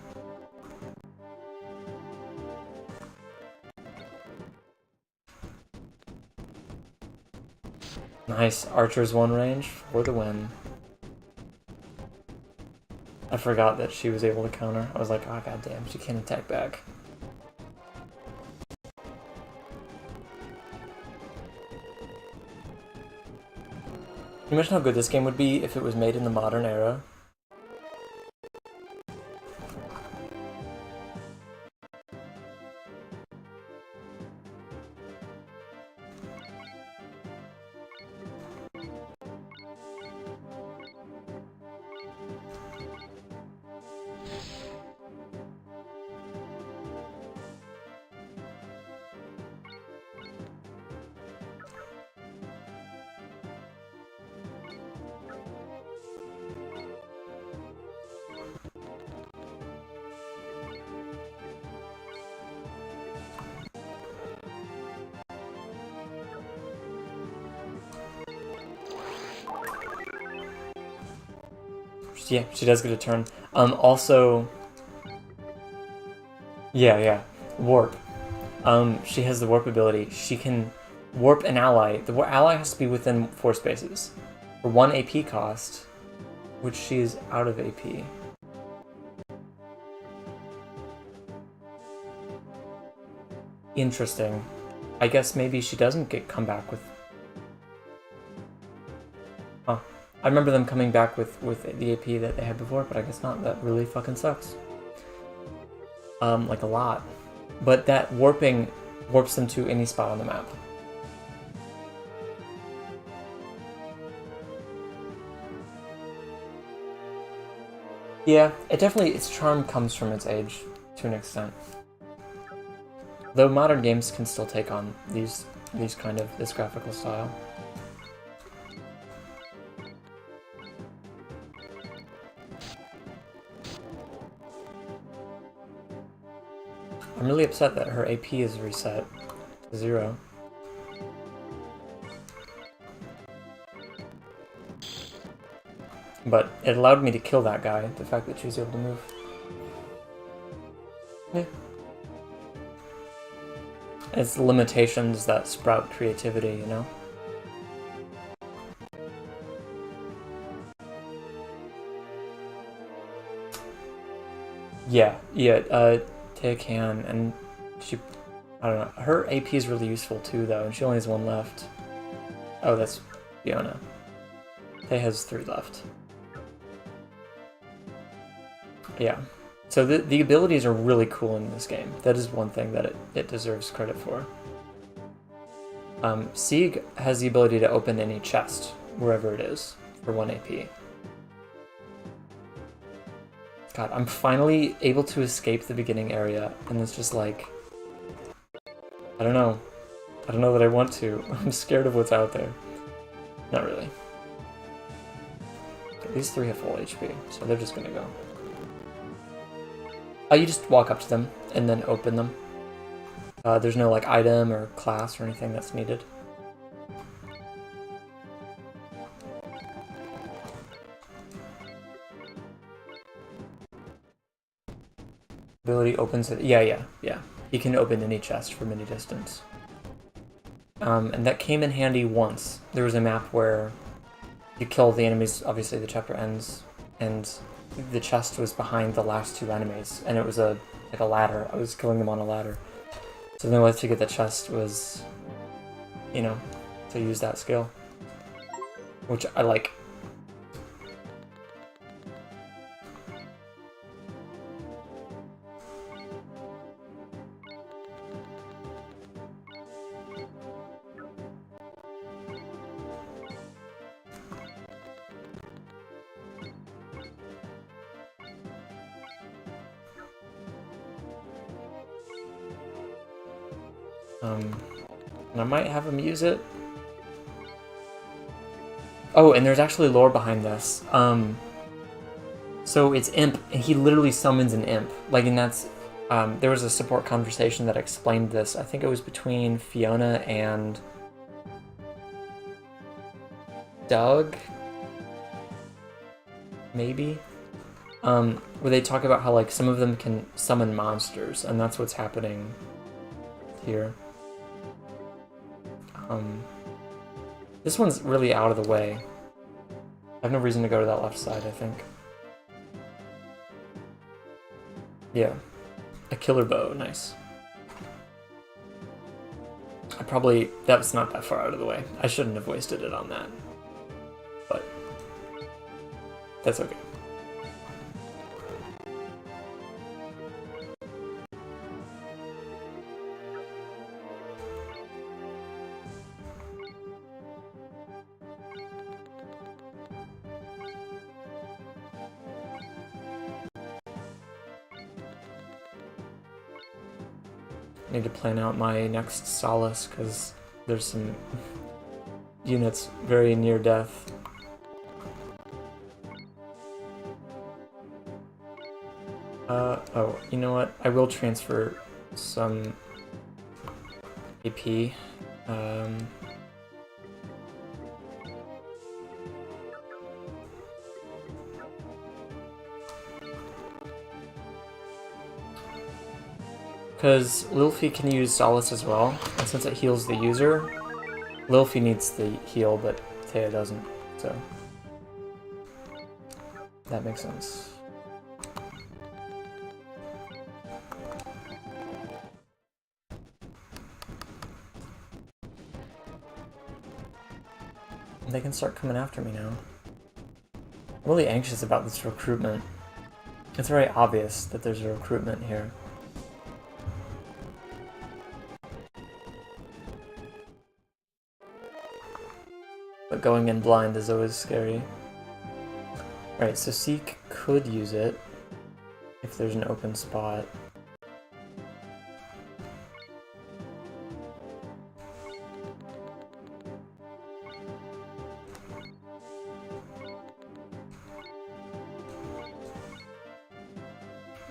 Nice. Archer's 1 range for the win. I forgot that she was able to counter. I was like, oh goddamn, she can't attack back. Can you imagine how good this game would be if it was made in the modern era? Yeah, she does get a turn. Also... Yeah. Warp. She has the warp ability. She can warp an ally. The ally has to be within 4 spaces. For 1 AP cost, which she is out of AP. Interesting. I guess maybe she doesn't come back with... Huh. I remember them coming back with the AP that they had before, but I guess not. That really fucking sucks. Like a lot. But that warping warps them to any spot on the map. Yeah, its charm comes from its age, to an extent. Though modern games can still take on this graphical style. I'm really upset that her AP is reset to 0. But it allowed me to kill that guy, the fact that she was able to move. Yeah. It's limitations that sprout creativity, you know? Yeah, Taya can, and she, I don't know, her AP is really useful too, though, and she only has 1 left. Oh, that's Fiona. Taya has 3 left. Yeah, so the abilities are really cool in this game. That is one thing that it deserves credit for. Sieg has the ability to open any chest, wherever it is, for 1 AP. God, I'm finally able to escape the beginning area, and it's just like... I don't know. I don't know that I want to. I'm scared of what's out there. Not really. Okay, these 3 have full HP, so they're just gonna go. You just walk up to them, and then open them. There's no, like, item or class or anything that's needed. Ability opens it. Yeah. You can open any chest from any distance. And that came in handy once. There was a map where you kill the enemies, obviously the chapter ends, and the chest was behind the last 2 enemies, and it was like a ladder. I was killing them on a ladder. So the only way to get the chest was, you know, to use that skill. Which I like. And I might have him use it. Oh, and there's actually lore behind this. So it's Imp, and he literally summons an Imp. Like, and that's... there was a support conversation that explained this. I think it was between Fiona and... Doug? Maybe? Where they talk about how, like, some of them can summon monsters, and that's what's happening here. This one's really out of the way. I have no reason to go to that left side, I think. Yeah. A killer bow, nice. That's not that far out of the way. I shouldn't have wasted it on that. But that's okay. I need to plan out my next solace, because there's some units very near death. Oh, you know what? I will transfer some AP. Because Lilfi can use Solace as well, and since it heals the user, Lilfi needs the heal, but Taya doesn't, so that makes sense. They can start coming after me now. I'm really anxious about this recruitment. It's very obvious that there's a recruitment here. But going in blind is always scary. Alright, so Seek could use it if there's an open spot.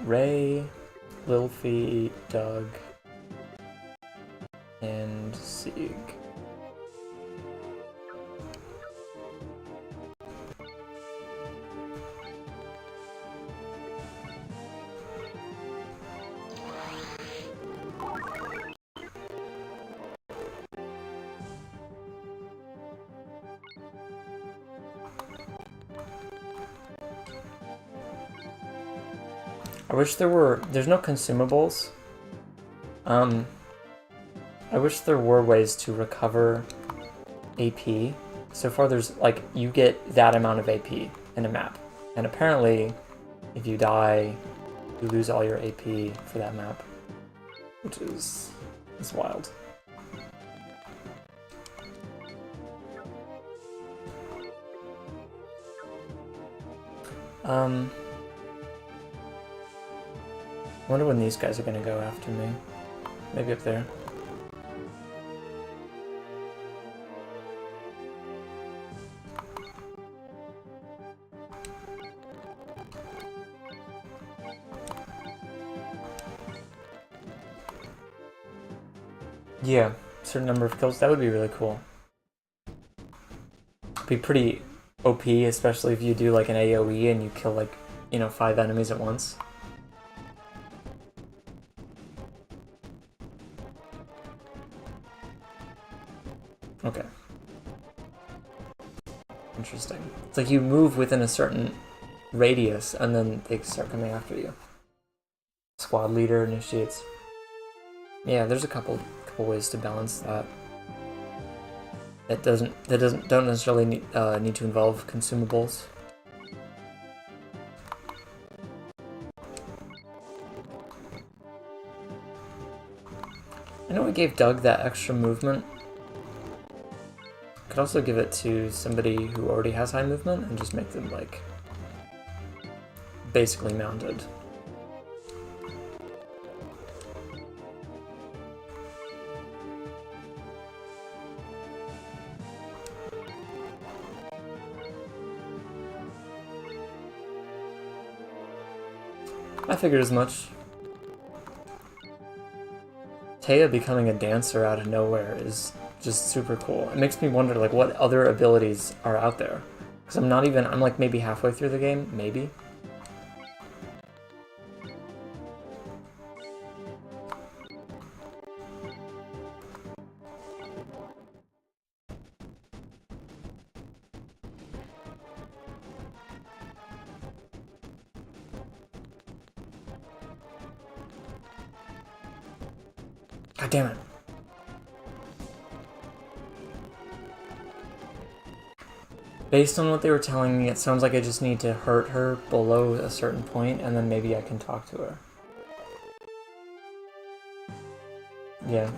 Ray, Lilfi, Doug, and Sieg. I wish there's no consumables. I wish there were ways to recover AP. So far there's, like, you get that amount of AP in a map. And apparently, if you die, you lose all your AP for that map. Which is wild. I wonder when these guys are gonna go after me. Maybe up there. Yeah, certain number of kills. That would be really cool. Be pretty OP, especially if you do like an AoE and you kill like, 5 enemies at once. Okay. Interesting. It's like you move within a certain radius and then they start coming after you. Squad leader initiates. Yeah, there's a couple ways to balance that. That don't necessarily need to involve consumables. I know I gave Doug that extra movement. Could also give it to somebody who already has high movement and just make them like basically mounted. I figured as much. Taya becoming a dancer out of nowhere is just super cool. It makes me wonder like what other abilities are out there. Because I'm like maybe halfway through the game, maybe. God damn it. Based on what they were telling me, it sounds like I just need to hurt her below a certain point, and then maybe I can talk to her. Yeah.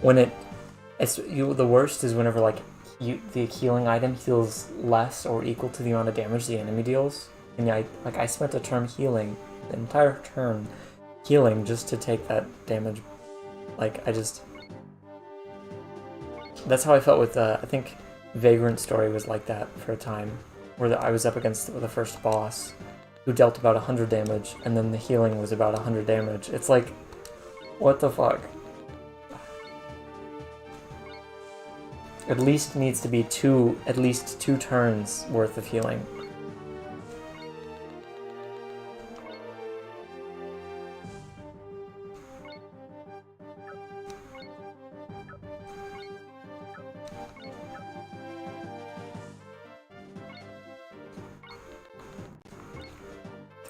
When the worst is whenever like the healing item heals less or equal to the amount of damage the enemy deals, and I spent a turn healing, the entire turn healing just to take that damage. Like that's how I felt with I think Vagrant Story was like that for a time, where I was up against the first boss, who dealt about 100 damage, and then the healing was about 100 damage. It's like, what the fuck? At least needs to be at least two turns worth of healing.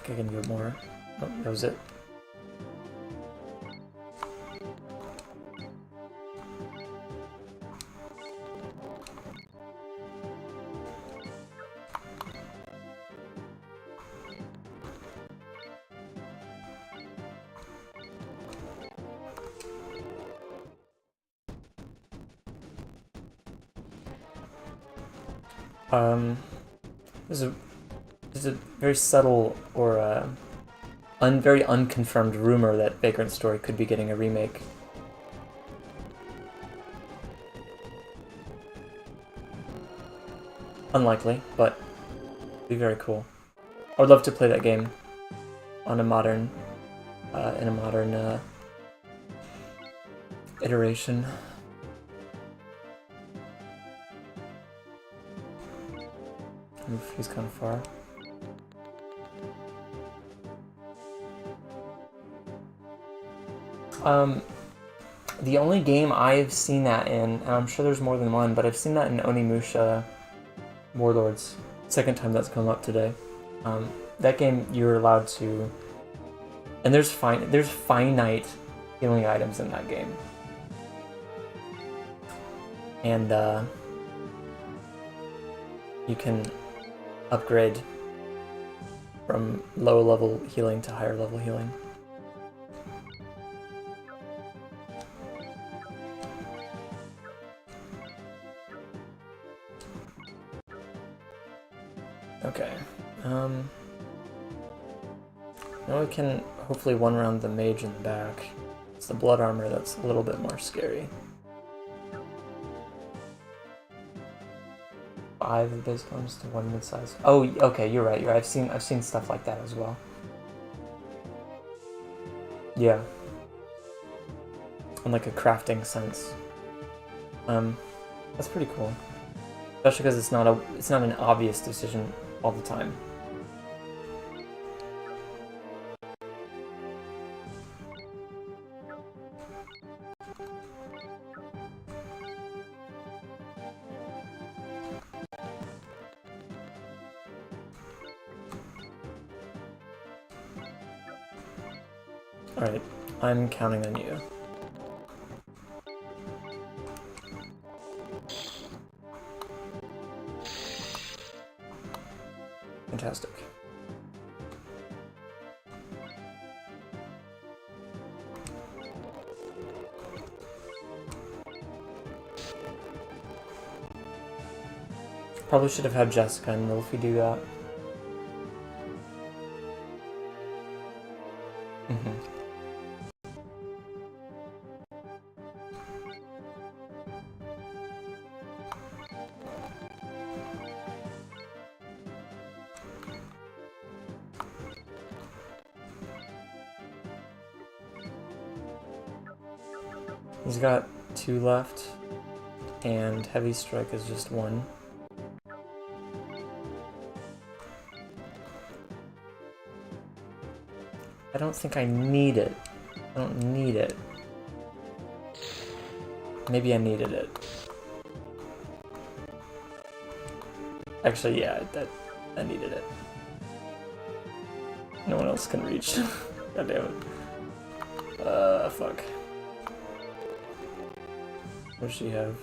I can do it more. Oh, that was it. There's a very subtle or very unconfirmed rumor that Vagrant Story could be getting a remake. Unlikely, but it'd be very cool. I would love to play that game on a modern, iteration. Oof, he's kind of far. The only game I've seen that in, and I'm sure there's more than one, but I've seen that in Onimusha Warlords. Second time that's come up today. That game, you're allowed to And there's finite healing items in that game. And you can upgrade from low level healing to higher level healing. Okay. Now we can hopefully one round the mage in the back. It's the blood armor that's a little bit more scary. 5 base comes to 1 mid-size. Oh, okay, you're right. I've seen stuff like that as well. Yeah. In like a crafting sense. That's pretty cool. Especially because it's not an obvious decision all the time. Alright, I'm counting on you. Fantastic. Probably should have had Jessica and Milfy do that. He's got 2 left, and Heavy Strike is just 1. I don't think I need it. I don't need it. Maybe I needed it. Actually, yeah, I needed it. No one else can reach. God damn it. Fuck. What does she have?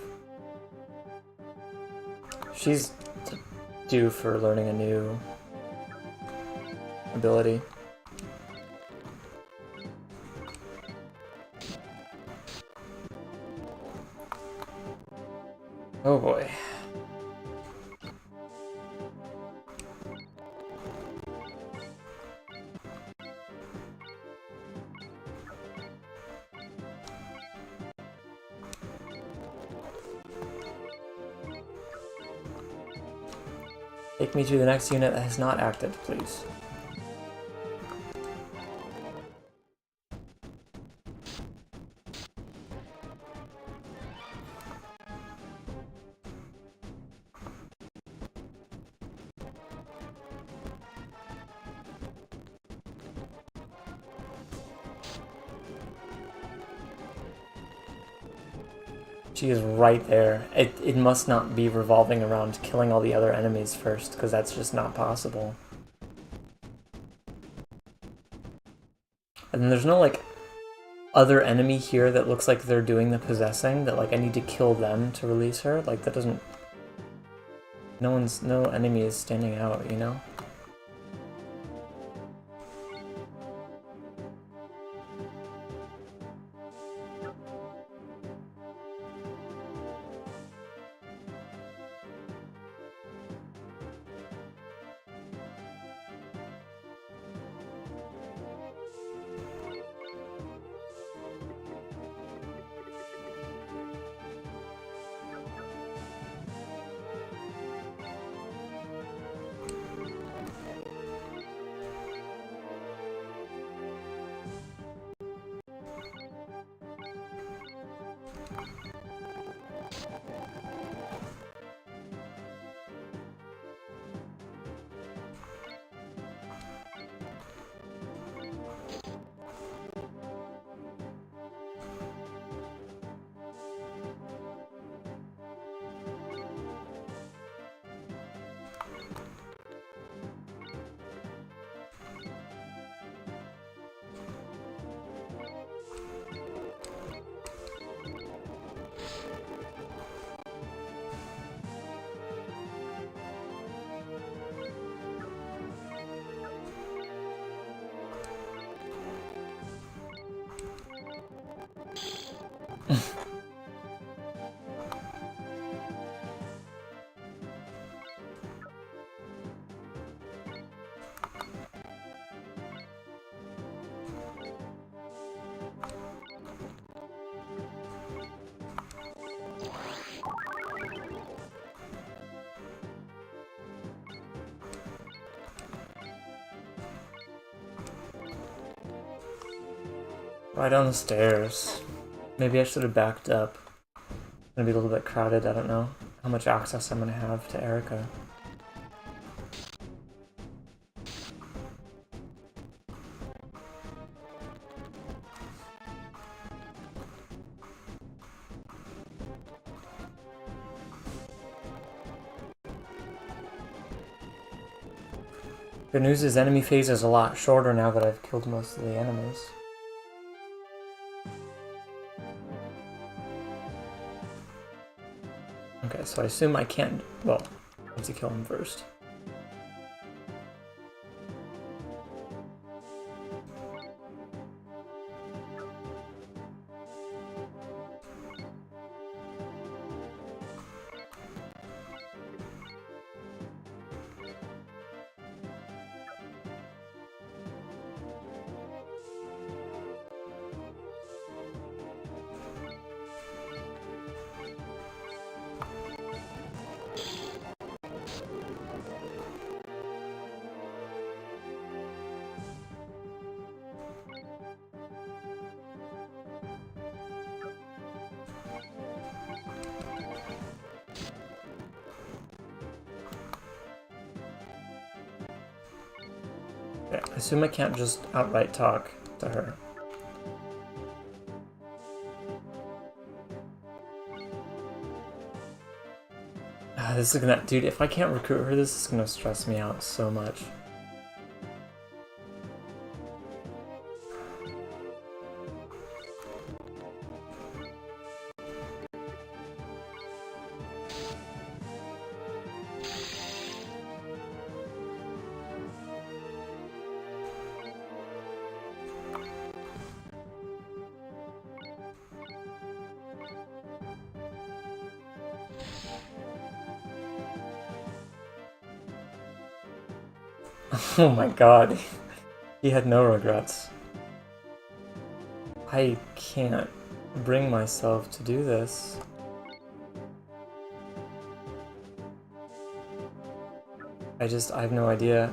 She's due for learning a new ability. Oh boy. Take me to the next unit that has not acted, please. She is right there. It must not be revolving around killing all the other enemies first, because that's just not possible. And then there's no, like, other enemy here that looks like they're doing the possessing, that, like, I need to kill them to release her. Like, that doesn't... No enemy is standing out, you know? Right on the stairs. Maybe I should have backed up. It's gonna be a little bit crowded, I don't know how much access I'm gonna have to Erica. Good news is enemy phase is a lot shorter now that I've killed most of the enemies. Okay, so I assume I can't... Well, I have to kill him first. Okay, I assume I can't just outright talk to her. This is gonna... Dude, if I can't recruit her, this is gonna stress me out so much. Oh my god. He had no regrets. I can't bring myself to do this. I have no idea.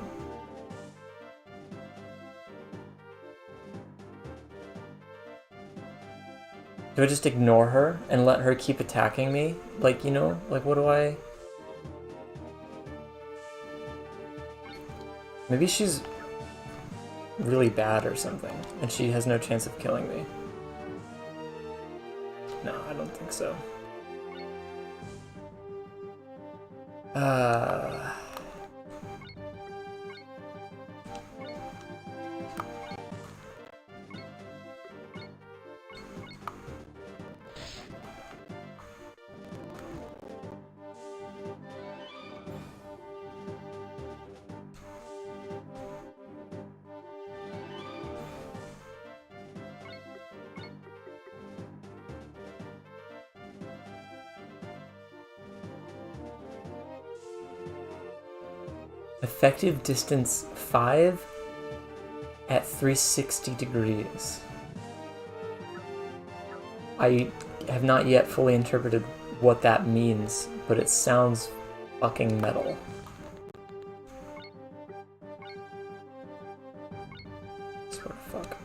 Do I just ignore her and let her keep attacking me? Like, you know, like what do I... Maybe she's really bad or something, and she has no chance of killing me. No, I don't think so. Effective distance 5 at 360 degrees. I have not yet fully interpreted what that means, but it sounds fucking metal. Sort of fuck.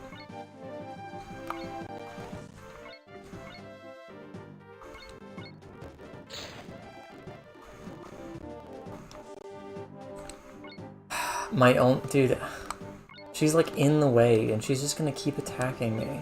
My own... Dude, she's like in the way, and she's just gonna keep attacking me.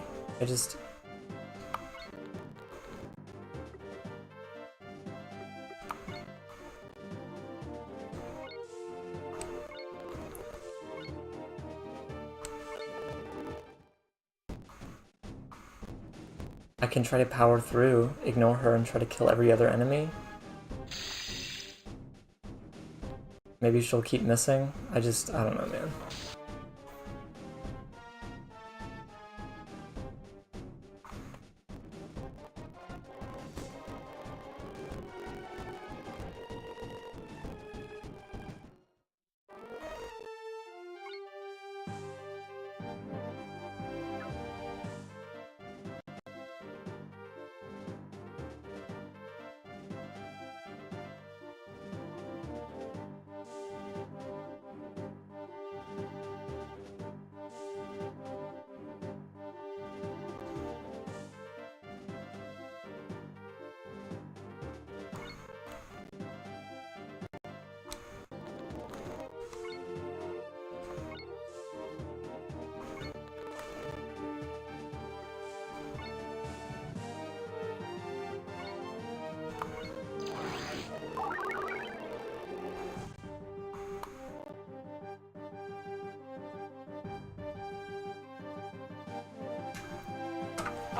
I can try to power through, ignore her, and try to kill every other enemy. Maybe she'll keep missing. I don't know, man.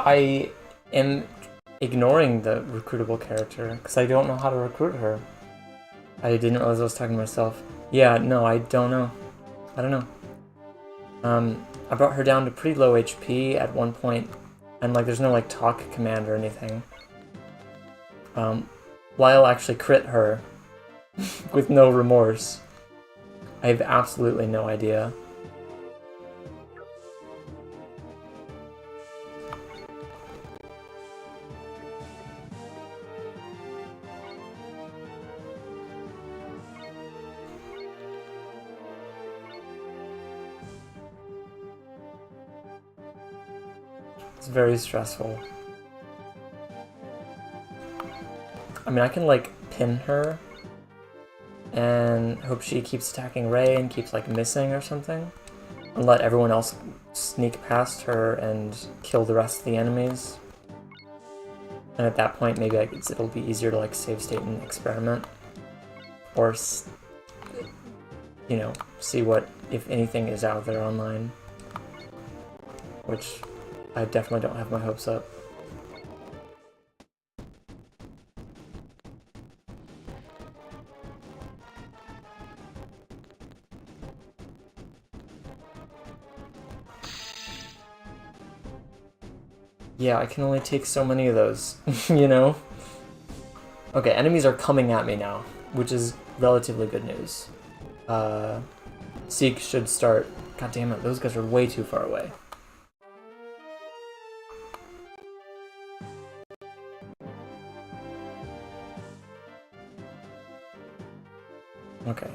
I am ignoring the recruitable character because I don't know how to recruit her. I didn't realize I was talking to myself. Yeah, no, I don't know. I don't know. I brought her down to pretty low HP at one point, and like there's no like talk command or anything. Lyle actually crit her with no remorse. I have absolutely no idea. It's very stressful. I mean, I can like pin her and hope she keeps attacking Ray and keeps like missing or something, and let everyone else sneak past her and kill the rest of the enemies. And at that point, maybe it'll be easier to like save state and experiment, or you know, see what, if anything, is out there online. Which I definitely don't have my hopes up. Yeah, I can only take so many of those, you know? Okay, enemies are coming at me now, which is relatively good news. Seek should start... God damn it, those guys are way too far away. Okay,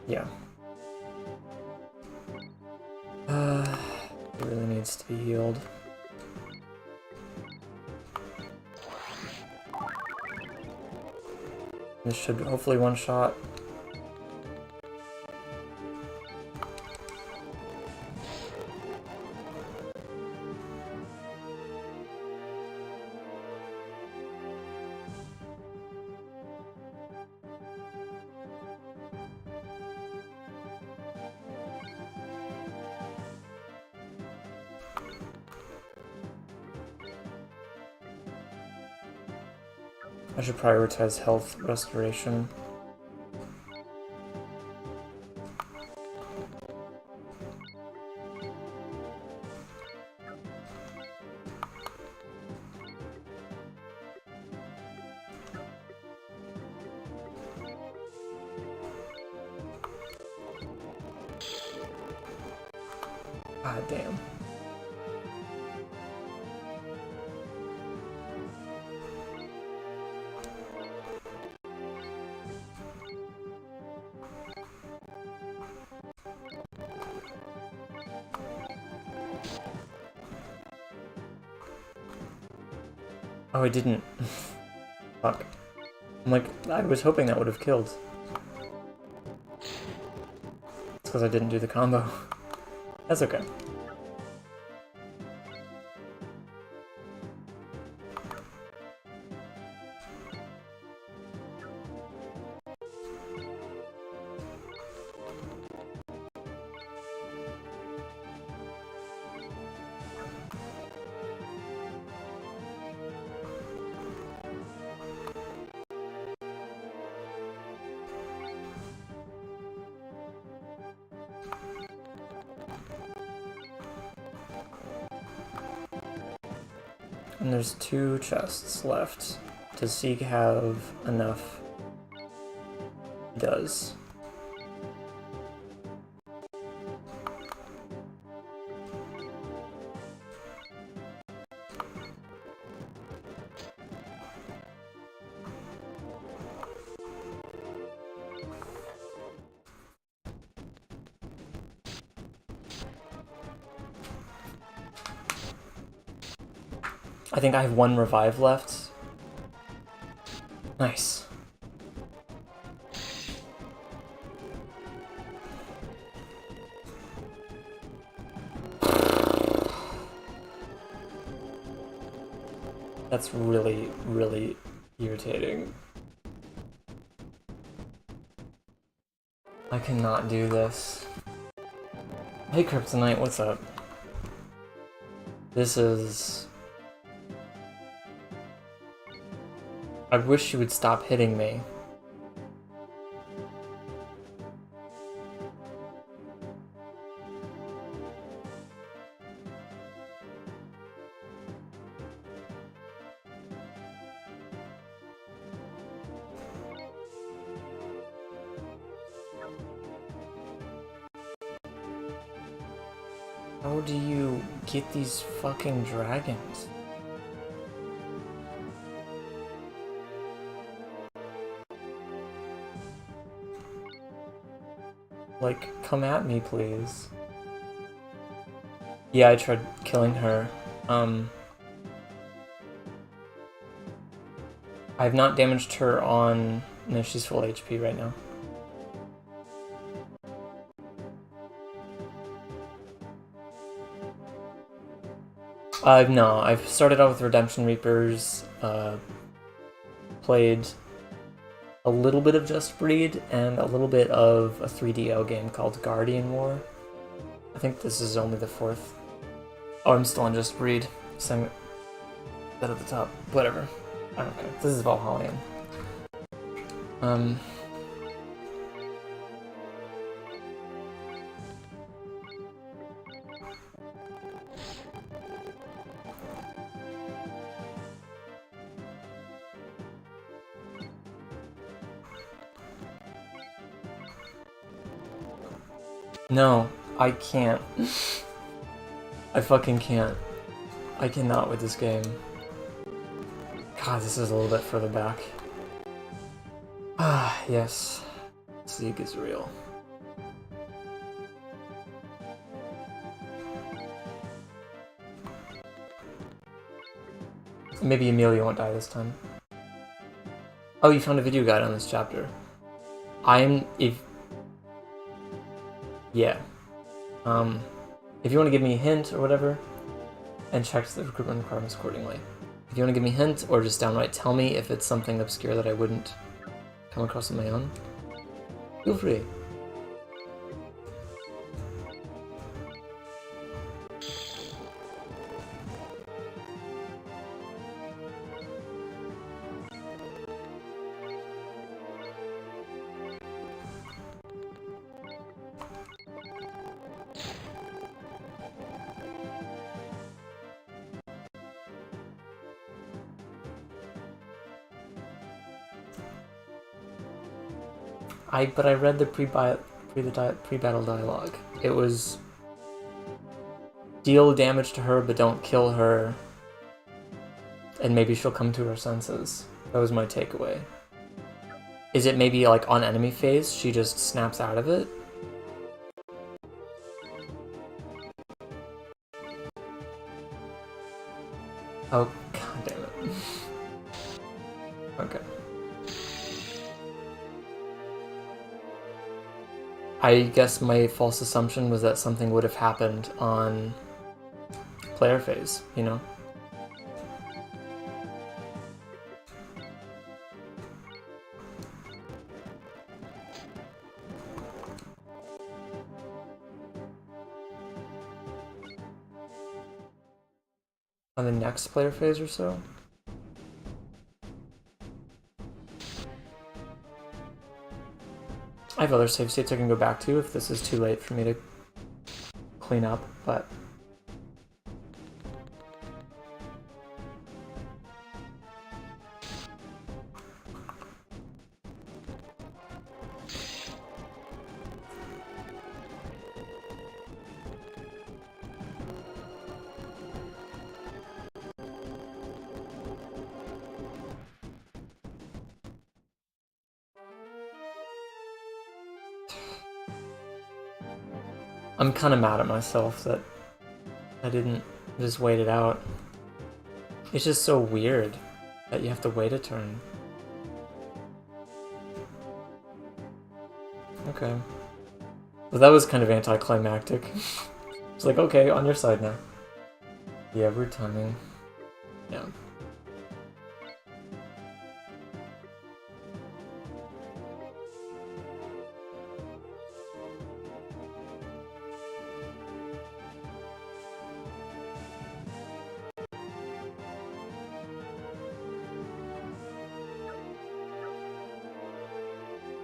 yeah. It really needs to be healed. This should hopefully one-shot. I should prioritize health restoration. Ah, damn. Oh, I didn't. Fuck. I'm like, I was hoping that would have killed. It's because I didn't do the combo. That's okay. And there's 2 chests left. Does Sieg have enough? He does. I think I have 1 revive left. Nice. That's really, really irritating. I cannot do this. Hey Kryptonite, what's up? This is... I wish you would stop hitting me. How do you get these fucking dragons? Like, come at me, please. Yeah, I tried killing her. I've not damaged her on... No, she's full HP right now. No, I've started out with Redemption Reapers, played a little bit of Just Breed, and a little bit of a 3DO game called Guardian War. I think this is only the 4th. Oh, I'm still on Just Breed. So that at the top. Whatever. I don't care. This is Valhallian. No, I can't. I fucking can't. I cannot with this game. God, this is a little bit further back. Ah, yes. Sieg is real. Maybe Amelia won't die this time. Oh, you found a video guide on this chapter. Yeah. If you want to give me a hint or whatever, and check the recruitment requirements accordingly. If you want to give me a hint, or just downright tell me if it's something obscure that I wouldn't come across on my own, feel free. But I read the pre-battle dialogue. It was deal damage to her, but don't kill her, and maybe she'll come to her senses. That was my takeaway. Is it maybe like on enemy phase, she just snaps out of it? Oh, god damn it. Okay. I guess my false assumption was that something would have happened on player phase, you know? On the next player phase or so? I have other save states I can go back to if this is too late for me to clean up, but... I'm kind of mad at myself that I didn't just wait it out. It's just so weird that you have to wait a turn. Okay. Well, that was kind of anticlimactic. It's like, okay, on your side now. Yeah, we're timing. Yeah.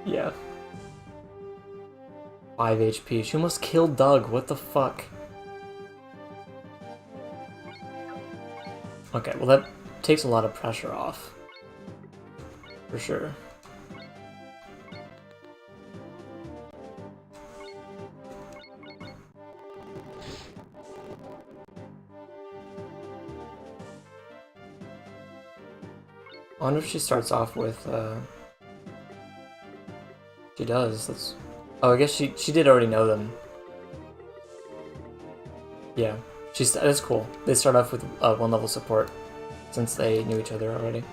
Yeah. 5 HP. She almost killed Doug. What the fuck? Okay, well that takes a lot of pressure off. For sure. I wonder if she starts off with, She does, that's... Oh, I guess she did already know them. Yeah, that's cool. They start off with 1 level support, since they knew each other already.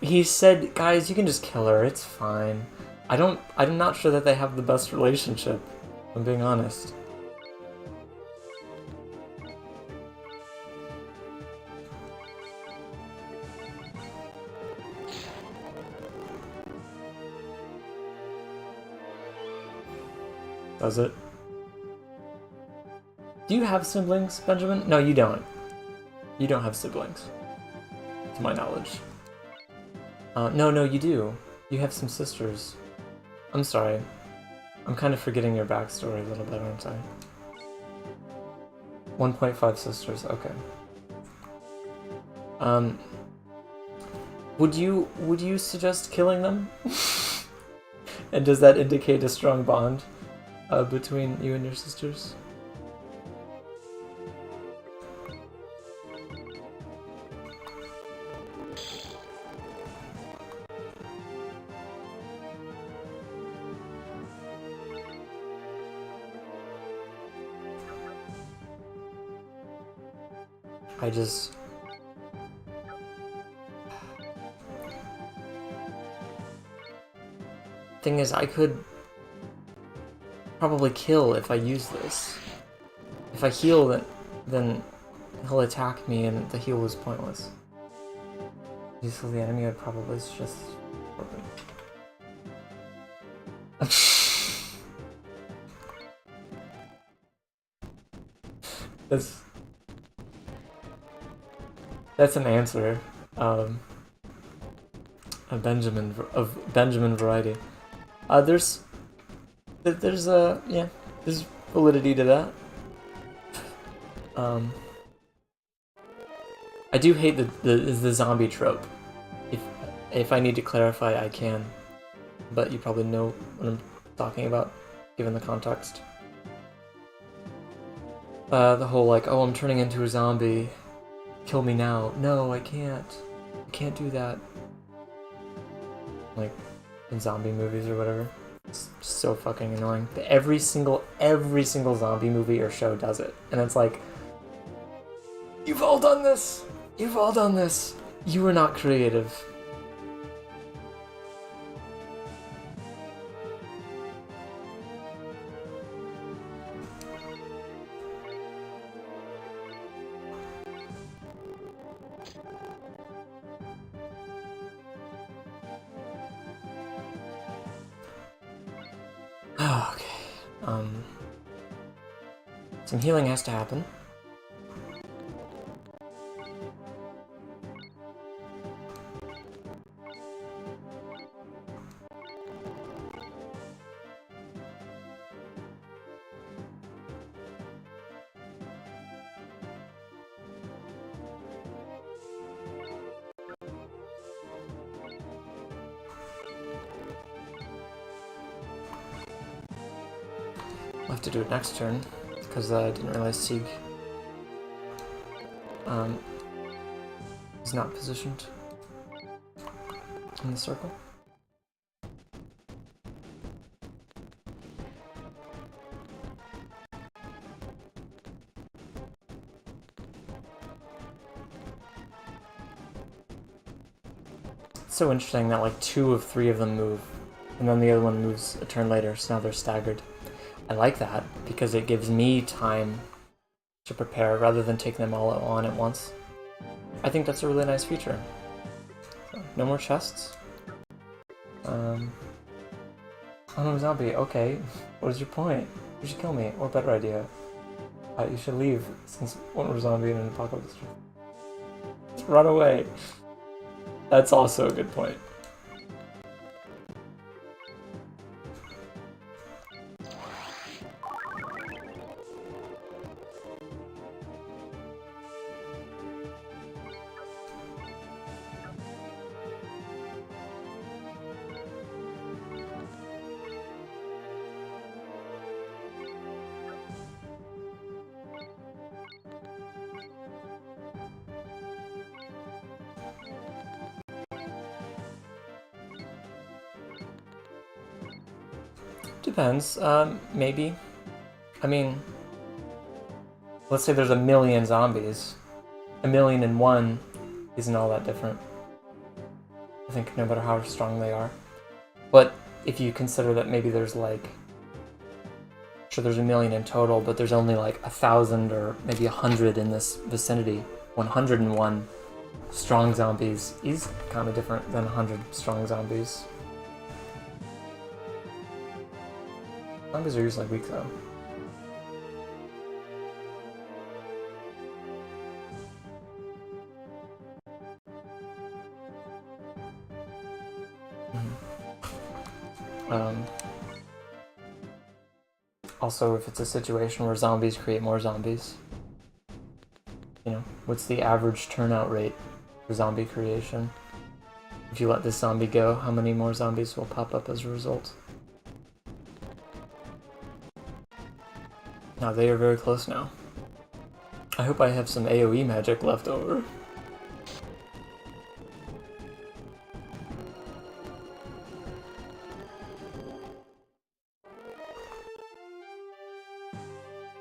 He said, guys, you can just kill her, it's fine. I'm not sure that they have the best relationship, if I'm being honest. Does it? Do you have siblings, Benjamin? No, you don't. You don't have siblings, to my knowledge. No, you do. You have some sisters. I'm sorry. I'm kind of forgetting your backstory a little bit, aren't I? 1.5 sisters, okay. Would you suggest killing them? And does that indicate a strong bond between you and your sisters? I just... Thing is, I could probably kill if I use this. If I heal, then he'll attack me and the heal is pointless. So the enemy would probably just... That's an answer. A Benjamin of Benjamin variety. There's validity to that. I do hate the zombie trope. If I need to clarify, I can, but you probably know what I'm talking about, given the context. The whole like, oh, I'm turning into a zombie. Kill me now. No, I can't. I can't do that. Like, in zombie movies or whatever. It's so fucking annoying. Every single zombie movie or show does it. And it's like, you've all done this! You've all done this! You were not creative. Okay. Some healing has to happen. I'll have to do it next turn, because I didn't realize Sieg is not positioned in the circle. It's so interesting that like 2 of 3 of them move, and then the other one moves a turn later, so now they're staggered. I like that, because it gives me time to prepare rather than taking them all on at once. I think that's a really nice feature. So, no more chests. Oh no, zombie, okay. What is your point? You should kill me, or better idea. You should leave, since one more zombie in an apocalypse. Just run away. That's also a good point. Depends. Maybe. I mean, let's say there's 1,000,000 zombies. 1,000,001 isn't all that different. I think no matter how strong they are. But if you consider that maybe there's like, sure there's 1,000,000 in total, but there's only like 1,000 or maybe 100 in this vicinity. 101 strong zombies is kind of different than 100 strong zombies. Zombies are usually weak though. Also, if it's a situation where zombies create more zombies, you know, what's the average turnout rate for zombie creation? If you let this zombie go, how many more zombies will pop up as a result? Now they are very close now. I hope I have some AoE magic left over.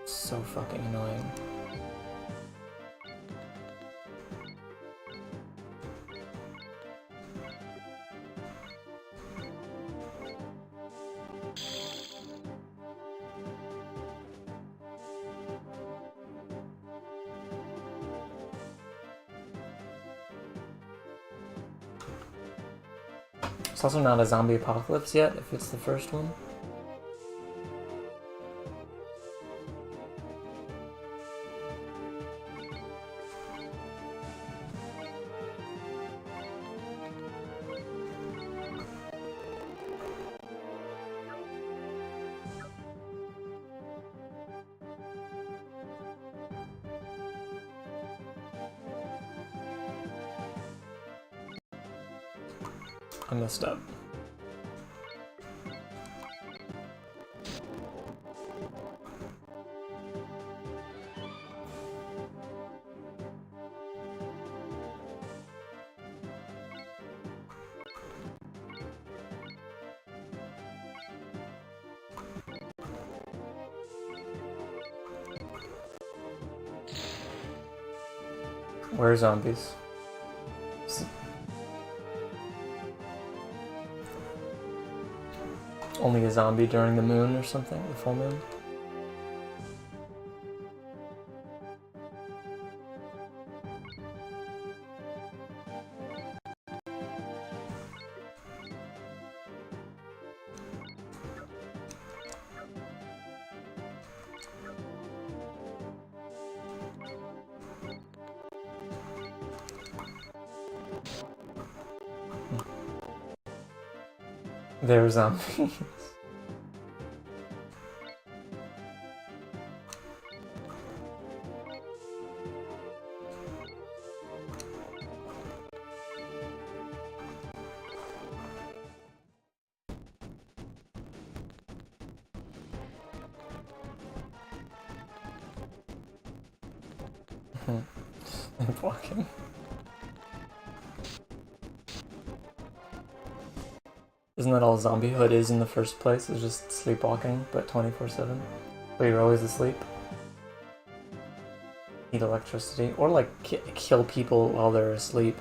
So fucking annoying. It's also not a zombie apocalypse yet, if it's the first one. I messed up. Where are zombies? Only a zombie during the moon or something? The full moon? They're zombies. Sleepwalking. Isn't that all zombiehood is in the first place? It's just sleepwalking, but 24/7. But you're always asleep. Need electricity, or like kill people while they're asleep.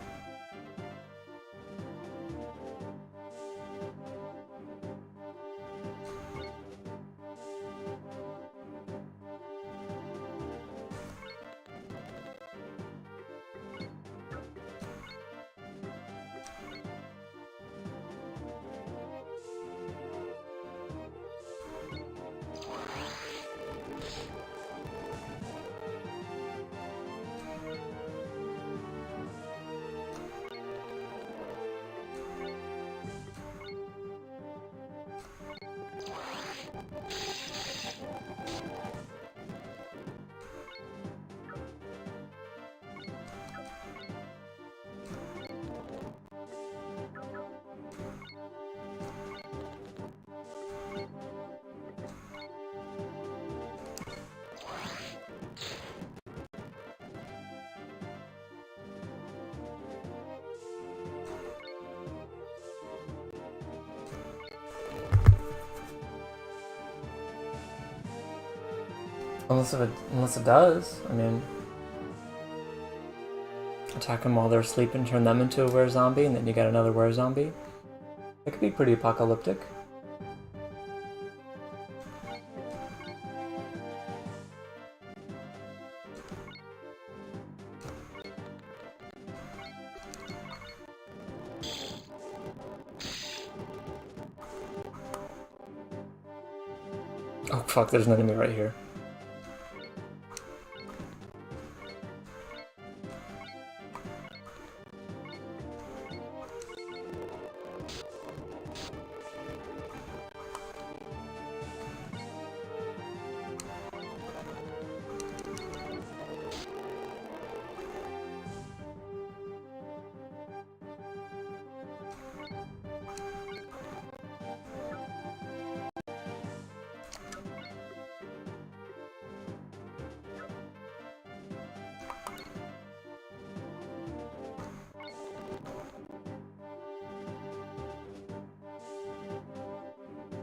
Unless it does, I mean, attack them while they're asleep turn them into a were-zombie, and then you get another were-zombie. It could be pretty apocalyptic. Oh fuck, there's an enemy right here.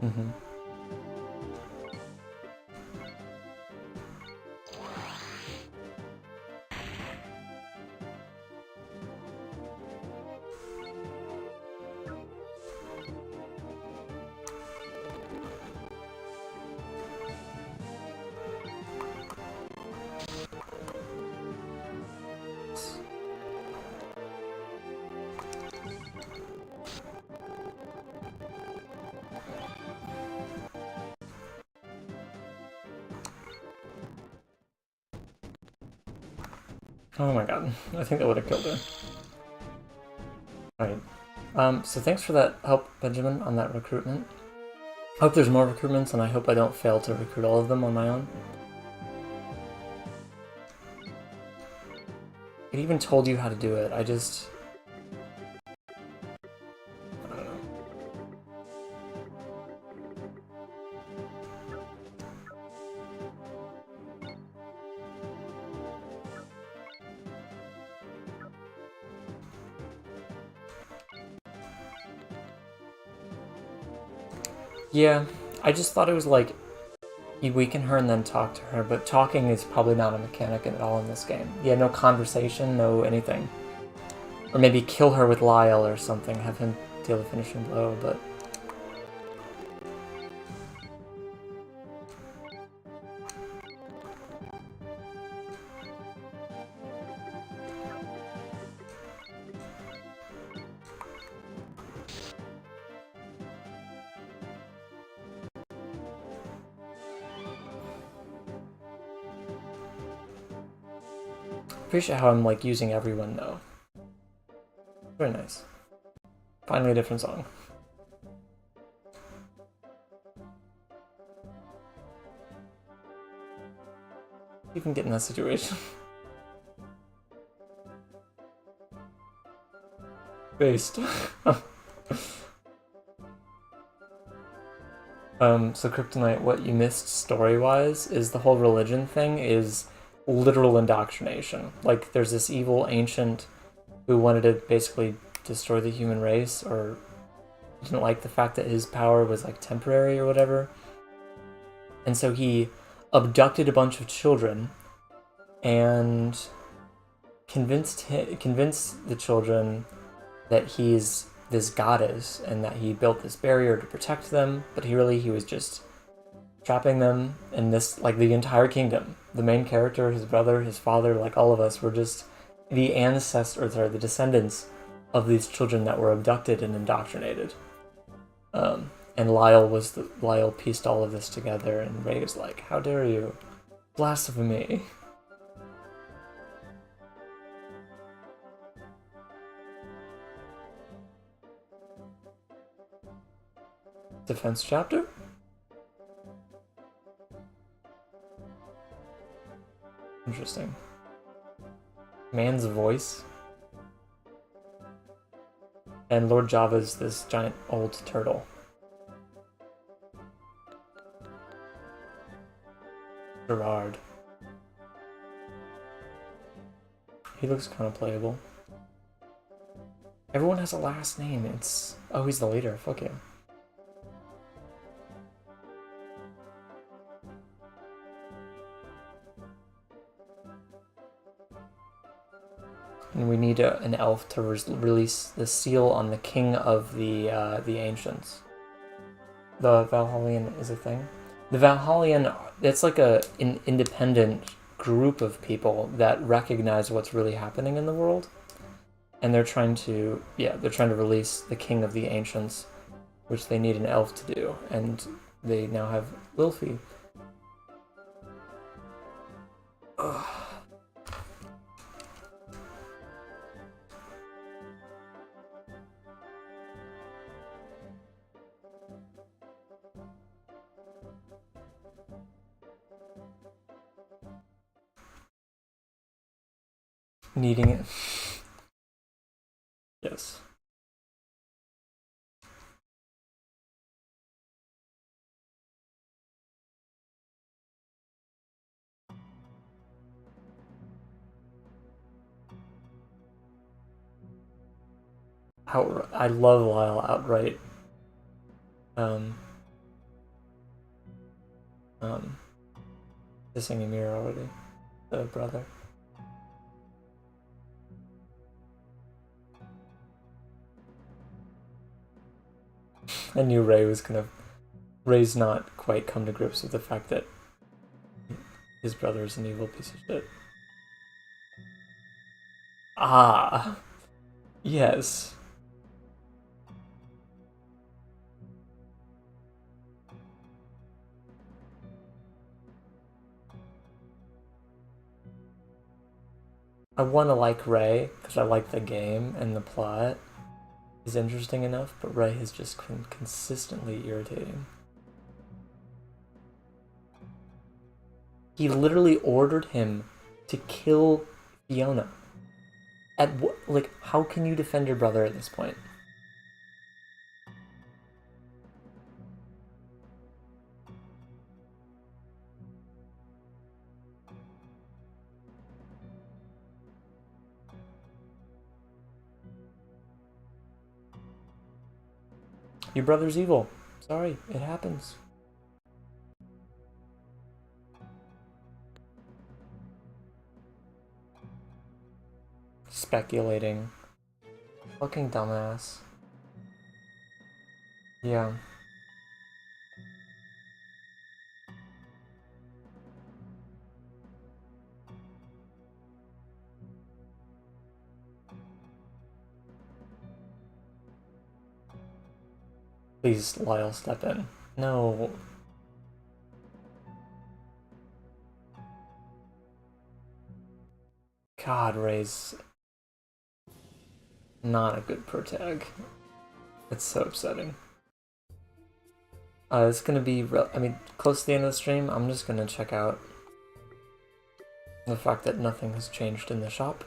Mm-hmm. Oh my god, I think that would have killed her. Alright. So thanks for that help, Benjamin, on that recruitment. I hope there's more recruitments, and I hope I don't fail to recruit all of them on my own. It even told you how to do it, I don't know. Yeah, I just thought it was like, you weaken her and then talk to her, but talking is probably not a mechanic at all in this game. Yeah, no conversation, no anything. Or maybe kill her with Lyle or something, have him deal the finishing blow, but... Appreciate how I'm like using everyone though. Very nice. Finally a different song. You can get in that situation. Based. So Kryptonite, what you missed story-wise is the whole religion thing is literal indoctrination. Like, there's this evil ancient who wanted to basically destroy the human race, or didn't like the fact that his power was like temporary or whatever. And so he abducted a bunch of children and convinced the children that he's this goddess and that he built this barrier to protect them, but he was just trapping them in this, like, the entire kingdom. The main character, his brother, his father, like all of us, were just the the descendants of these children that were abducted and indoctrinated. And Lyle pieced all of this together, and Ray was like, "How dare you? Blasphemy!" Defense chapter? Interesting. Man's voice. And Lord Java's this giant old turtle. Gerard. He looks kind of playable. Everyone has a last name. Oh, he's the leader. Fuck yeah. And we need an elf to release the seal on the king of the ancients. The Valhallian is a thing. The Valhallian, it's like an independent group of people that recognize what's really happening in the world, and they're trying to release the king of the ancients, which they need an elf to do, and they now have Lilfi. Ugh. Needing it. Yes. I love Lyle outright. Kissing Ymir already, the brother. I knew Ray's not quite come to grips with the fact that his brother is an evil piece of shit. Ah, yes. I want to like Ray because I like the game and the plot is interesting enough, but Ray has just been consistently irritating. He literally ordered him to kill Fiona. At what, like, how can you defend your brother at this point? Your brother's evil. Sorry, it happens. Speculating. Fucking dumbass. Yeah. Please, Lyle, step in. No. God, Ray's not a good protag. It's so upsetting. It's gonna be, close to the end of the stream, I'm just gonna check out the fact that nothing has changed in the shop.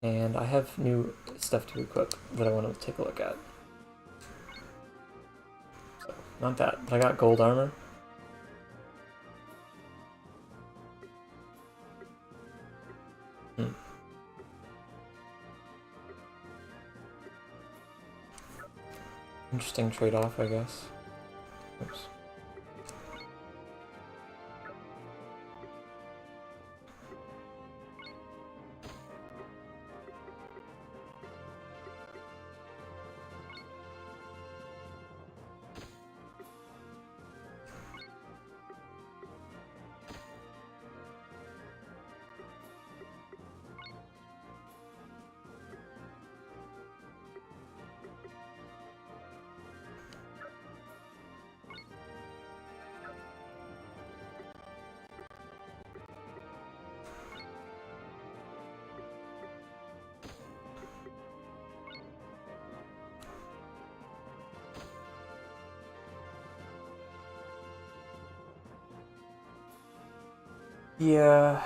And I have new stuff to equip that I want to take a look at. So, not that, but I got gold armor. Interesting trade-off, I guess. Oops. Yeah,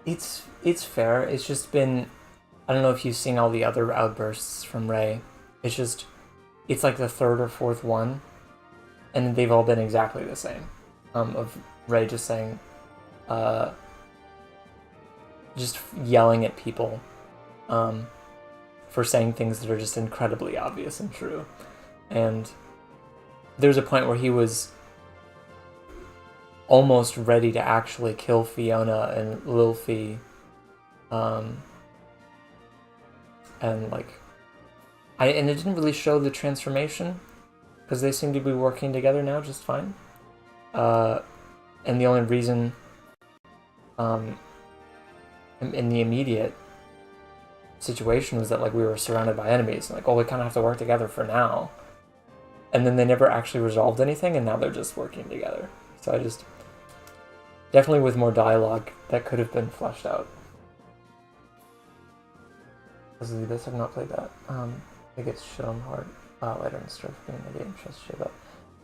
it's fair. It's just been, I don't know if you've seen all the other outbursts from Ray. It's like the third or fourth one, and they've all been exactly the same. Of Ray just saying, just yelling at people, for saying things that are just incredibly obvious and true. And there's a point where he was almost ready to actually kill Fiona and Lilfi, and like, and it didn't really show the transformation because they seem to be working together now just fine. And the only reason, in the immediate situation was that like we were surrounded by enemies, and like, oh, we kind of have to work together for now. And then they never actually resolved anything, and now they're just working together. So I just, definitely with more dialogue, that could have been fleshed out. This, I've not played that. It gets shown hard later in the story for being an idiot and trust shit up.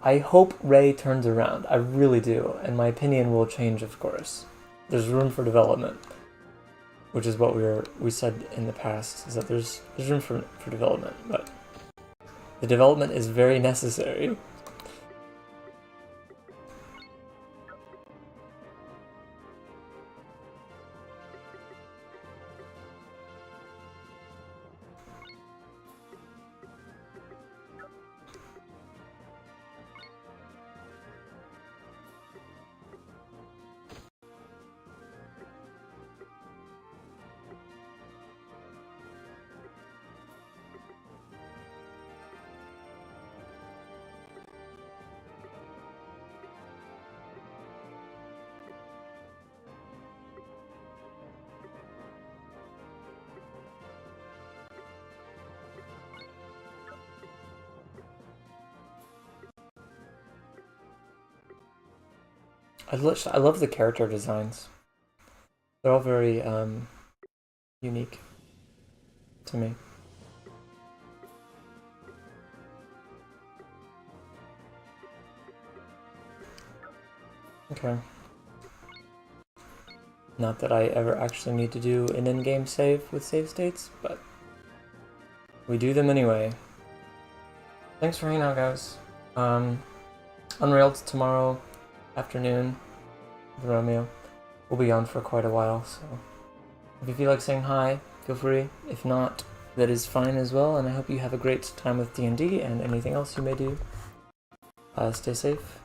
I hope Ray turns around. I really do, and my opinion will change, of course. There's room for development, which is what we said in the past, is that there's room for development, but the development is very necessary. I love the character designs. They're all very unique to me. Okay. Not that I ever actually need to do an in-game save with save states, but we do them anyway. Thanks for hanging out, guys. Unrailed tomorrow afternoon with Romeo. We'll be on for quite a while, so if you feel like saying hi, feel free. If not, that is fine as well, and I hope you have a great time with D&D and anything else you may do. Stay safe.